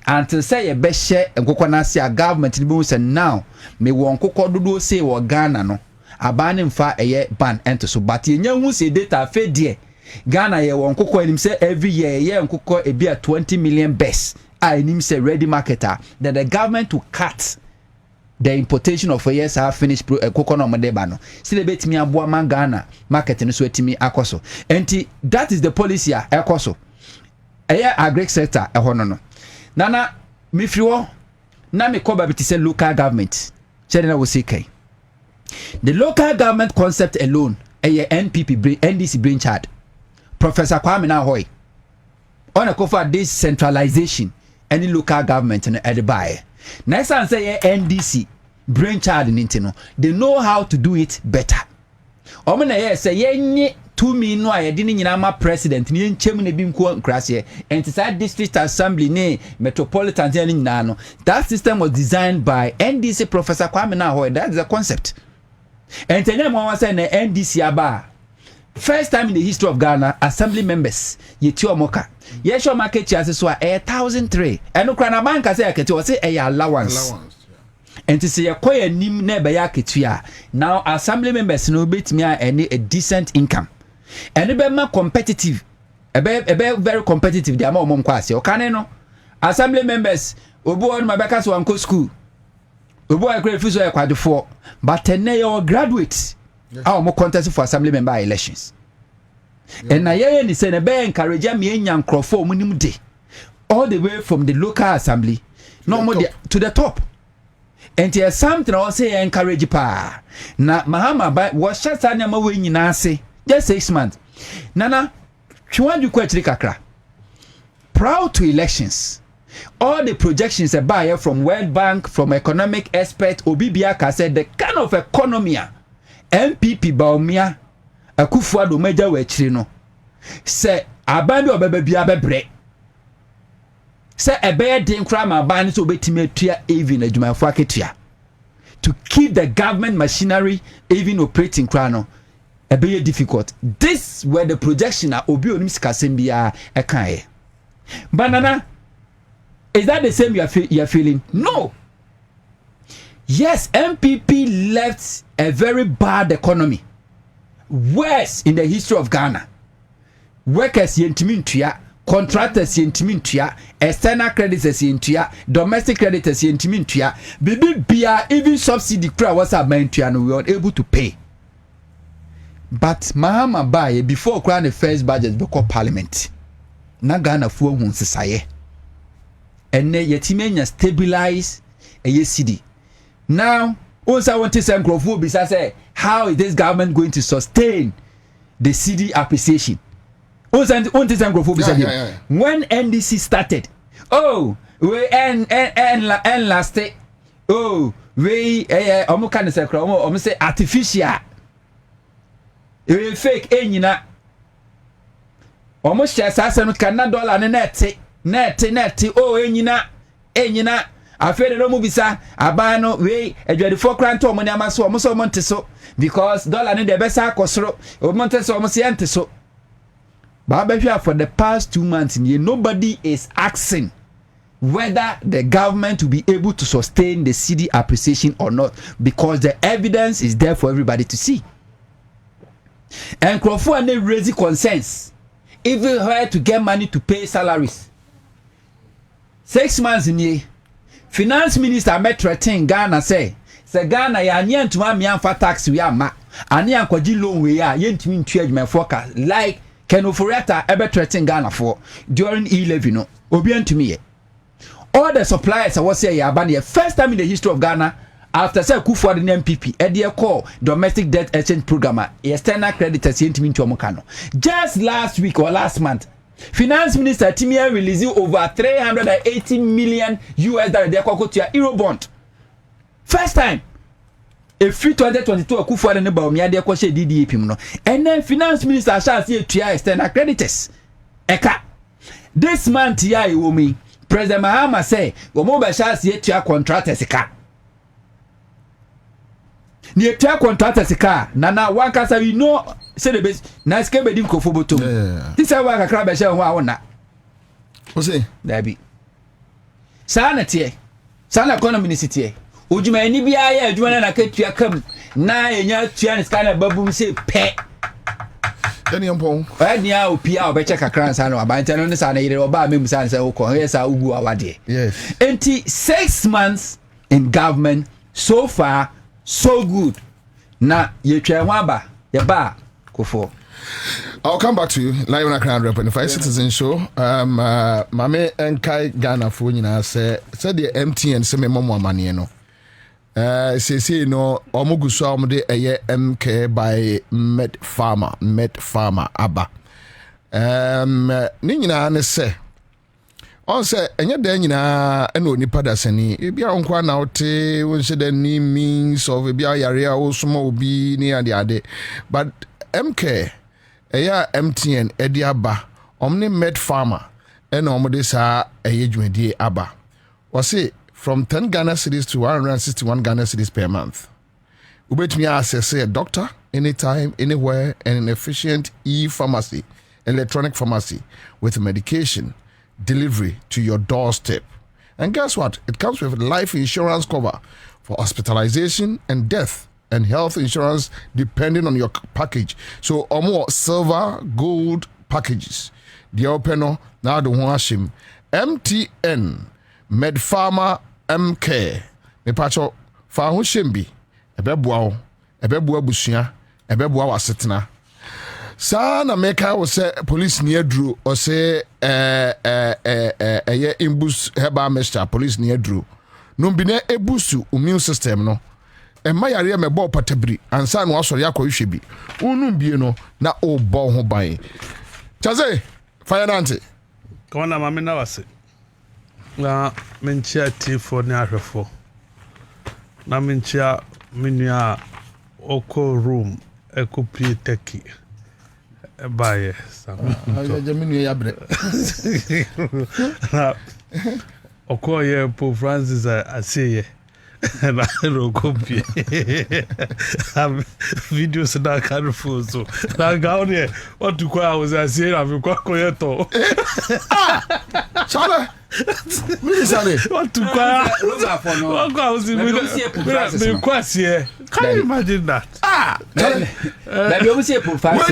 until say ye be share nkokɔ na say government ni be say now me won kokɔ dodo say wo Ghana no abane mfa ban ento so but ye nya hu say data fe de Ghana ye won kokɔ enim say every year ye nkokɔ e be 20 million best enim say ready marketer that the government to cut the importation of years have finished kokɔ no modeba no still betimi aboa man Ghana market no so etimi akoso enti that is the policy a ekoso agric sector no nana mifriwo na me koba biti say local government chedena wo sekai the local government concept alone NDC brain child Professor Kwabena hoy on a cover this centralization any local government in Edibai next and say NDC brain child in intino they know how to do it better omena say ye 2 million no aye dini nyina ma president ni enchem na bi nko nkrase and inside district assembly ne metropolitan ni nyina no that system was designed by NDC Professor Kwabena hoy that is the concept and tell mo say na NDC aba first time in the history of Ghana assembly members yeti omoka ye show market chance so 1,003 eno kra na bank say aketi o say allowance and to say yakoya nim na be yaketua now assembly members no betimi a decent income and be ma competitive e be very competitive dia ma omom kwase o kan no assembly members obu on mabeka so anko school obu akra fi so e kwadefo but na your graduates our more contest for assembly member elections. Yeah. And na ye ni say na be encourage me enya nkrofo munim de all the way from the local assembly no more to the top. And there something I say encourage pa. Na Mahama ba was shut anya ma we nyina ase just 6 months. Nana twanju kwa chiri kakra. Proud to elections. All the projections about from World Bank, from economic expert Obibiaka said the kind of economy MPP Baumia Akufo-Addo meja we chiri no se abande obebe bia bebre se ebe den kra ma ban so betime atua even adwumafo aketua to keep the government machinery even operating kra no ebe difficult. This were the projection a obi onim sikasem bia ekan banana. Is that the same you are feeling? No. Yes, MPP left a very bad economy. Worst in the history of Ghana. Workers yentimintua, contractors yentimintua, external creditors yentia, domestic creditors yentimintua, bia even subsidy cra was abentua no we were able to pay. But Mahama Baye before crown the first budget before parliament. Na Ghana fuo hu sesaye. Enne yetimenya stabilize a city. Now, also want to say say how is this government going to sustain the city appreciation? Also want to say when NDC started, we and last we can say artificial, fake enyina. Almost share $1 Canada net enyina afere no mubisa abano we adwadefo kranto mo nyama so mo so monte so because dollar ne de besa akosoro o monte so mo se ente so ba for the past 2 months nobody is asking whether the government will be able to sustain the cedi appreciation or not, because the evidence is there for everybody to see. And Crawford and they raise concerns even where to get money to pay salaries. 6 months in year, finance minister met threatening Ghana say Ghana ya nyentuma miamfa tax we ama ani ankwaji loan we ya yentumi ntue my forecast like Kenoforiata ebe threatening Ghana for during E11 no obi antumi ye. All the suppliers I was say ya ban first time in the history of Ghana after say Kufuor the MPP e call domestic debt exchange program external creditors yentumi ntue omokano. Just last week or last month, Finance Minister Timia released over $380 million they call to Euro bond. First time. A free 2022 Kufuor and Bobie they call DDAP no. And then Finance Minister shall see to external creditors. Eka. This month here me President Mahama say Omoba shall see to contractors eka. Ni to contractors eka. Nana one kasa we know say the base na ske be dim kofo botom. This is why kakra be she ho awona. O say there be. Sana tie. Sana economy ni sitie. Ujuma eni bia ya adwuma na katua kam na enya tua ni scanner babum say pe. Any empon. Ani a opia obeche kakra nsa no abanta no sa na yire oba mem sa nsa ukọ yesa ugu awade. Yes. 6 months in government, so far so good. Na yetwa ho aba ye ba kofo. I'll come back to you. Live on a Crown Rep and Five Citizen Show. Mame Enkai Ghana for you said the MTN semi momo money no. Say no omuguso omde eye MK by Med Farmer Abba. Ni nyina ne se. On say enye da nyina eno nipa da sani. E bia onkwa na ote won se the ni means of e bia yare a wo somo obi ni ade. But MK eya MTN edi aba omni Med Farmer ena omde sa eye dwumadie aba. Wase from 10 Ghana cedis to 161 Ghana cedis per month. Ubetumi access a doctor anytime, anywhere, and an efficient e-pharmacy, electronic pharmacy with medication delivery to your doorstep. And guess what? It comes with life insurance cover for hospitalization and death, and health insurance depending on your package. So, or more silver, gold packages. The opener now the one MTN Med Farmer MK. Me pacho fa ho shembi ebeboa wo ebeboa busua ebeboa wasetena. Sa na meka wo se police ni aduru o se ye imbus heba mester police ni aduru. No bi na ebusu immune system no. Emma yare me bo patabri ansa no asori akohwe bi. Unum bie no na o bo ho ban. Chaze fire nante. Kona mama na wase. Na menchia tifo ni ahwefo. Na menchia minua oko room ekopie teki. Ebaye sam. Aja minua ya bre. Na oko ye po Francis aseye. Na rokopie. Videos na careful so. Na gaone what to kwa was aseye na kwa koyeto. Chala. What to can you imagine that? When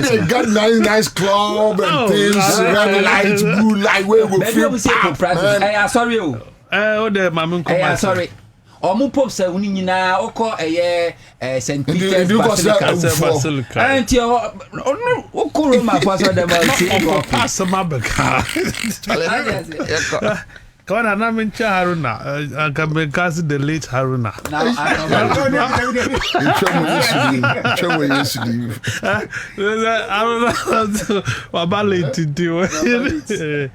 they got nice club and things, red lights, blue light, where we feel. Sorry, oh, the mama, sorry. Omu pop se uni nyina okọ St. Peter's Basilica. Anti okoro ma paso dem pass ma beka. Come on, I'm in Haruna. I can be casting the late Haruna. I'm about late to do it.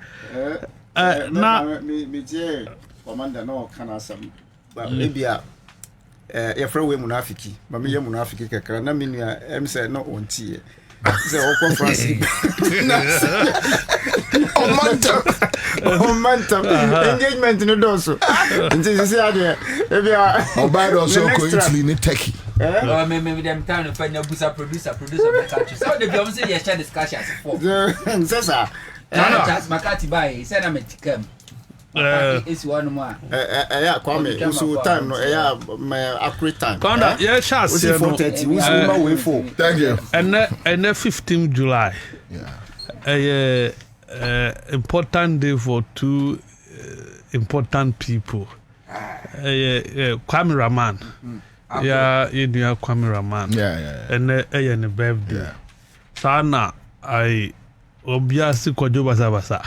Now, me, Commander, no, can I some, but maybe your friend will Munafiki, but me, Munafiki, can I mean, I'm saying not on tea. The conference. Momentum. Engagement in the dorsal. And this is the idea. If you are bad also coincidentally in the techie. Or maybe them time to find a producer, so the Jones say yes, discussion for the Makati by sentiment come. It's one more. Kwame, so time no my accurate time. Conda, yeah, chance. 4:30. We way for. Thank you. And the 15th July. Yeah. Important day for two important people. Kwame Raman. Yeah, you know Kwame Raman. Yeah. And the birthday. Yeah. Sana I obviously Kojo Basa.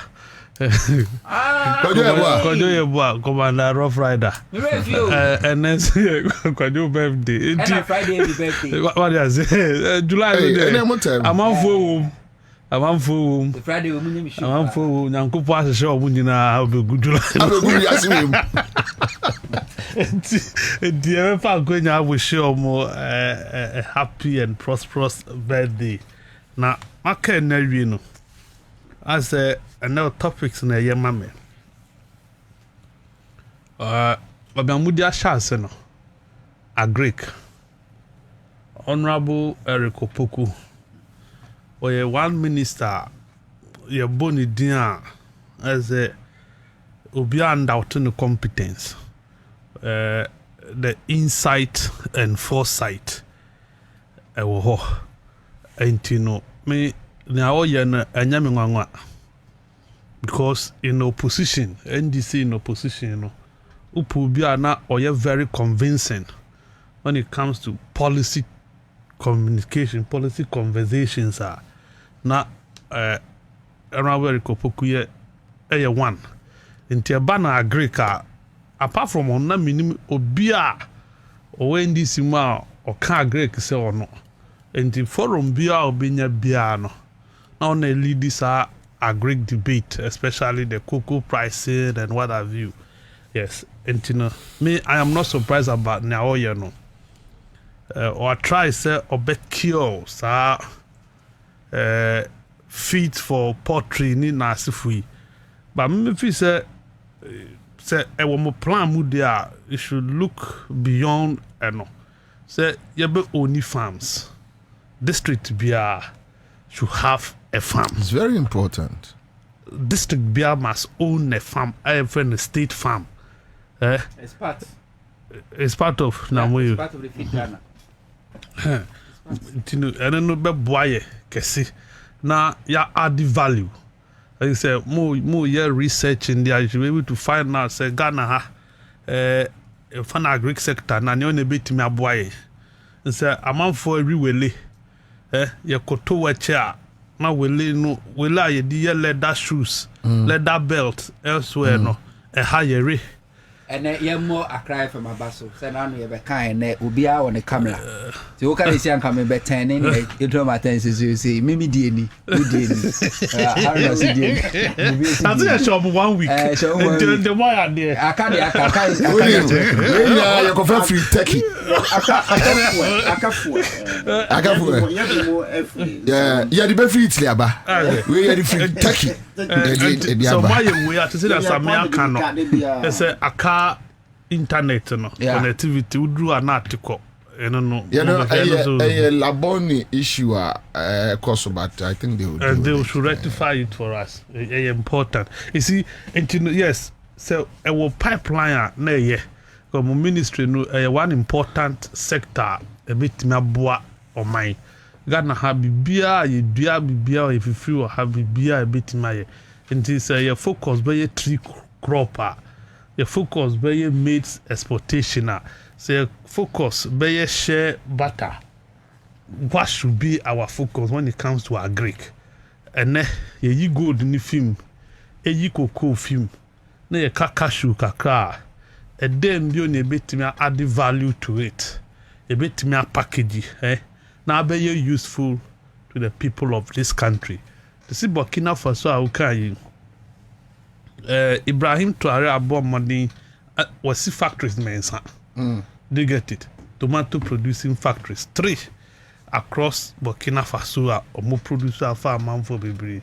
Kojo Yeboah, Commander Rough Rider. And then Kojo birthday. And Friday birthday. What do I say? July. I'm on full. The Friday will mean you. I'm full. Nanko pass show when you know how good July. Dear Falcon, I wish you more a happy and prosperous birthday. Now, I can't know you know. I say another topics in a year, mammy. Babamudia Shaseno, a Greek, Honorable Eric Opoku. Or one minister, your bony dear, as a beyond doubting the competence, the insight and foresight. And you know, me now you're because in opposition, NDC in opposition, you know, Upubiana or you're very convincing when it comes to policy communication, policy conversations are. Na around where Kopoku ye one. Inti abana agree ka apart from on na minimum obia or when this ma or can agree say or no. Inti forum bia obinya bia no. Now na lead this agree debate, especially the cocoa pricing and what have you. Yes, inti no me I am not surprised about now you know. Or try say obe cure sa feet for pottery ni na asifui but me feel say e wo mo plan mu there you should look beyond no say you be only farms district bia should have a farm. It's very important. District bia must own a farm, even a state farm. It's part of Namoyo. It's part of the feed Ghana. And then no be boy kesi na ya add value. Like you say more year research in there you should be able to find out say Ghana ha fan agric sector na ne one bit me aboye. Say amanfo everywhere ye koto wache a na wele no wele ye di leather shoes, leather belt elsewhere no ha ye and you're more a cry from my basso. Send on your kind, will be out on the camera. So, what can you see? I'm coming back 10 anyway. You draw my attention, you see, Mimi Dini, you did. I think I show up 1 week. The more I did, I can't. You confirm free techie. I can't. Yeah, the free Tlaba. We are the free techie. So, my way to say that American. I say, a car internet no connectivity would do an article. A Laboni issue cost, but I think they will. And they should rectify it for us. Important. You see, yes. So our pipeline na ye. Come ministry no one important sector a bit me boa or mine. Ghana have bibia ye dua bibia if you feel have bibia a bit my. And this your focus by a tree cropper. Your focus by your meat exportation. So focus by your share butter. What should be our focus when it comes to our Greek? And then you go in the film, you cocoa film. na ye cashew kakra a dem bi on ebetimi add value to it ebetimi package na be useful to the people of this country. To see Burkina Faso a ukai Ibrahim Traore abomani was see factories mensa. Do you get it? Tomato producing factories 3 across Burkina Faso are more producer farm for baby.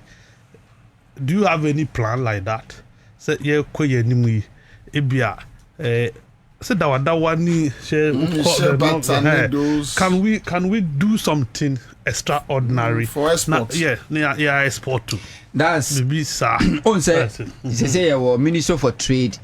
Do you have any plan like that? Say yeah, koye nimu ebia say that one can we do something extraordinary for export? Yeah, export too. That's maybe sir. On say Minister for Trade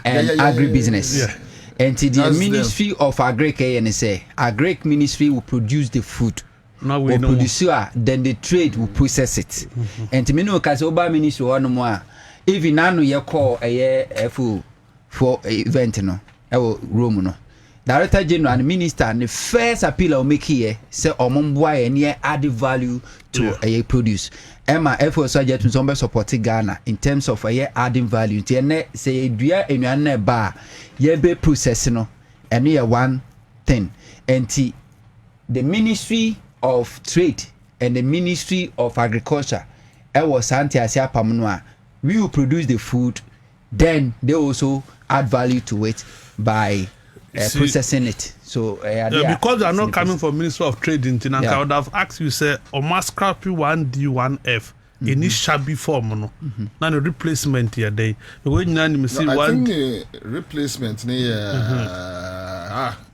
and Agribusiness. Yeah. And the Ministry of Agric and say Agric Ministry will produce the food. No, we or know. Producer, then the trade will process it. And to me no Oba Ministry one more. Even now you call a year for event no. Room no. Director General and Minister and the first appeal I'll make here say omomboa and yeah add value to a produce. Emma effort subject to some support Ghana in terms of a year adding value. Tiene say dua enuane ba ye be processing no and yeah one thing. And the Ministry of Trade and the Ministry of Agriculture we will produce the food, then they also add value to it by processing it. So because they are not coming from Ministry of Trade in Tinanka, I would have asked you say Oma scrappy 1D1F in this shabby form no. Now the replacement here they when you see I one think replacement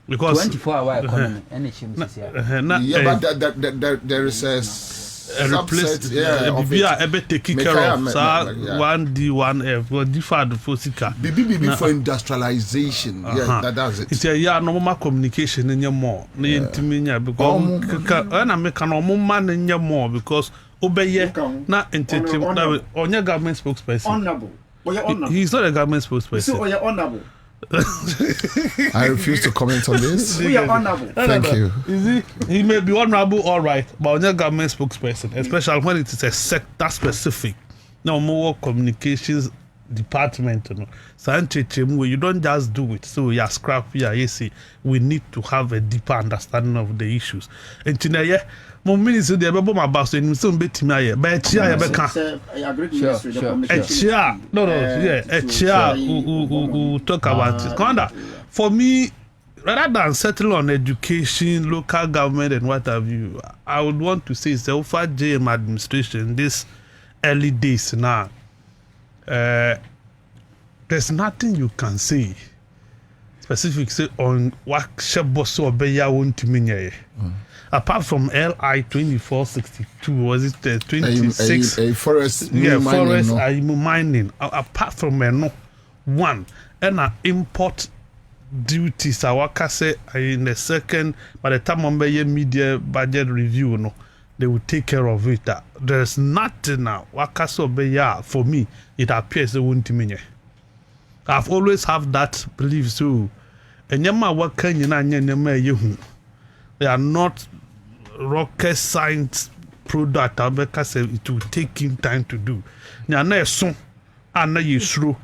because 24-hour economy but there is a replace take care of 1D1F or different for sika BBB for industrialization. That's it. It's a normal communication in your more because and I make an man in your more because obey not entertainment on your government spokesperson. Honorable. He's not a government spokesperson. So you're honorable. I refuse to comment on this. We are honorable. Thank you. He may be honorable, all right, but on your government spokesperson, especially when it is a sector specific, no more communications department. So you don't just do it. So you scrap here. You see, we need to have a deeper understanding of the issues. And today, my minister, they are my boss, and some bit me. But chair, a chair, a chair who talk about it. Conda, for me, rather than settle on education, local government, and what have you, I would want to say the Ufa JM administration, this early days now. There's nothing you can say specific say on what Shaboso or Beya won't mean. Apart from LI 2462, was it 26? A forest mining. Apart from no one, and import duties, I say in the second, by the time on the media budget review, no, they will take care of it. There's nothing now. Wakaso Beya, for me, it appears they won't mean. I've always have that belief so. And yama wakan yena they are not rocket science product. Because it will take him time to do. Nyana son, ana yisro.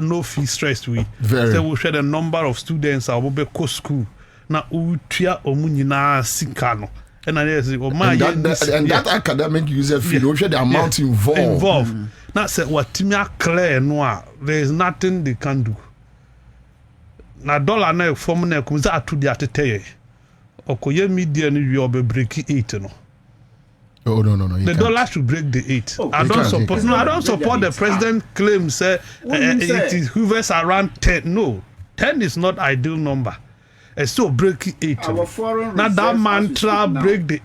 No fee stress we. They will share the number of students at Bobie school. Na utia omunina sikano. And that academic user fee, the amount involved. Now say what Timia clear noir, there is nothing they can do. Na dollar na form na kumza to the atete. Okoye media ni you be break 8 no. Oh no. The dollar should break the 8. I don't support the president claim say it hovers around 10. No. 10 is not ideal number. It's still break 8. Now that mantra break the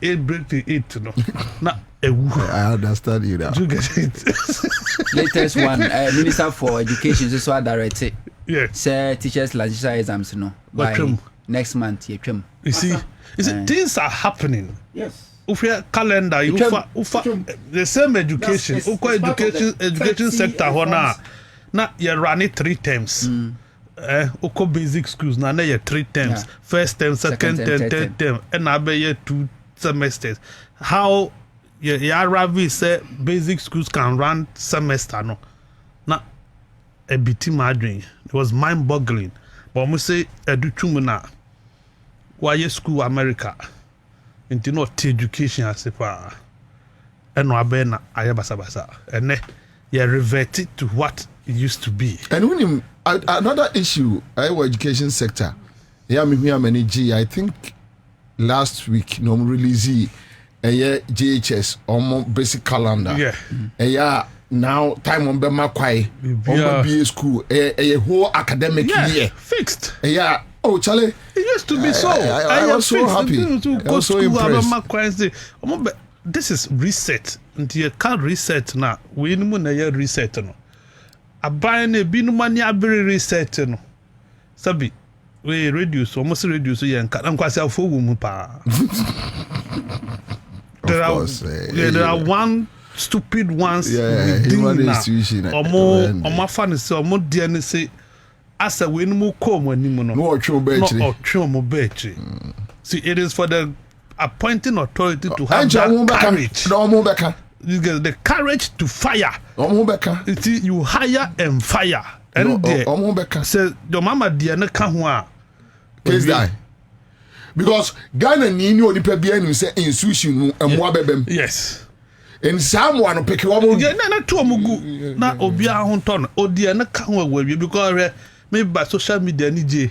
8 no. Now I understand you now. You get it? Latest one, Minister for Education, this one directed. Yeah. Say teachers legislature exams no by next month. You see, things are happening. Yes. Ufa calendar, ufa the same education. Ufa education sector hona. Na you run it 3 terms. Uko basic schools na you 3 terms. First term, second term, third term, and I be 2 semesters. How Ravi say basic schools can run semester no. Now a bit maddening. It was mind-boggling. But I say edutumuna why school America into not education as a pa and no abena ayabasa and you reverted to what it used to be. And when him another issue, our education sector. Yeah, me many G. I think last week no release a JHS or basic calendar. Yeah. Yeah. Now time on Bema Kwai on BA school a whole academic year fixed. Yeah. Oh, Charlie. It used to be so. I was so happy. I was so impressed. This is reset. Until you can't reset now. We no more reset no. A buy ne binu mani abiri reset no. Sabi we reduce almost reduce yen ka am kwase afo wum pa. There are one stupid ones within now. Omo fa ne se omo de ne se asa we no mo kom anim no. No otwe mo bechi. See, it is for the appointing authority to have that courage. The courage to fire. See, you hire and fire. And say your mama dear ne ka ho a. Case die. Because Ghana ni ni onipa bia ni say institution no emo abebem. Yes. And someone pick one. Yeah, na to omugu. Na obi a ho ton. Odi ne ka ho awawie because maybe by social media ni je.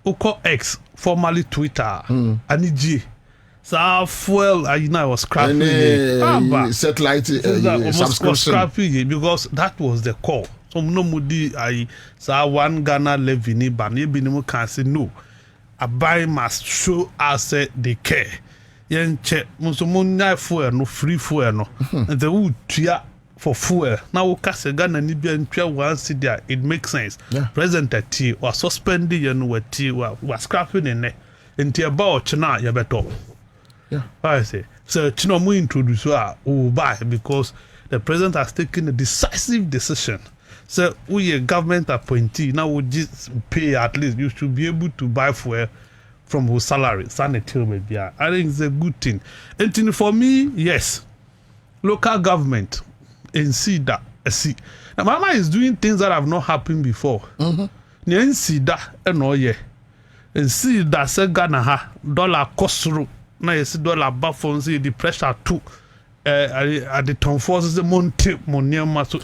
Oko X, formerly Twitter, Aniji. So fuel, I was scrapping satellite subscription. Scrapping because that was the call. So no mudi I saw one Ghana levy ban. You can say no. A buy must show us they care. Yen check musumu fuel no free fuel no. And the wood tria for fuel. Now Kase Ghana ni be ntwa one city it makes sense. Yeah. President T was suspending you know what T was scrapping in there. Into about China you better. Yeah. I say. So China mu introduce buy because the president has taken a decisive decision. So we a government appointee now we just pay at least you should be able to buy fuel from whose salary. Maybe. I think it's a good thing. And for me, yes. Local government and see that see. Now Mama is doing things that have not happened before. Mm-hmm. See that and oh yeah. And see that say Ghana ha dollar cost through. Now you see dollar buff see the pressure too. At the town forces the monte moniama so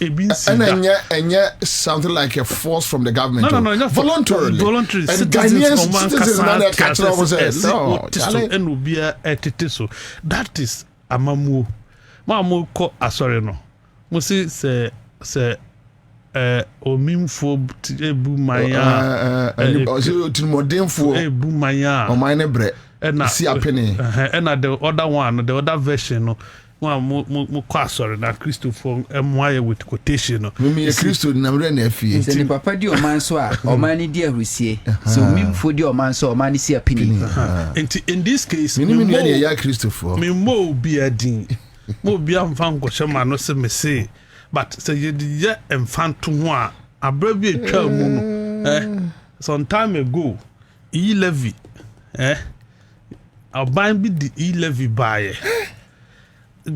and yet something like a force from the government. No, voluntary. And citizens so that is amamu. Mamu ko asore no. Musi se omimfo ebu maya timodemfo ebu maya o mine bre si apene and the other one the other version no mo kwa sorry na Christopher MY with quotation no me Christo na mre na afie se ni papa di o man so a o man ni di ahusie so omimfo di o man so o man si apini in this case me ni ya Christopher me mo bi adin mo bi amfa nkwohema no se me say but say ye emfanto ho a abra bi etwa mu no some time ago e-levy I'll be the e-levy buyer.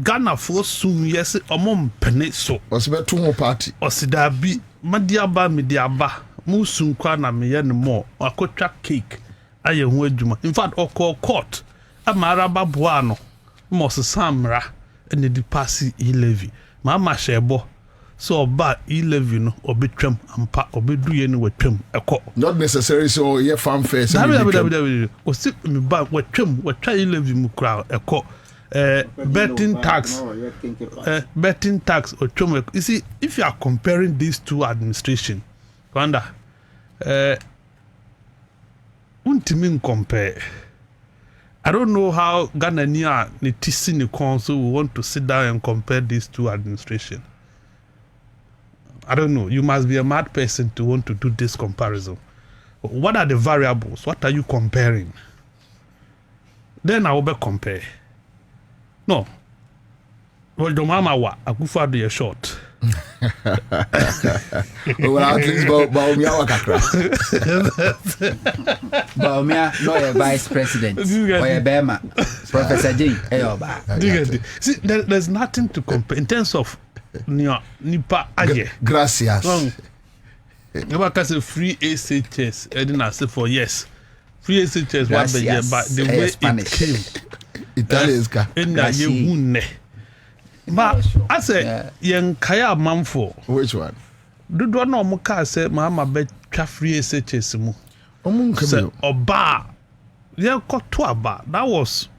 Ghana for soon, yes, mpene so. Was about two more party. Or sidabi, Madiaba, Mediaba, Musun Kwana, me yen more, or cocha cake. I am wedjuma. In fact, or call court. A maraba buano, Moss Samra, and the passy e-levy. Mamma shebo. So bad e-levy no or be trim and pa or be doing with trim a call. Not necessary so yeah farm face. Or sit me back what trim what try e-levy mu crowd a call. Betting tax or trim. You see, if you are comparing these two administration, Wanda, untimin compare. I don't know how Ghana near the Tissini Council will want to sit down and compare these two administration. I don't know. You must be a mad person to want to do this comparison. What are the variables? What are you comparing? Then I will be compare. No. Well, the mama wa akufa do your short. Well, at least Bobie wakakra. Bobie no a vice president. Or a Bema. Professor J. Ayoba. See, there's nothing to compare in terms of nipa aye. Gracias. Never can say free ACHS. I didn't say for yes. Free ACHS was the year, but the way Spanish. it came. Italians ka. In that you but I say yen kaya manfo. Which one? Do no mo ka say mama be twa free ACHS mu. Say Omun oba. Yeah, got to aba. That was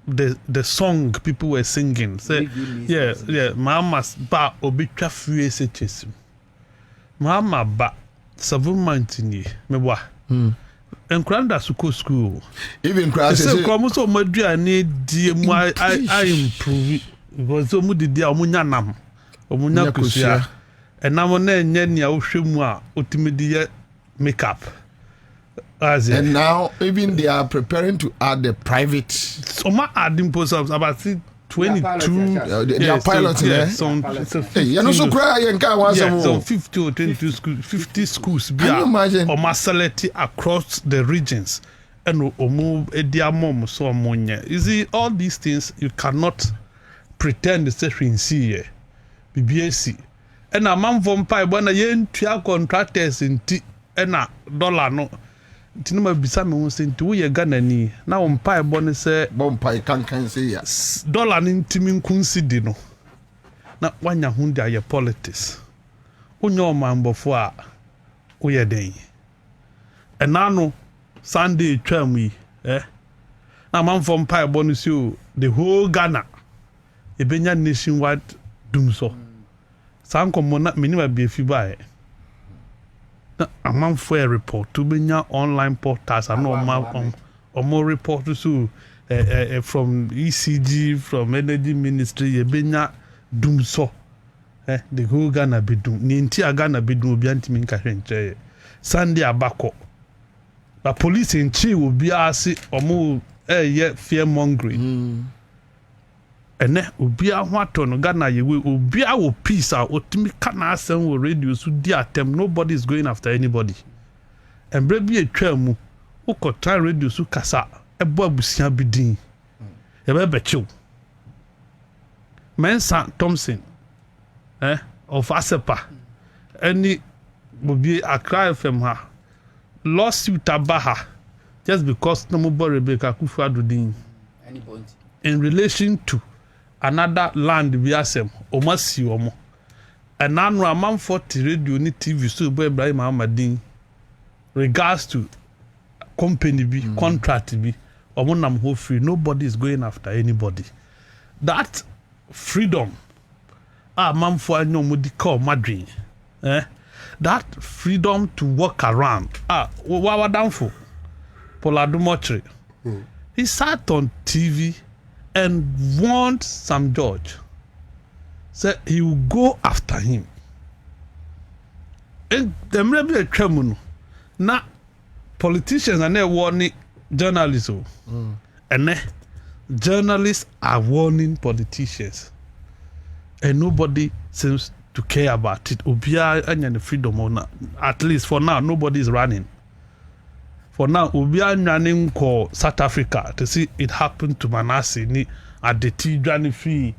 the song people were singing. Say yeah, mama's ba obi twa free ACHS. Mama ba 7 months ni me wa. Enkranda school. even class Say come so maduane die mu I improve because so mu didi a omunya nam. Omunya kusia. Enam na enye nia ohwe mu a otimidi makeup. and now even they are preparing to add the private. Some adding posts about 22. They are pilots there. Hey, you know so cry and can once some 50 or 22 schools, 50 schools. Can you imagine? Or masality across the regions. And move a diamond so ammonia. You see, all these things you cannot pretend to say in see BBAC. And a man from Pi, when a yen contractors in T and a dollar no. Tinuma bisa me won senti wo ye Ghana ni na won pai bone se Bompai can say yes. dollar ni ntimi nkunsi di no na wanya hu dia ye politics onye o mambofo a wo ye den enano Sunday twam yi na man from pai bone si o the whole Ghana e benya nationwide dum so san komo na minima bi efi bae a man for a report to be online portals and more report to from ECG, from Energy Ministry, a benya doom so the whole Ghana be doom. Nintia Ghana be doom bianti minka Sunday abako. The police in Chi will be asked or more yet fear mongering. And then ubia hwato no Ghana yewe ubia wo peace a otimi kana asem wo radio so di atem nobody is going after anybody and brebi etwa mu ukota radio so kasa ebo abusia bidin e be bechiw Ansah Thompson of Asepa any Bobie Accra FM ha lawsuit abaha just because no mo Rebecca Kufuor din in relation to another land bi asem omasi omo enanu amam 40 radio ni TV so bo Ibrahim Ahmadin regards to company bi contract bi omo nam ho free nobody is going after anybody that freedom amam for anyom di call madrin that freedom to walk around wa danfo Poladumotre he sat on TV and warned Sam George, said he will go after him. And the maybe a tremor. Now, politicians are not warning journalists, and journalists are warning politicians, and nobody seems to care about it. Ubia and the freedom, at least for now, nobody is running. For now, we are running for South Africa to see it happen to Manasseh ni at the Tijuana free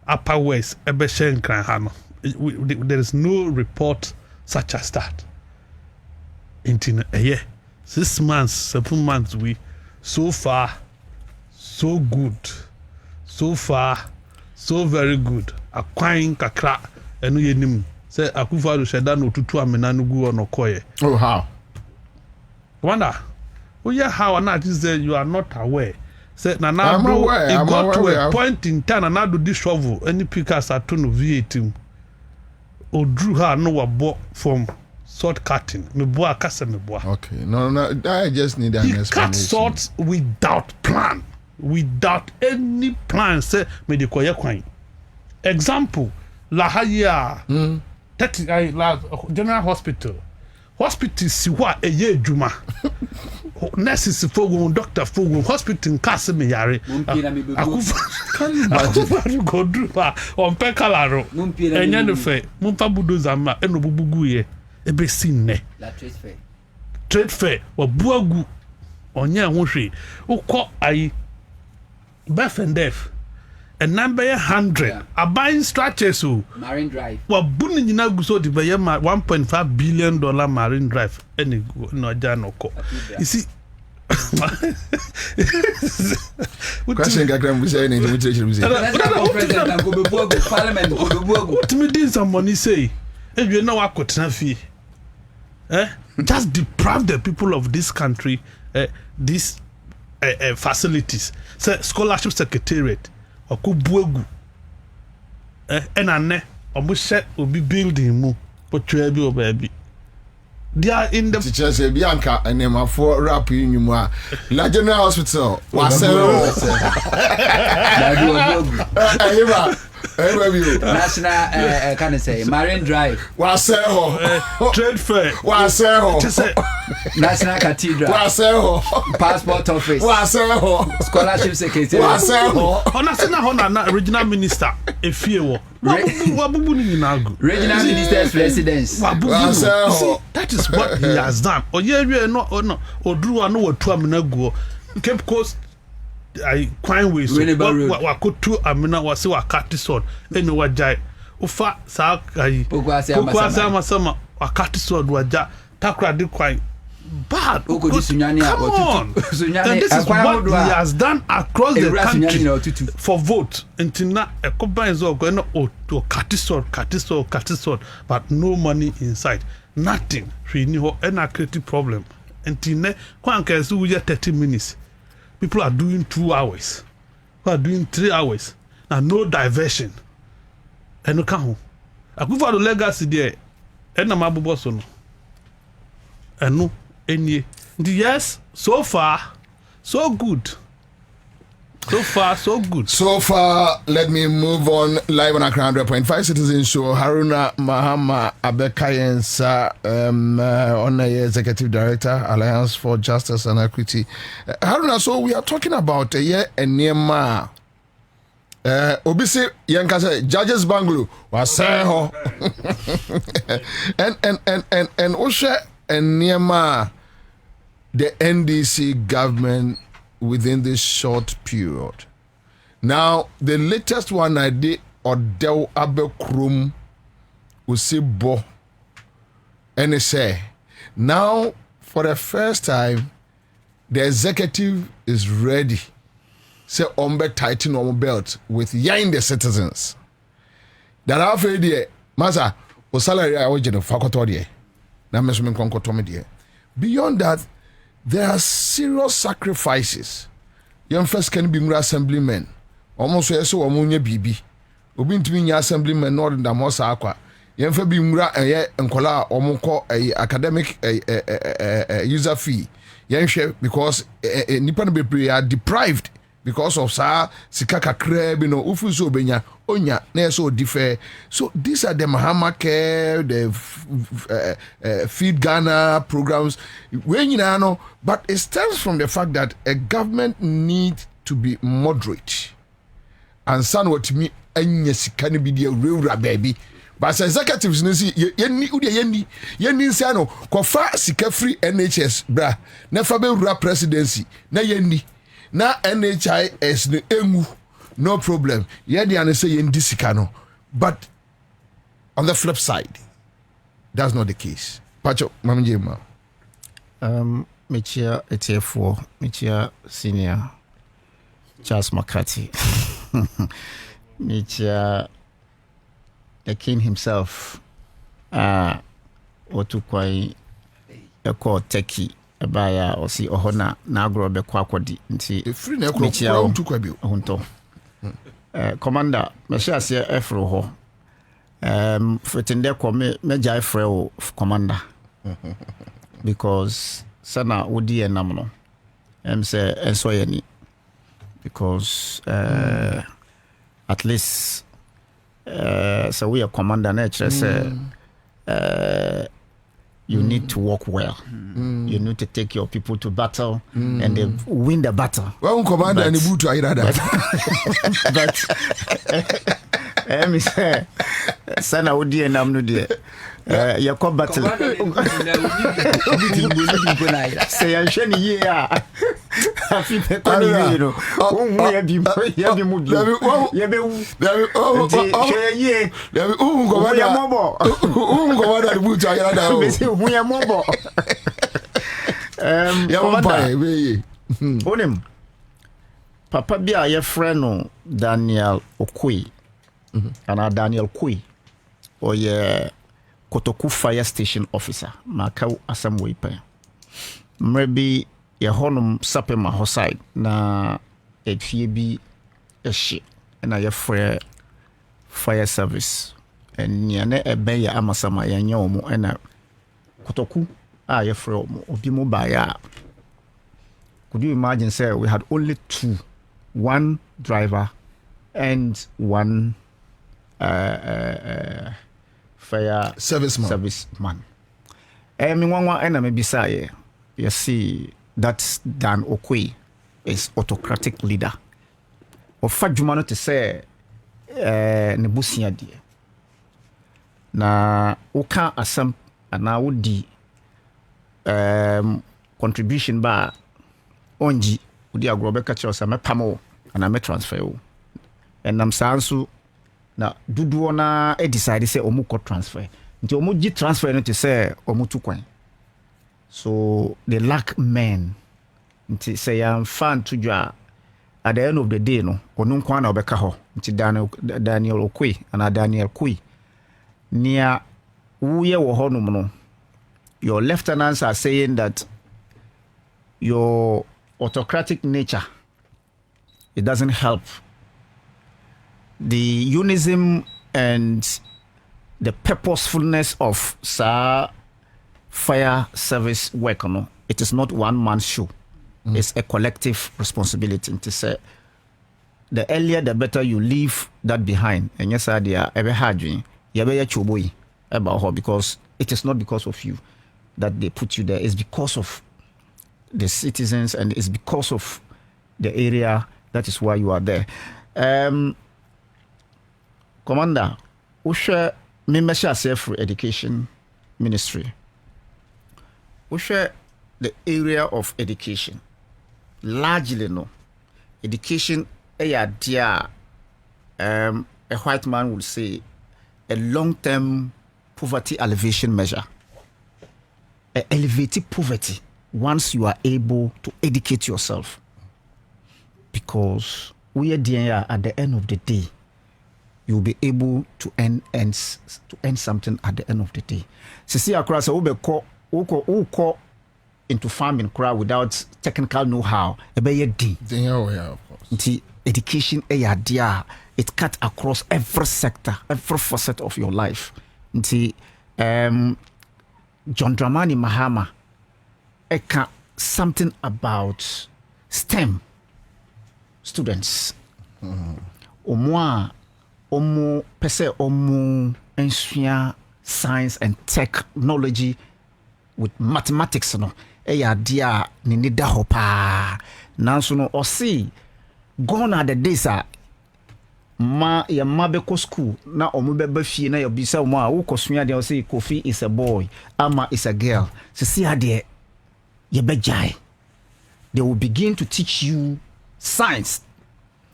Upper West Ebeshen Kranhano. There is no report such as that. In a year, 6 months, 7 months, we so far so good, so far so very good. Acquiring kakra enu yenim say Akufo-Addo sheda no tutu amena no gu ono koye. Oh how? Wonder, yeah, how and that is that you are not aware. Say, now, I'm aware. It I'm got aware. to a point in time, and now do this shovel. Any pickers are turn of V18 or drew her no a bought from sword cutting. Me boa kasa me boa. Okay, no, I just need an He cut explanation. swords without plan, without any plan. Say, me de koye kwany. Example, Lahaya, 30 General Hospital. Hospital siwa eye juma nurses for one doctor for one hospital case me yare Akufo-Addo go do on pekalaro enya no fe mumpa budoza ma eno bubugu ye ebe sinne La trade fair obuagu onye ho hwe ukọ ayi birth and death a number 100 Yeah. are buying structures so Marine Drive. well bunny you know so the buy $1.5 billion Marine Drive any no janoko you see Question kakra mu say ni mu treasure mu say. President and go Parliament go. to me this some money say if you know what fee just deprive the people of this country these facilities say scholarship secretariat or buegu enane omo obi building mu potwa bi obabi they are in the Teacher say Bianca and them for rap in you La General Hospital was National can I say Marine Drive. was trade fair was National Cathedral. Passport Office. Scholarship Secretary. honestly na regional minister efie wabubu ni nago Regional Minister's Residence. wabubu see that is what he has done oye no oduru anu watu amenago Cape Coast I kwine way so wakotu amena wase wakati sword eni wajai ufa sa ai Pokwase amasama wakati sword waja takra di kwine bad Oko di Sunyani come on and this is what he has done across the country for vote until ekoban is all going to kati sword but no money inside nothing we knew any creative problem until ne kwanka so we 30 minutes people are doing 2 hours who are doing 3 hours and no diversion and no can akufa the legacy there and na mabubo so no and no any yes so far so good So far, let me move on. Live on Accra 100.5 Citizen Show. Haruna Mahama Abekayensa, Honorary Executive Director, Alliance for Justice and Equity. Haruna, so we are talking about a year and near ma. Obisi Yankasa Judges Banglu was saying and Osha and Niema, the NDC government within this short period. Now, the latest one I did, Odell Abekrum Usibo, and say, now for the first time, the executive is ready. Say, Ombe tighten on belt with yain the citizens. That half a day, Masa, o salary I wagen of faculty. Now, Messumin Concotomedy. Beyond that, there are serious sacrifices. Young first can be assemblymen. Almost so amunya bibi. Ubin to be assemblymen, not in the Mosa Aqua. Young for being and Kola or Moko academic user fee. Young share because Nippon be are deprived because of Sa Sikaka Krebino, Ufuso Benya, Onya, Neso Differ. So these are the Mahama Care, the Feed Ghana programs. When you know, but it stems from the fact that a government needs to be moderate. And son what me can be the real baby. But as executives, yenni sano kofa sika free NHS bra never be rap presidency na yenni na NHIS no emu no problem yedi an say yendi sika no. But on the flip side, that's not the case. Pacho mamjema Michia ETF4 Michia Senior Charles McCarthy Michia the king himself otukwai eko teki ebaya osi ohona na agro be kwa kwadi nti free na ekro tukwa bi honto commander me sha se efro ho fetinde ko me jai frɛ commander because sana odi enam no say enso yani because at least so we are commander nature say you need to work well. You need to take your people to battle and they win the battle. Well, commander and Ibutu I rather. But me say sana odi enam no de ya ko battle say yan hwe ni ye a afi pe ko ni we no ohun ye bi mu bi ye be wu ye Dabi go ya mobo go da buta ya da o. be se ohun ya mobo Ya mo pa we. Onim papa bi a ye frɛ no Daniel Okui ana Daniel Kui o ye Kotoku fire station officer maka asam we pa mrebi ye honum sapema hoside na efie bi ehye na ye frɛ fire service enia na ebe ya amasama ya nya omo na Kotoku a ye frɛ omo obi mo ba ya. Could you imagine, sir, we had only one driver and one fire serviceman. Me one and maybe say, you see, that's Dan Okwe is autocratic leader. Or Fajumano to say, Nebusia dear. Na Oka Assam and now would contribution bar. Onji udi agrobeka chosa me pamo na me transfer o enam sansu na duduo na e decide say omu ko transfer nti omu gi transfer no to say omu tu kwan so they lack men nti say am fan to dwa at the end of the day no onu kwan na obeka ho nti Daniel Okui ana Daniel Kui nia uye wo honum no your lieutenants are saying that your autocratic nature, it doesn't help. The unism and the purposefulness of fire service work, no, it is not one man's show. It's a collective responsibility. To say, the earlier the better you leave that behind. And yes, I dear ever had you, because it is not because of you that they put you there. It's because of the citizens, and it's because of the area. That is why you are there. Commander, Usha membership for education ministry. Usha the area of education. Largely no. Education a white man would say a long-term poverty alleviation measure. Elevated poverty once you are able to educate yourself, because we are there at the end of the day, you'll be able to earn something at the end of the day. See across uko into farming crowd without technical know-how. Of course. Education it cut across every sector, every facet of your life. John Dramani Mahama something about STEM students. Omo pese omo ensua science and technology with mathematics no dia ni nida hopa nanso no osi gone are the days ya mabeko school na omo beba fie na yobisa omo a wo kosua de osi Kofi is a boy, Ama is a girl. See ade Yebejai. They will begin to teach you science.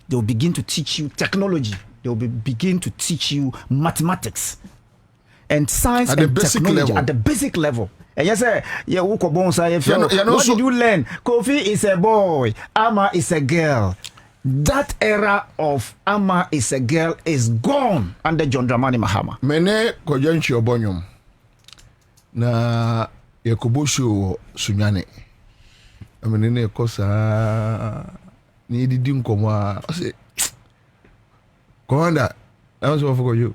They will begin to teach you technology. They will begin to teach you mathematics. And science and technology at the basic level. And yes, sir, what did you learn? Kofi is a boy, Ama is a girl. That era of Ama is a girl is gone under John Dramani Mahama. Mene kojanchi obonyum. Na Yakubushu Sunyane. Amenene kosa ni didi nkoma. I say, Commander, that was what for you.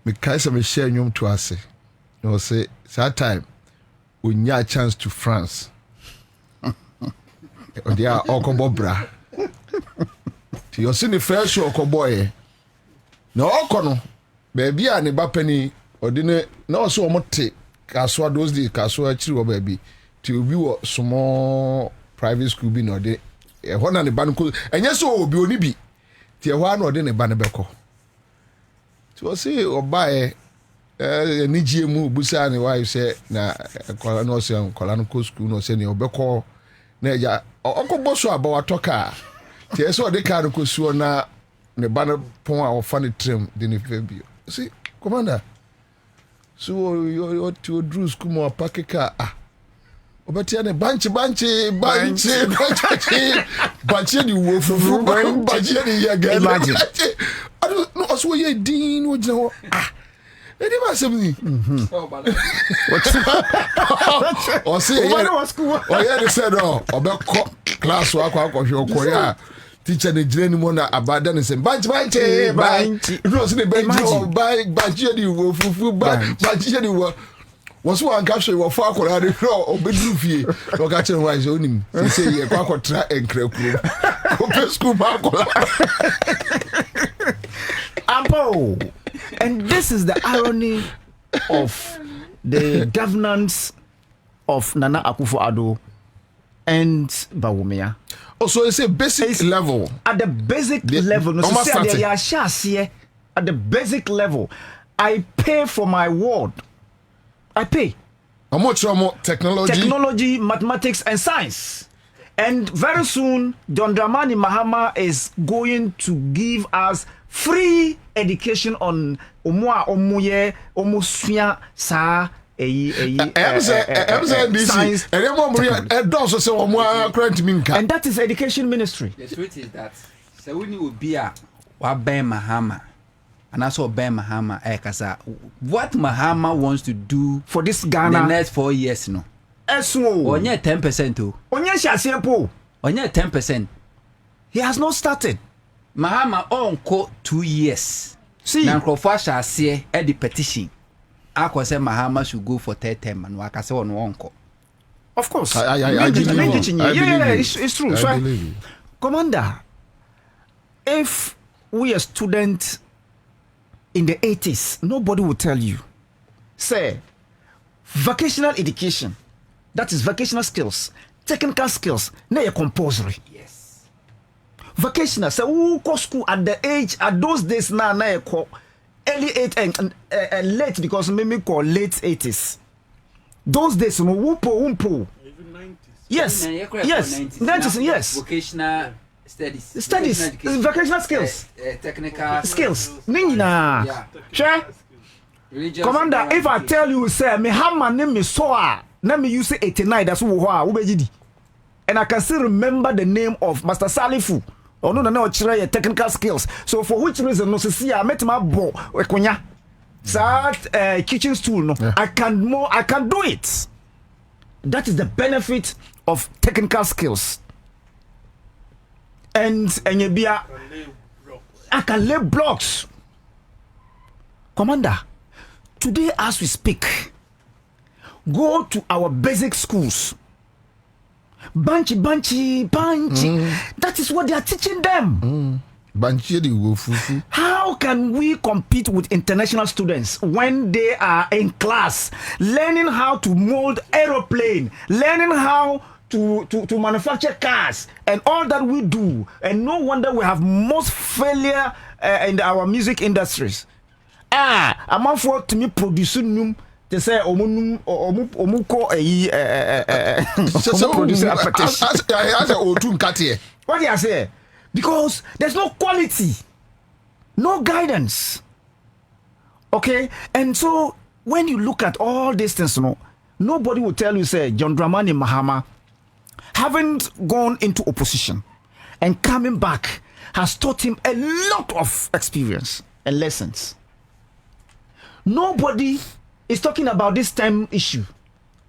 Me kaisa me share nyom to ase. No say that time we nya a chance to France. They are okobo bra. Ti you see the first show okobo na okono baby a ne bapani odine na oso omote kaswa those days kaswa chiri wo baby ti obi wo small private school bi no de ho na ne ban ko enye so obi oni bi ti ho na ode ne ban beko ti o see obae ni giemu busa ne wife say na kola no se kola no ko school no se ne obeko na ya ɔkɔbɔ so aba watɔ kaa nti ɛsɛ ɔde kaa no kɔsuo na ne ba no pɔn a ɔfa ne trem de ne fɛ bio si commander so ɔduru school mu ɔpake kaa ɔbɛtia ne banche ni wo fufu banche ni yɛ gɛlɛ Imagine. ɔso wɔyɛ din na ɔgyina hɔ ɛdi ma asɛm ni ɔse ɔyɛ ne sɛ no ɔbɛkɔ class akɔ akɔhwɛ ɔkɔyɛ a teacher ne gyina ne mu na abada ne sɛ banche ɛno ɔse ne banche ni wo fufu banche ni wo wɔso wanka hwɛ wɔfo akɔraa de hwɛ ɔbɛduru fie na ɔka kyerɛ no wa sɛ wonim sɛ yɛ kɔ akɔtra nkrakuro ɔpɛ skul ma akɔraa Ampo. And this is the irony of the governance of Nana Akufo-Addo and Bawumia. Also, it's a basic level. At the basic level, no, almost so starting. at the basic level, I pay for my ward. I pay. How much more technology? Mathematics, and science. And very soon, John Dramani Mahama is going to give us free education on omuye omusua sa science. And that is education ministry. The truth is that so when you be a waben Mahama and also Ben Mahama ekasa what Mahama wants to do For this the Ghana, next 4 years no. Onye 10% o. Onye Shasiepo, Onye 10%. he has not started. Mahama onko 2 years. See, Na nkrofo ahyase e the petition. Akọ say Mahama should go for third term and waka say on onko. of course, I Mention- believe mention- you. I yeah, believe you. it's true. I So, believe you. Commander, if we are students in the 80s, nobody will tell you, say, vocational education, that is vocational skills, technical skills, na ye compulsory. Yes. Vocational, say, who go school at the age, at those days now, na ye call early 8 and late, because maybe call late 80s. Those days, no, wumpo. Yes, yes, 90s, yes. Vocational studies. Studies, Vocational education. vocational skills. Technical Skills. Nina. Yeah. Sure. Religious Commander, if I education. tell you, say, me hammer name me so let me use 89, that's who ubejidi. And I can still remember the name of Master Salifu. Oh no, your technical skills. So for which reason, no, see, I met my boy, Ekonya. That kitchen stool, no, Yeah. I can do it. That is the benefit of technical skills. And you be I can lay blocks. Commander, today as we speak, go to our basic schools. Banchi. That is what they are teaching them. Banche di wo fufu. How can we compete with international students when they are in class learning how to mold aeroplane, learning how to manufacture cars and all that we do? And no wonder we have most failure in our music industries. I'm out for to me producing num. They say omuko producer affectation. As a otun katie. What do I say? Because there's no quality, no guidance. Okay? And so when you look at all these things, nobody will tell you, say, John Dramani Mahama, haven't gone into opposition and coming back, has taught him a lot of experience and lessons. Nobody is talking about this time issue.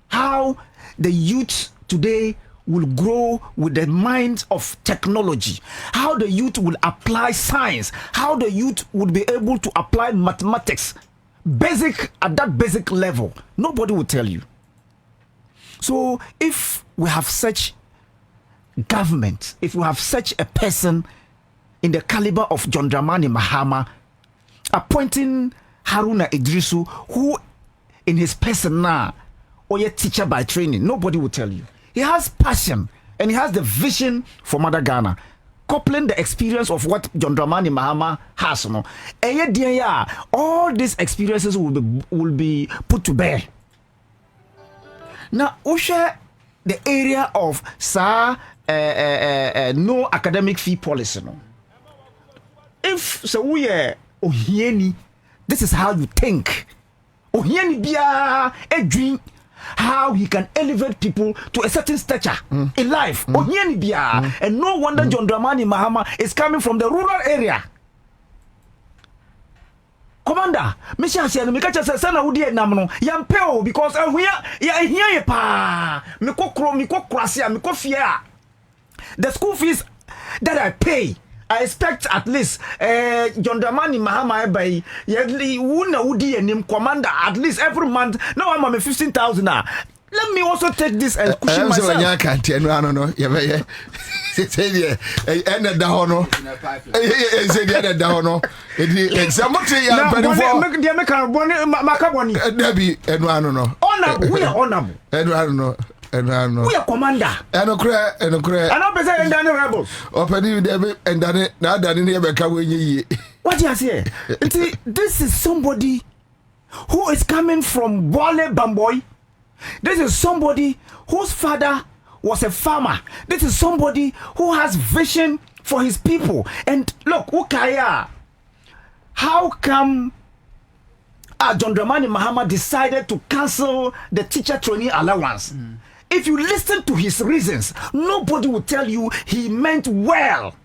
How the youth today will grow with the mind of technology, how the youth will apply science, how the youth would be able to apply mathematics, at that basic level. Nobody will tell you. So if we have such government, if we have such a person in the caliber of John Dramani Mahama appointing Haruna Idrisu, who in his person now, or a teacher by training, nobody will tell you. He has passion and he has the vision for Mother Ghana, coupling the experience of what John Dramani Mahama has. All these experiences will be put to bear. Now, Usha the area of no academic fee policy. No? If so, we are ohieni, this is how you think. Ohieni biya a dream. How he can elevate people to a certain stature in life. Ohieni biya, and no wonder John Dramani Mahama is coming from the rural area. Commander, Misha said, Mikacha said, Sana Udi Namno, Yampeo, because here pa, Miko Krasia, Miko Fia. The school fees that I pay, I expect at least John Dramani Mahama by Wuna Udi and him commander at least every month. Now I'm 15,000 now. Let me also take this and cushion myself. I can't tell you, I don't know. Yeah. Say and the down. Say the down. Somebody Debbie and I don't know. We are honorable. And I don't know. We are commander. And a cry and a cry. And I'm president and the rebels. Open you, Debbie, and done it. Now that in here, what do you say? This is somebody who is coming from Wale Bamboy. This is somebody whose father was a farmer. This is somebody who has vision for his people. And look, Ukaya, how come John Dramani Mahama decided to cancel the teacher training allowance? If you listen to his reasons, nobody will tell you he meant well.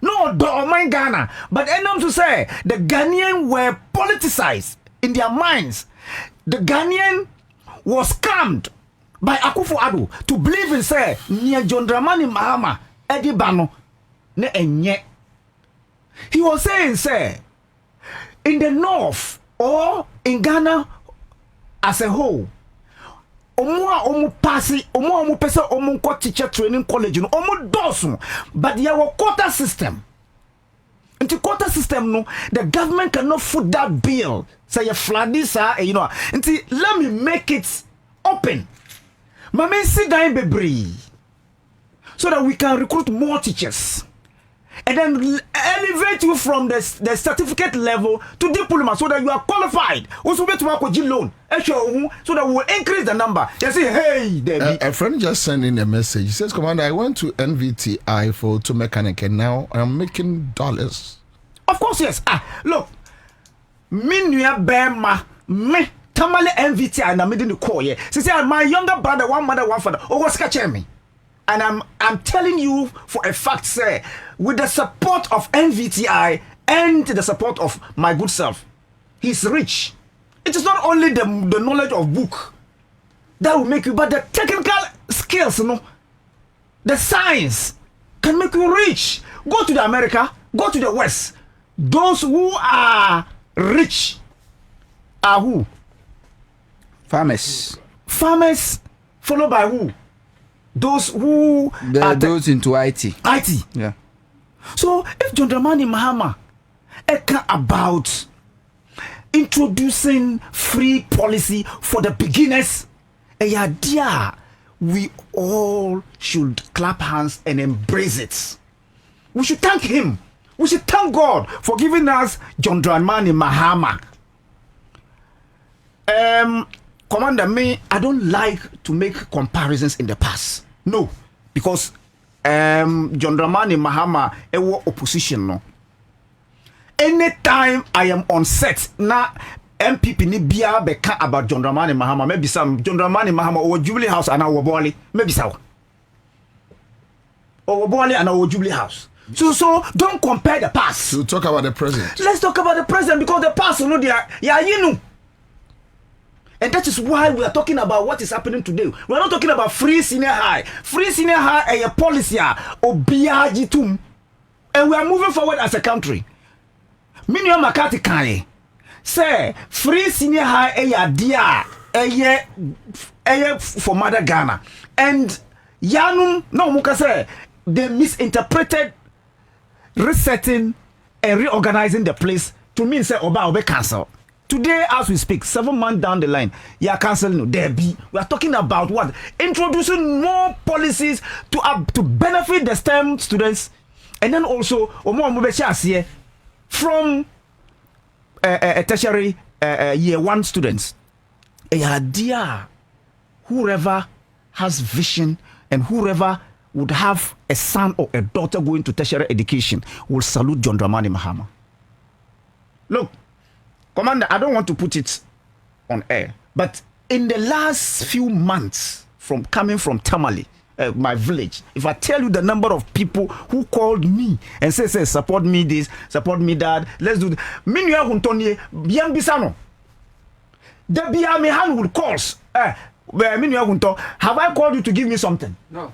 No, mind Ghana. But enough to say, the Ghanaian were politicized in their minds. The Ghanaian was scammed by Akufo-Addo to believe in say near John Dramani Mahama Eddie Bano ne enye. He was saying say in the north or in Ghana as a whole, omu pese omu ko teacher training college no omu dosu, but there were quota system. Into quota system no, the government cannot foot that bill. Say you flood this, you know. Until let me make it open. Mama sit down bebree, so that we can recruit more teachers, and then elevate you from the certificate level to diploma, so that you are qualified. Also, be to work with loan, so that we will increase the number. They say, hey, a friend just sent in a message. He says, Commander, I went to NVTI for auto mechanic, and now I'm making dollars. Of course, yes. Look, Minya Bema, me. Tamale NVTI na made the call yeah. She said my younger brother, one mother, one father, was catching me. And I'm telling you for a fact, sir, with the support of NVTI and the support of my good self, he's rich. It is not only the knowledge of book that will make you, but the technical skills, you know, the science can make you rich. Go to the America, go to the West. Those who are rich are who? Farmers, followed by who? Those who are those into IT. Yeah. So if John Dramani Mahama about introducing free policy for the beginners, we all should clap hands and embrace it. We should thank him. We should thank God for giving us John Dramani Mahama. Commander, I don't like to make comparisons in the past. No, because John Dramani Mahama opposition no. Anytime I am on set, na MPP ni bia beka about John Dramani Mahama, maybe some John Dramani Mahama or Jubilee House and our Bobie, maybe so. Or Bobie and our Jubilee House. So don't compare the past. So talk about the present. Let's talk about the present because the past, you know, you know. And that is why we are talking about what is happening today. We are not talking about free senior high. Free senior high is a policy of BRG2. And we are moving forward as a country. Minimum Makati Kanye say free senior high for Mother Ghana. And Yanum no muka say they misinterpreted resetting and reorganizing the place to mean say Oba cancel. Today, as we speak, 7 months down the line, you are canceling. We are talking about what? Introducing more policies to benefit the STEM students, and then also from tertiary year 1 students. Dear, whoever has vision and whoever would have a son or a daughter going to tertiary education will salute John Dramani Mahama. Look, Commander, I don't want to put it on air, but in the last few months from coming from Tamale, my village, if I tell you the number of people who called me and say support me this, support me that, let's do this. Minua Huntonye, Bian Bisano. The Biami hand would calls. Minua Hunto, have I called you to give me something? No.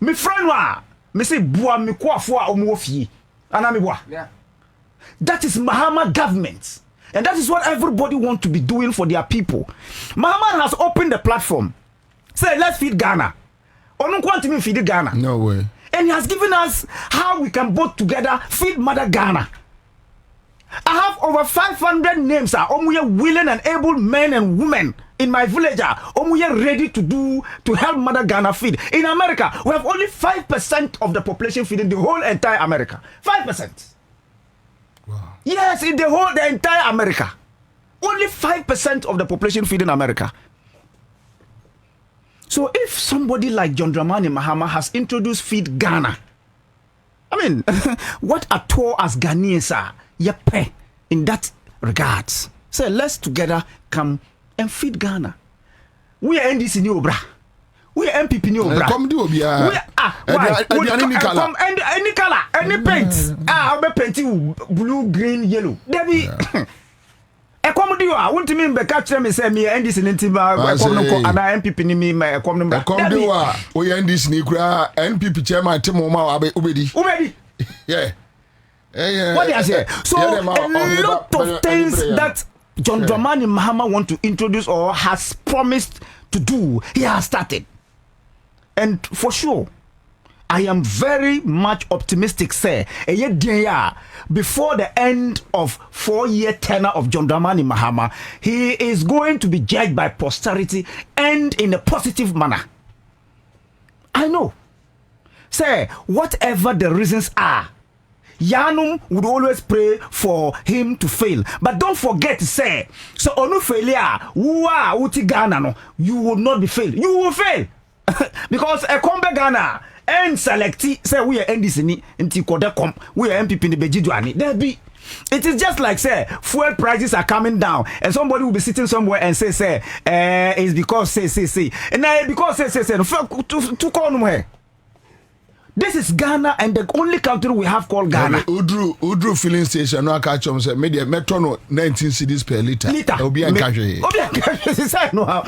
Me friend wa, me say bua me kwa fwa omuofi. Anami bua. Yeah. That is Mahama government. And that is what everybody wants to be doing for their people. Mahama has opened the platform. Say, let's feed Ghana. Or don't want to feed Ghana. No way. And he has given us how we can both together feed Mother Ghana. I have over 500 names. Omuye willing and able men and women in my village. Omuye ready to help Mother Ghana feed. In America, we have only 5% of the population feeding the whole entire America. 5%. Wow. Yes, in the entire America. Only 5% of the population feeding America. So if somebody like John Dramani Mahama has introduced Feed Ghana, I mean, what at all as Ghanaians are, yepe, in that regards. Say, let's together come and feed Ghana. We are NDC new bra. We are MPP new bra. Come do We are why? Any color, any paint. I'll be painting blue, green, yellow. Debbie. E come do I want me be catch me say me NDC ntima e come no ko ana MPP ni me e come no. E come do we NDC ni kura NPP chairman Timo ma obedi. Yeah. What do I say? So a lot of things that John Dramani Mahama want to introduce or has promised to do, he has started. And for sure, I am very much optimistic, say, before the end of 4-year tenure of John Dramani Mahama, he is going to be judged by posterity and in a positive manner. I know. Say, whatever the reasons are, Yanum would always pray for him to fail. But don't forget to say, so onu failure, uti Ghana no, you will not be failed. You will fail. Because a combe Ghana and selecti say we are NDC ni nti kodekom, we are MPP ni bejiduani. There be. It is just like say fuel prices are coming down and somebody will be sitting somewhere and say it's because say and now because say to call no more. This is Ghana and the only country we have called Ghana. Udru filling station no catch them say media metro no 19 cedis per liter. Obi an cashe. Obi an cashe say no how.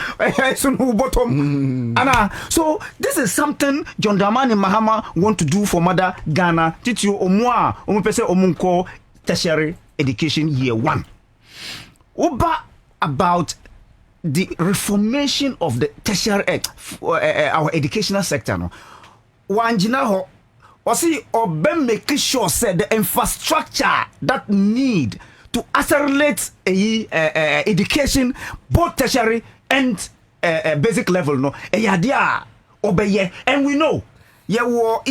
So no bottom. So this is something John Dramani Mahama want to do for Mother Ghana. Titi omwa omupese omunko tertiary education year 1. Oba about the reformation of the tertiary our educational sector no. Wanjina ho osi obe make sure say the infrastructure that need to accelerate education both tertiary and basic level no yadia obeye and we know ye wo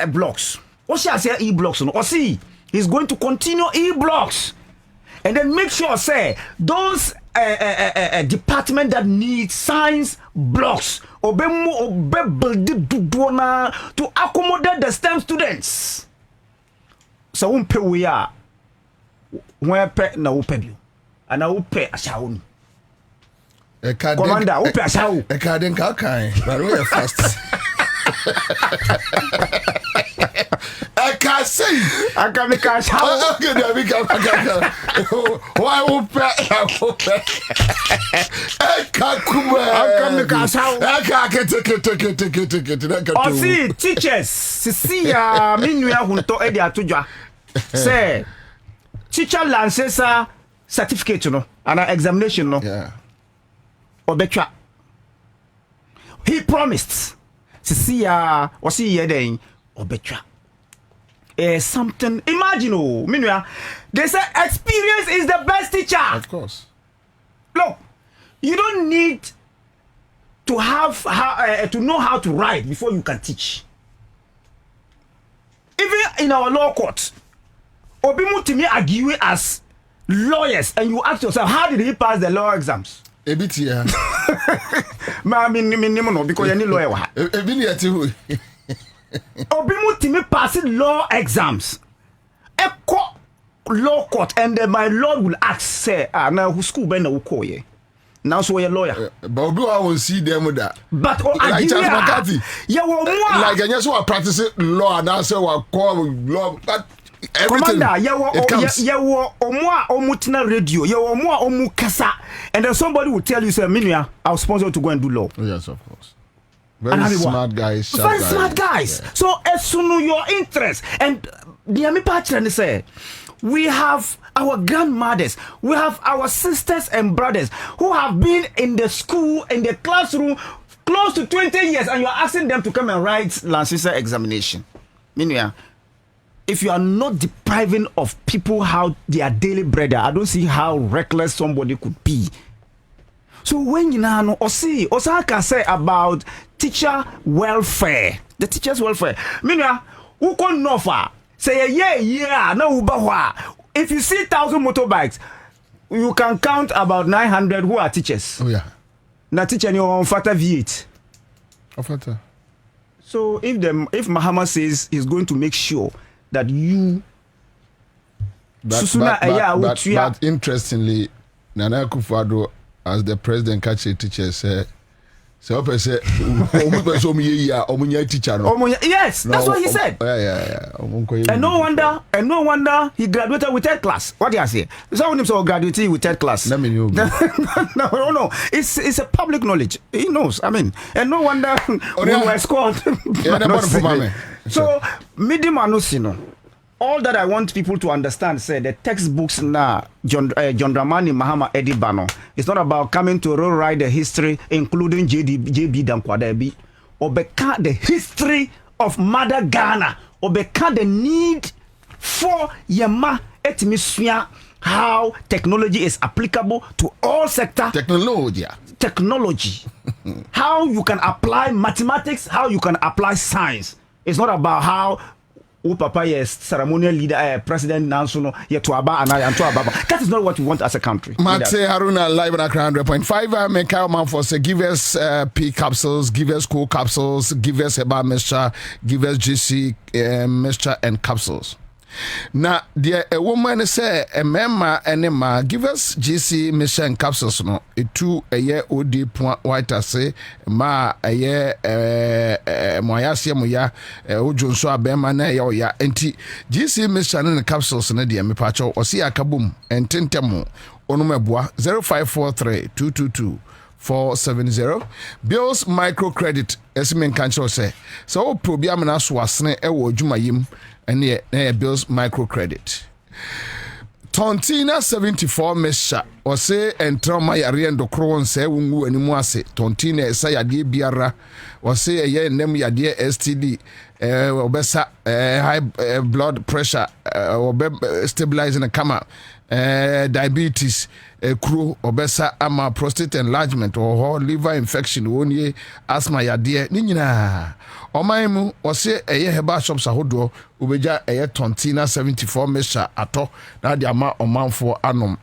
blocks what shall say blocks no osi he's going to continue blocks and then make sure say those department that need science blocks obe build to accommodate the STEM students. So we are when pe na we pay and we pay ashauni. Commander, we pay ashau. E ka den ka kan, but we are fast. I can't say. I can make a shower. Why would I can't come. I can make a shower. I can't take. Oh, see, teachers. See, Minuya Hunto Edia Tuja. Say, teacher lances a certificate, you know, and an examination, no. Yeah. Obetra. He promised. See, or see, ye Obetra. Something imagine Minua, they say experience is the best teacher. Of course. Look, you don't need to have to know how to write before you can teach. Even in our law court, Obimutimi argue as lawyers and you ask yourself, how did he pass the law exams? A bit, yeah. ma me no because you need lawyer wa ebi ni ati hu obi mu timi pass law exams eko law court and then my lord will ask say na who school be na wo call ye now so you lawyer but obi wa won see them that but like Charles McCarthy yeah wo like enye so practice law and say wa call law but everything Commander, omo omutina radio, omo omu kasa, and then somebody will tell you, say, Minia, I'll sponsor you to go and do law. Yes, of course. Very smart guys. Very smart guys. Yeah. So as soon as your interest, and the Ami Patran say, we have our grandmothers, we have our sisters and brothers who have been in the school, in the classroom, close to 20 years, and you're asking them to come and write Lancisa examination. Minia, if you are not depriving of people how their daily bread, I don't see how reckless somebody could be. So when you know, Osaka say about teacher welfare, the teachers' welfare. Meaning, who can know for say yeah, no ubahwa. If you see 1,000 motorbikes, you can count about 900 who are teachers. Oh yeah. Na teacher you on Fata V8. Fata. So if Mahama says he's going to make sure that you but interestingly Nana Akufo-Addo as the president catch a teacher say so person teacher no yes that's what he said and no wonder he graduated with third class. What do you say? Someone so graduated with third class. Let me know. no it's a public knowledge. He knows. I mean, and no wonder we were scored. So medium anusino. All that I want people to understand, say the textbooks now, John Dramani Mahama Eddie Bano. It's not about coming to rewrite the history, including JB Dankwadebi, or the history of Mother Ghana, or the need for Yama etmisua, how technology is applicable to all sectors. Technology. How you can apply mathematics, how you can apply science. It's not about how Papa is ceremonial leader, president Nansuno, that is not what we want as a country. Mate Haruna live on 100.5. Make our man for say give us P capsules, give us cool capsules, give us Eba mixture, give us GC mixture and capsules. Now, dear a woman say a member and ma give us GC mixture and capsules no. It two a year OD point white say ma a year moyasia moya ojo so abema na ya enti GC mixture and capsules na dear me pacho o si akabum ententemo onumeboa 0543 222 470 Bills microcredit esimen kancho say so probiam na so asene e wo adwumayim ene Bills microcredit Tontina 74 mesha o say entroma yare ndokro nse wungu animu ase Tontina esa yade biara o say eye nem yade STD obesa high blood pressure stabilizing a kama diabetes kuro obesa ama prostate enlargement or liver infection wonye asthma yade ni nyina omaimu o say eye herbal shops ahodo obeja eye Tontina 74 mesha ato na de ama omanfo anom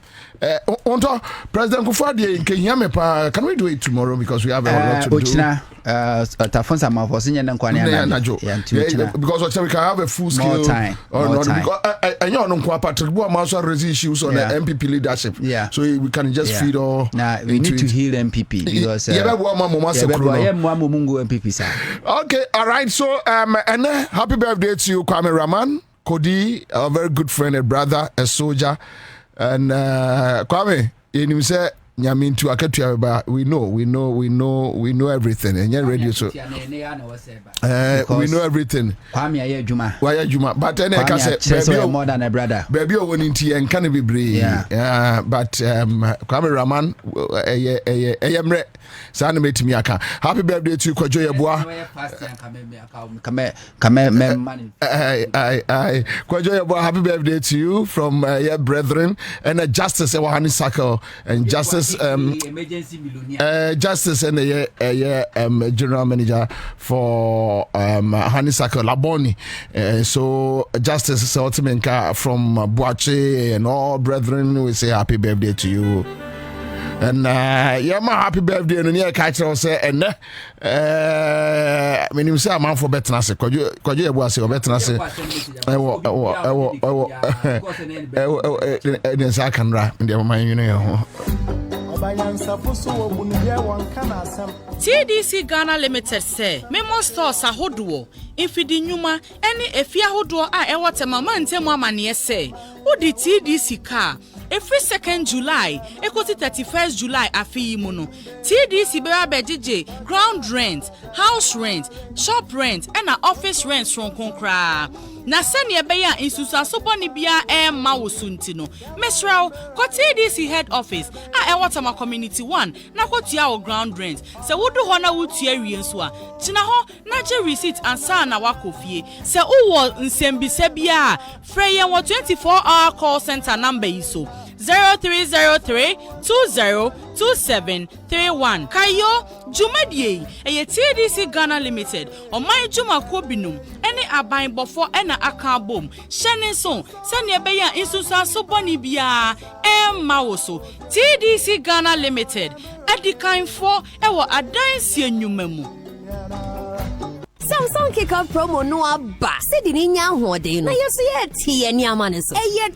onto President Kufuor Kenya me pa can we do it tomorrow because we have a lot to do tafonsa mafo nya nkwane because we can have a full scale or not because I know no kwa Patrick Boa also raise issues on the MPP leadership so we can just feed all now we need to heal MPP because MPP sir. Okay, all right, so and happy birthday to you Kwame Raman Kodi, a very good friend and brother, a soldier. And Kwame, you say Nyamintu Akatuaba, we know everything. And you're ready so we know everything. Kwame Juma. Why Juma? But then I can say more than a brother. Baby went into and can be brave. Yeah. But Kwame Raman Emre Sanimate Miaka. Happy birthday to Kwajoya Boa. Kwajoya Boa, happy birthday to you from your brethren and Justice Ewahani Sako and Justice Justice and General Manager for Hanisako Laboni. So Justice Saltimenka from Boache and all brethren, we say happy birthday to you. And yeah, my happy birthday no near catch us and me nim say man for better say kwaje e bo ase better say den sa kanra ndi man you know TDC Ghana Limited say Memo stores ahodoɔ infidi nnwuma ɛne efia ahodoɔ a ɛwɔ temama ntemu amane say wodi TDC car every 2nd July ekoti 31st July afi mu no TDC be abegye ground rent, house rent, shop rent ɛna office rent from konkra na sɛnea ɛbɛyɛ a nsusuasobɔ ne bia ɛma wo sunti no mesraw kɔ TDC head office a ɛwɔ Tama community 1 na kɔtua wo ground rent sɛ wodu hɔ na wotua wie nso a gyina hɔ na gye receipt Ansah na wakɔ fie sɛ wowɔ nsɛmbisa bia frɛ yɛn wɔ 24-hour call center number yi so 0303-202731 Kayo Jumadie eye TDC Ghana Limited Omai Juma Kobinum ene aban bofo ena aka bom hyene so sene ebeya insusa so boni bia emma woso TDC Ghana Limited adikan for ewo adansi enwumamu Samsung kick-off promo no aba. Sidi ni nya hode no. Na yeso ye tie ni amane so. Eye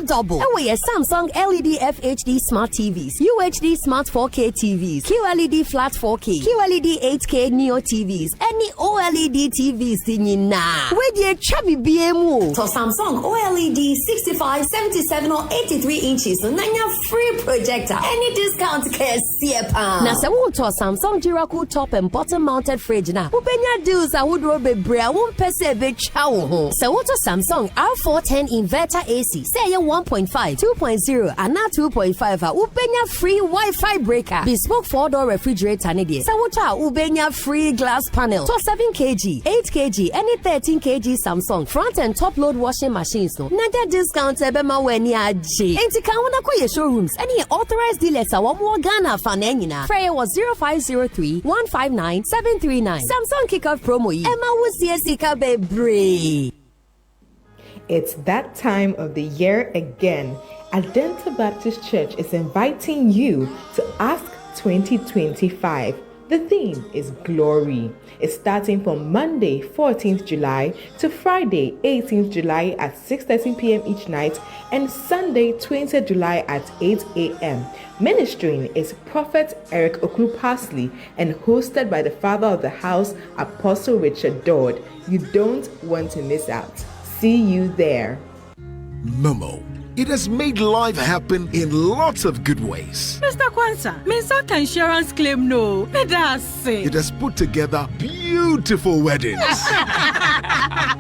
double. Ewe ye Samsung LED FHD Smart TVs, UHD Smart 4K TVs, QLED Flat 4K, QLED 8K Neo TVs, any OLED TVs nyina. We dey chabi biemu. So Samsung OLED 65, 77 or 83 inches so nanya free projector. Any discount kesiye pa. Na se wo to Samsung Jiraku top and bottom mounted fridge na. Ubenya deals would robe brea won pese be chawo ho se woto Samsung R410 inverter AC say 1.5 2.0 and not 2.5 a ubenya free Wi-Fi breaker bespoke 4-door refrigerator ne de se woto a ubenya free glass panel to 7 kg 8 kg any 13 kg Samsung front and top load washing machines no naga discount ebe ma weni aje enti kan wona koye showrooms any authorized dealers a wo Ghana fa na nyina frey was 0503 159 739 Samsung kick-off promo Emma was Sika Bebre. It's that time of the year again. Adenta Baptist Church is inviting you to Ask 2025. The theme is Glory. It's starting from Monday, 14th July to Friday, 18th July at 6:30 p.m. each night and Sunday, 20th July at 8 a.m. Ministering is Prophet Eric Okru-Parsley and hosted by the father of the house, Apostle Richard Dodd. You don't want to miss out. See you there. Momo. It has made life happen in lots of good ways. Mr. Kwanzaa, Mensaka insurance claim no. It has put together beautiful weddings.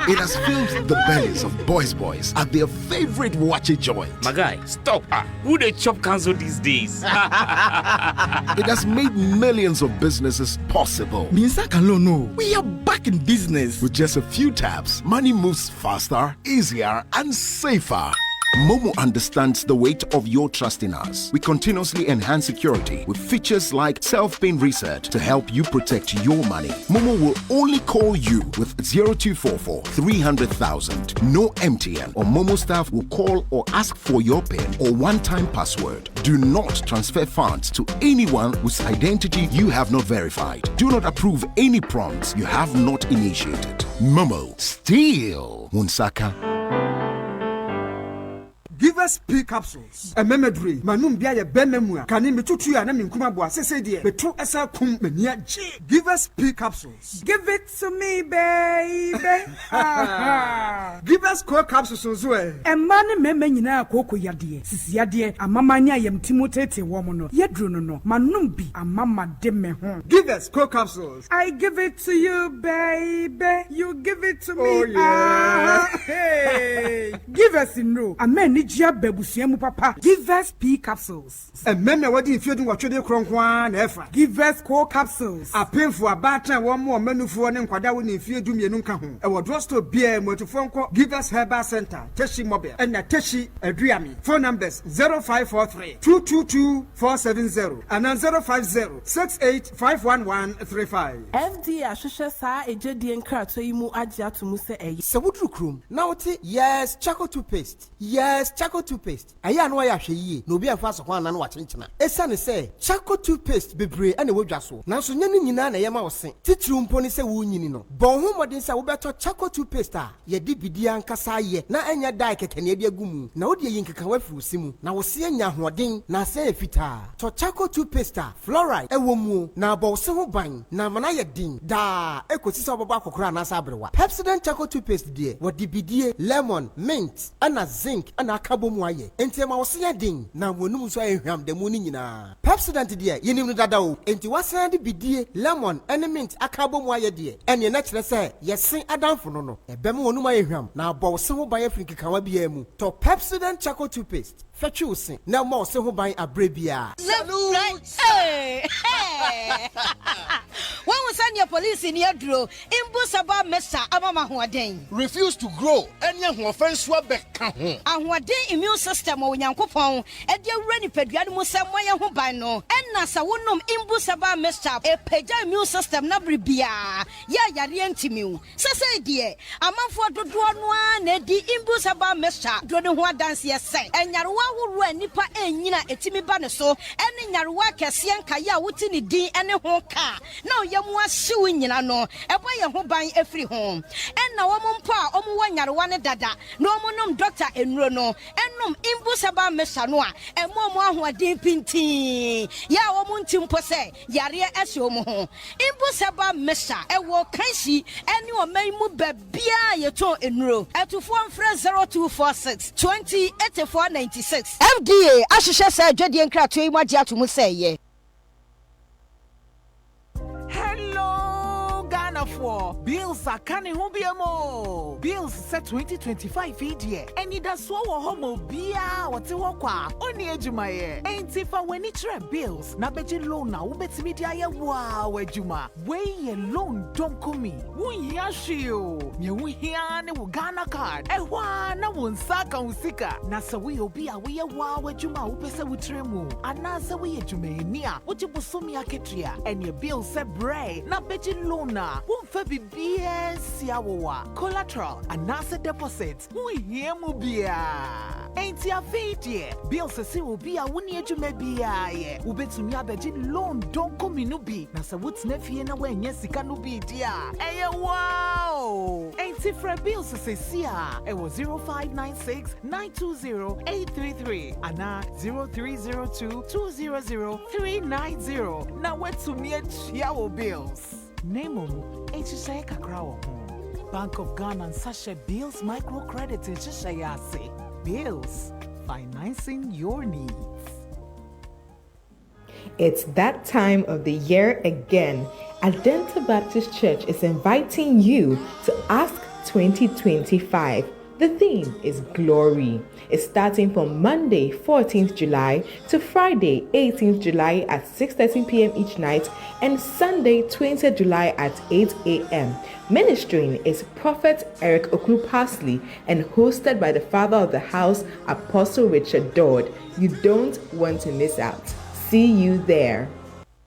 It has filled the bellies of boys at their favorite watchy joint. My guy, stop. Who they chop cancel these days? It has made millions of businesses possible. Mensaka no. We are back in business. With just a few taps, money moves faster, easier, and safer. Momo understands the weight of your trust in us. We continuously enhance security with features like self-paying research to help you protect your money. Momo will only call you with 0244 300,000. No MTN or Momo staff will call or ask for your PIN or one-time password. Do not transfer funds to anyone whose identity you have not verified. Do not approve any prompts you have not initiated. Momo, still Munsaka. Give us P capsules. A memory. Manum bia ye benmemua. Kani metutu ya na minkuma bo asese de. Betu esa kum menia G. Give us P capsules. Give it to me, baby. Give us core capsules so e. E ma ne meme nyina akoko yade. Sisi yade amamanya yem timotete wo mo no. Yedru no no. Manum bi amama de me ho. Give us core capsules. I give it to you, baby. You give it to me. Oh yeah. Hey. Give us no. Amen. Papa. Give us P capsules. And men are waiting if you do what you do. Give us core capsules. A pin for a batter, one more menu for an inquadawin if you do me nunca home. I will draw to beer motophone. Give us Herbal Center, Teshi Mobile, and a Teshi Adriami. Phone numbers 0543 222 470 and 050 68 FD Ashusha Sa Ejedian Kratoimu Adia to Muse A. Sawudru Krum. Now, yes, Chaco toothpaste. Yes, Chaco charcoal toothpaste aya no ya hwe yie na obi afa so kwan na no wakyenkyena esane say charcoal toothpaste bebre ene wodwa so nanso nya ni nyina na yema wo se titru mpo ni se wo nyini no bon ho modin se wo beto charcoal toothpaste a ye di bidia nkasa ye na enya dai kekene ade agumu na wo de yin keka wafi usimu na wo se nya hoden na se efita to charcoal toothpaste a fluoride ewo mu na bo se ho ban na mana ye din da ekosi se obaba akokora na sa abrewa Pepsodent charcoal toothpaste de wo di bidie lemon mint ana zinc ana akabomu aye enti ma wo se ye din na wonum so ehwam de mu ni nyina Pepsodent de yenim no dada o enti wasan de bidie lemon ene mint akabomu aye de ene na kire se yesen adamfo no ebem wonum ayehwam na bo se ho ban afiri kekawa bia mu to Pepsodent charcoal toothpaste fetchu se na mo se ho ban abrebia hey when we send your police in your dro imbusaba mesa amama hoden refuse to grow any offense wa beka ho ahoden immune system o nyankopon e de awura ni padua no musem moye ho ban no enna sa wonom imbusaba mesa e pagya immune system na brebia ya yare antimiu sese de amanfo dodo no a na di imbusaba mesa do ne ho adanse yesen enyarewa horo anipa enyina etimi ba ne so ene nyarewa kese nkaya wuti ni din ene ho ka na oyemu ahyew nyina no ebo ye ho ban afiri ho enna wo mpo a omu wanyarewa ne dada na omunum doctor enuro no enum imbusaba mesa no a emomu ahoden pintin ya wo mu ntimpo se yare ahye omu ho imbusaba mesa ewo kanshi ene o maimu babia yeto enuro atufo mfre 0246 208496 FDA ahyehyɛ sɛ adwadie nkratoe yi magye ato mu sɛ yɛ for bills are canning hubiamo bills set 2025 idea and it does so homo bia what wakwa oni ejumaye ain't fa when it bills na beji loan na ubetimi dia ye wow ejuma we ye loan don't come wo yashio ye wo hia ne wo Ghana card ehwa na wo nsaka usika na se we obi a we ye wow ejuma wo pese wo tremu ana se we ejuma ni a wo jibosomi aketua and your bill se bre na beji loan na wonfa bibia siawowa collateral and asset deposit we hear mu bia enti afetie bills se obi a woni adwuma bia ye ubetumi abeji loan don come no bi na se wotna fie na wanya sika no bi dia eye wow enti fra bills se sia e was 0596 920 833 ana 0302 200 390 na wetumi atua bills Nemo, HSA Kakrawo. Bank of Ghana and Ansah Bills Microcredit HSA. Bills, financing your needs. It's that time of the year again. Adenta Baptist Church is inviting you to Ask 2025. The theme is Glory. It's starting from Monday, 14th July to Friday, 18th July at 6:30 p.m. each night and Sunday, 20th July at 8 a.m. Ministering is Prophet Eric Okru-Parsley and hosted by the father of the house, Apostle Richard Dodd. You don't want to miss out. See you there.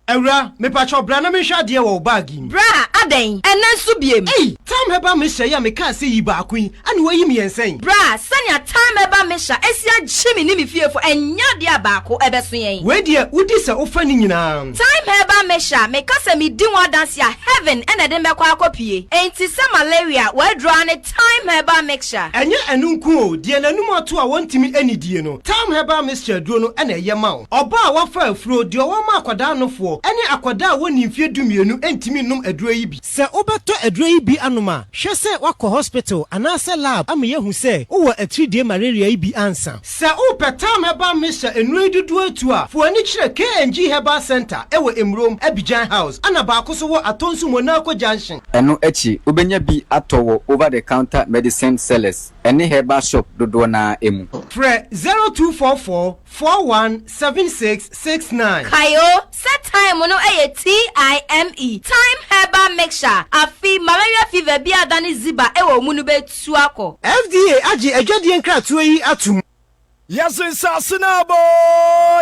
Eura, me pacho brana me hwa de wo bagi. Bra, aden, enen so biem. Hey, time heba me hwa ya me ka se yi ba kun, ane wayi me ensen. Bra, sanya time heba me hwa, esia gyemi ni me fiefo, enya de abaako ebeso yen. We de udi se ofa ni nyina. Time heba me hwa, me ka se me di one dance ya heaven ene de me kwa akopie. Enti se malaria, we draw ne time heba me hwa. Enye enu nku o, de nanum ato a wontimi anidie no. Time heba me hwa duro no ene ye ma o. Oba a wafa afuro de o ma akwada no fo. Ene akwada woni mfie dumienu entimi num aduro yi bi. Se obeto aduro yi bi anoma, hwe se wakọ hospital anase lab am yehu se wo atridie malaria yi bi ansa. Se upetam heba mesha enuro dudu atu a, fo ani kire KNG Herbal Center ewo Emrom Abidjan House ana ba akoso wo Atonsu Monaco Junction. Eno echi ubenya bi atowo over the counter medicine sellers. Any herbal shop dodo na emu. Fre 0244 417669. Kayo, set time no TIME. Time herbal mixture. Afi malaria fever bi adani ziba ewo munu be tuako. FDA aji ejwadie nkratoyi atum. Yes, Sasinabo,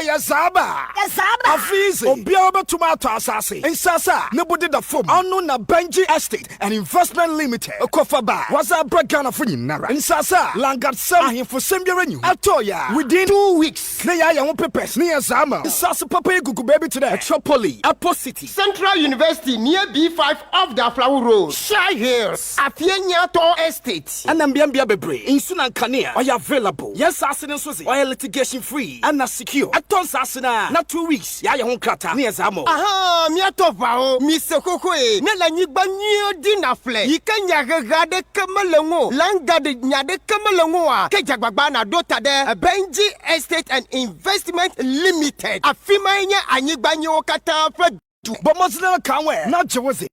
Yazaba, Yazaba, Afizi, Obiaba Tomato Assassin, and Sasa, nobody the form, unknown Benji Estate and Investment Limited, a Kofaba, was a Bragana for Nara, and Sasa, Langat Sam for Sembirenu, Atoya, within 2 weeks, Naya won't pepes near Zama, Sasa Papa Gugu baby today, Tropoli, Apo City, Central University near B5 off the Flower Road, Shy Hills, Afienyato Estate, and Ambiambia Bebre, in Sunan Kania, are available. Yes, Assassin. Oil litigation free and not secure. At Tonsasina, not 2 weeks. Ya won't crata near Zamo. Aha, Miatova, Mr. Cocoe, Melanie Banyo Dinafle, Yikanya Gade Kamalongo, Langade Nyade Kamalongoa, Kejabana Dota de Benji Estate and Investment Limited. A Fimania Anibanyo Kata Fred. But Muslim can't wear, not Jersey.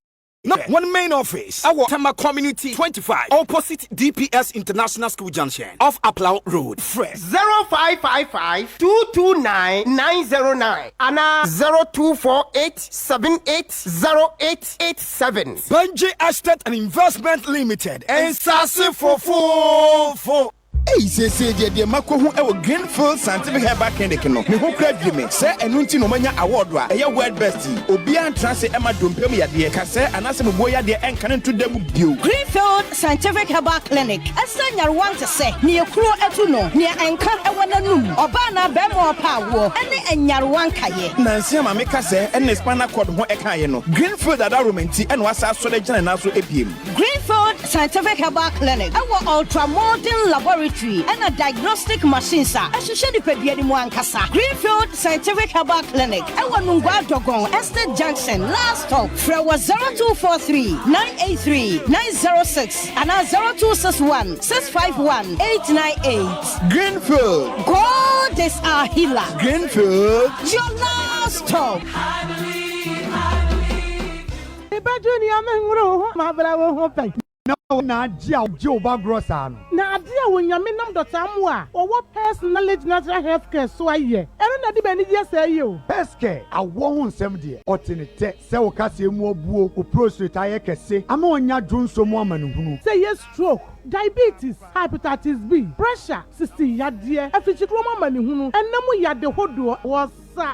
Not one main office. Our Tama Community 25, opposite DPS International School Junction, off Aplau Road. Fresh 0555 229 909 and 0248 780887. Benji Estate and Investment Limited. And Sassi for. Hey, say the Mako who Greenfield Scientific Herbal Clinic no. Me who crave me. Say enunti no manya award wa. Eya world best. Obian transe Emma Dumpem ya de. Kase anase me boya de enkan to dem bio. Greenfield Scientific Herbal Clinic. Asa nyarwan te se. Ni ekuro etu no. Ni enka ewananum. Oba na bemo pa wo. Ene enyarwan kaye. Nansi ma me kase ene spinal cord ho ekaye no. Greenfield adoromenti ene wasa so de gina na so ebiem. Greenfield Scientific Herbal Clinic. Our ultra modern laboratory and a diagnostic machine sir. Ehhehye ni pedua ni mu ankasa. Greenfield Scientific Herbal Clinic. Ewa Nungwa Dogon Estate Junction last stop. Frewa 0243 983 906 and 0261 651 898. Greenfield. God is our healer. Greenfield. Your last stop. No, na Joe Bagrosan. Na dia when you mean Dr. Amwa, or what personality natural health care so I hear. I don't know the just say you. Pest care, I won't send dear. Or in a text, so Cassie more boo, or prostrate I can say. I'm on your drone some woman who say yes, stroke. Diabetes, hepatitis B, pressure, 60 yard dear, a future woman who, and no more yard the whole was.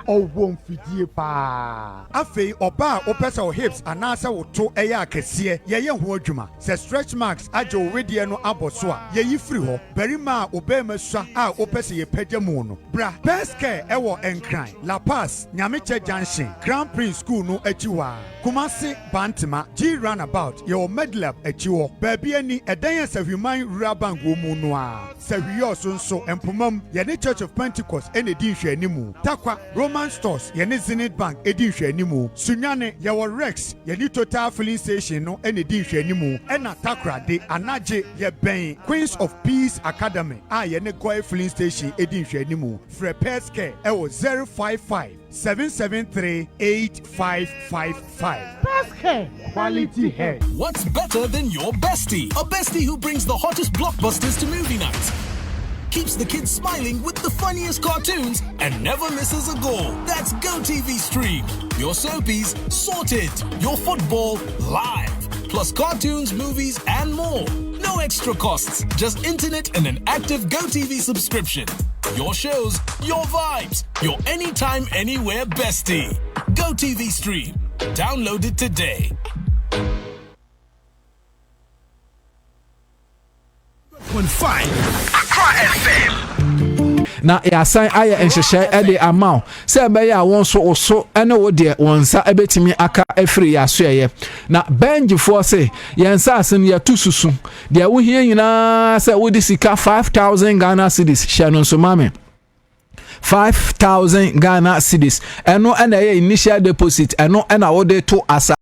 Oh, won't fit ye pa. Afe oba opesa o hips anasa wo to eya akese ye ho adwuma. Se stretch marks ajo wedie no aboso a ye yi free ho. Berima obema swa a opesa ye pagya mu no. Bra, best care ewo enkran. La Paz, Nyameche Junction, Grand Prince School no achiwa. Kumasi Bantima, G Runabout, your Medlab achiwo. Baby ani edan se human rural wo mu no a. Se wiyo so empumam ye ne Church of Pentecost ene di hwe animu. Takwa Roman Stores, Yeni Zenith Bank, Edisha Nimu, Sunyane, Yawa Rex, Yeni Total Filling Station, no, and Edisha Nimu, and Atakra de Anaje, Yebang, Queens of Peace Academy, Yeni Goy Filling Station, Edisha Nimu, Frepes Care, 055 773 8555. Best Care, quality hair. What's better than your bestie? A bestie who brings the hottest blockbusters to movie nights, keeps the kids smiling with the funniest cartoons, and never misses a goal. That's GoTV Stream. Your soapies sorted. Your football live. Plus cartoons, movies, and more. No extra costs. Just internet and an active GoTV subscription. Your shows, your vibes, your anytime, anywhere bestie. GoTV Stream. Download it today. Na yasan aye enhyehyɛ ede amount sɛ be ya won so oso ene wo de wonsa ebetimi aka afiri yasoye na benjifo se yensa asen ya tususu de wo hia nyina sɛ wo de sika 5000 Ghana cedis hye so mame 5,000 Ghana cedis eno ena ye initial deposit eno ena wo de to asa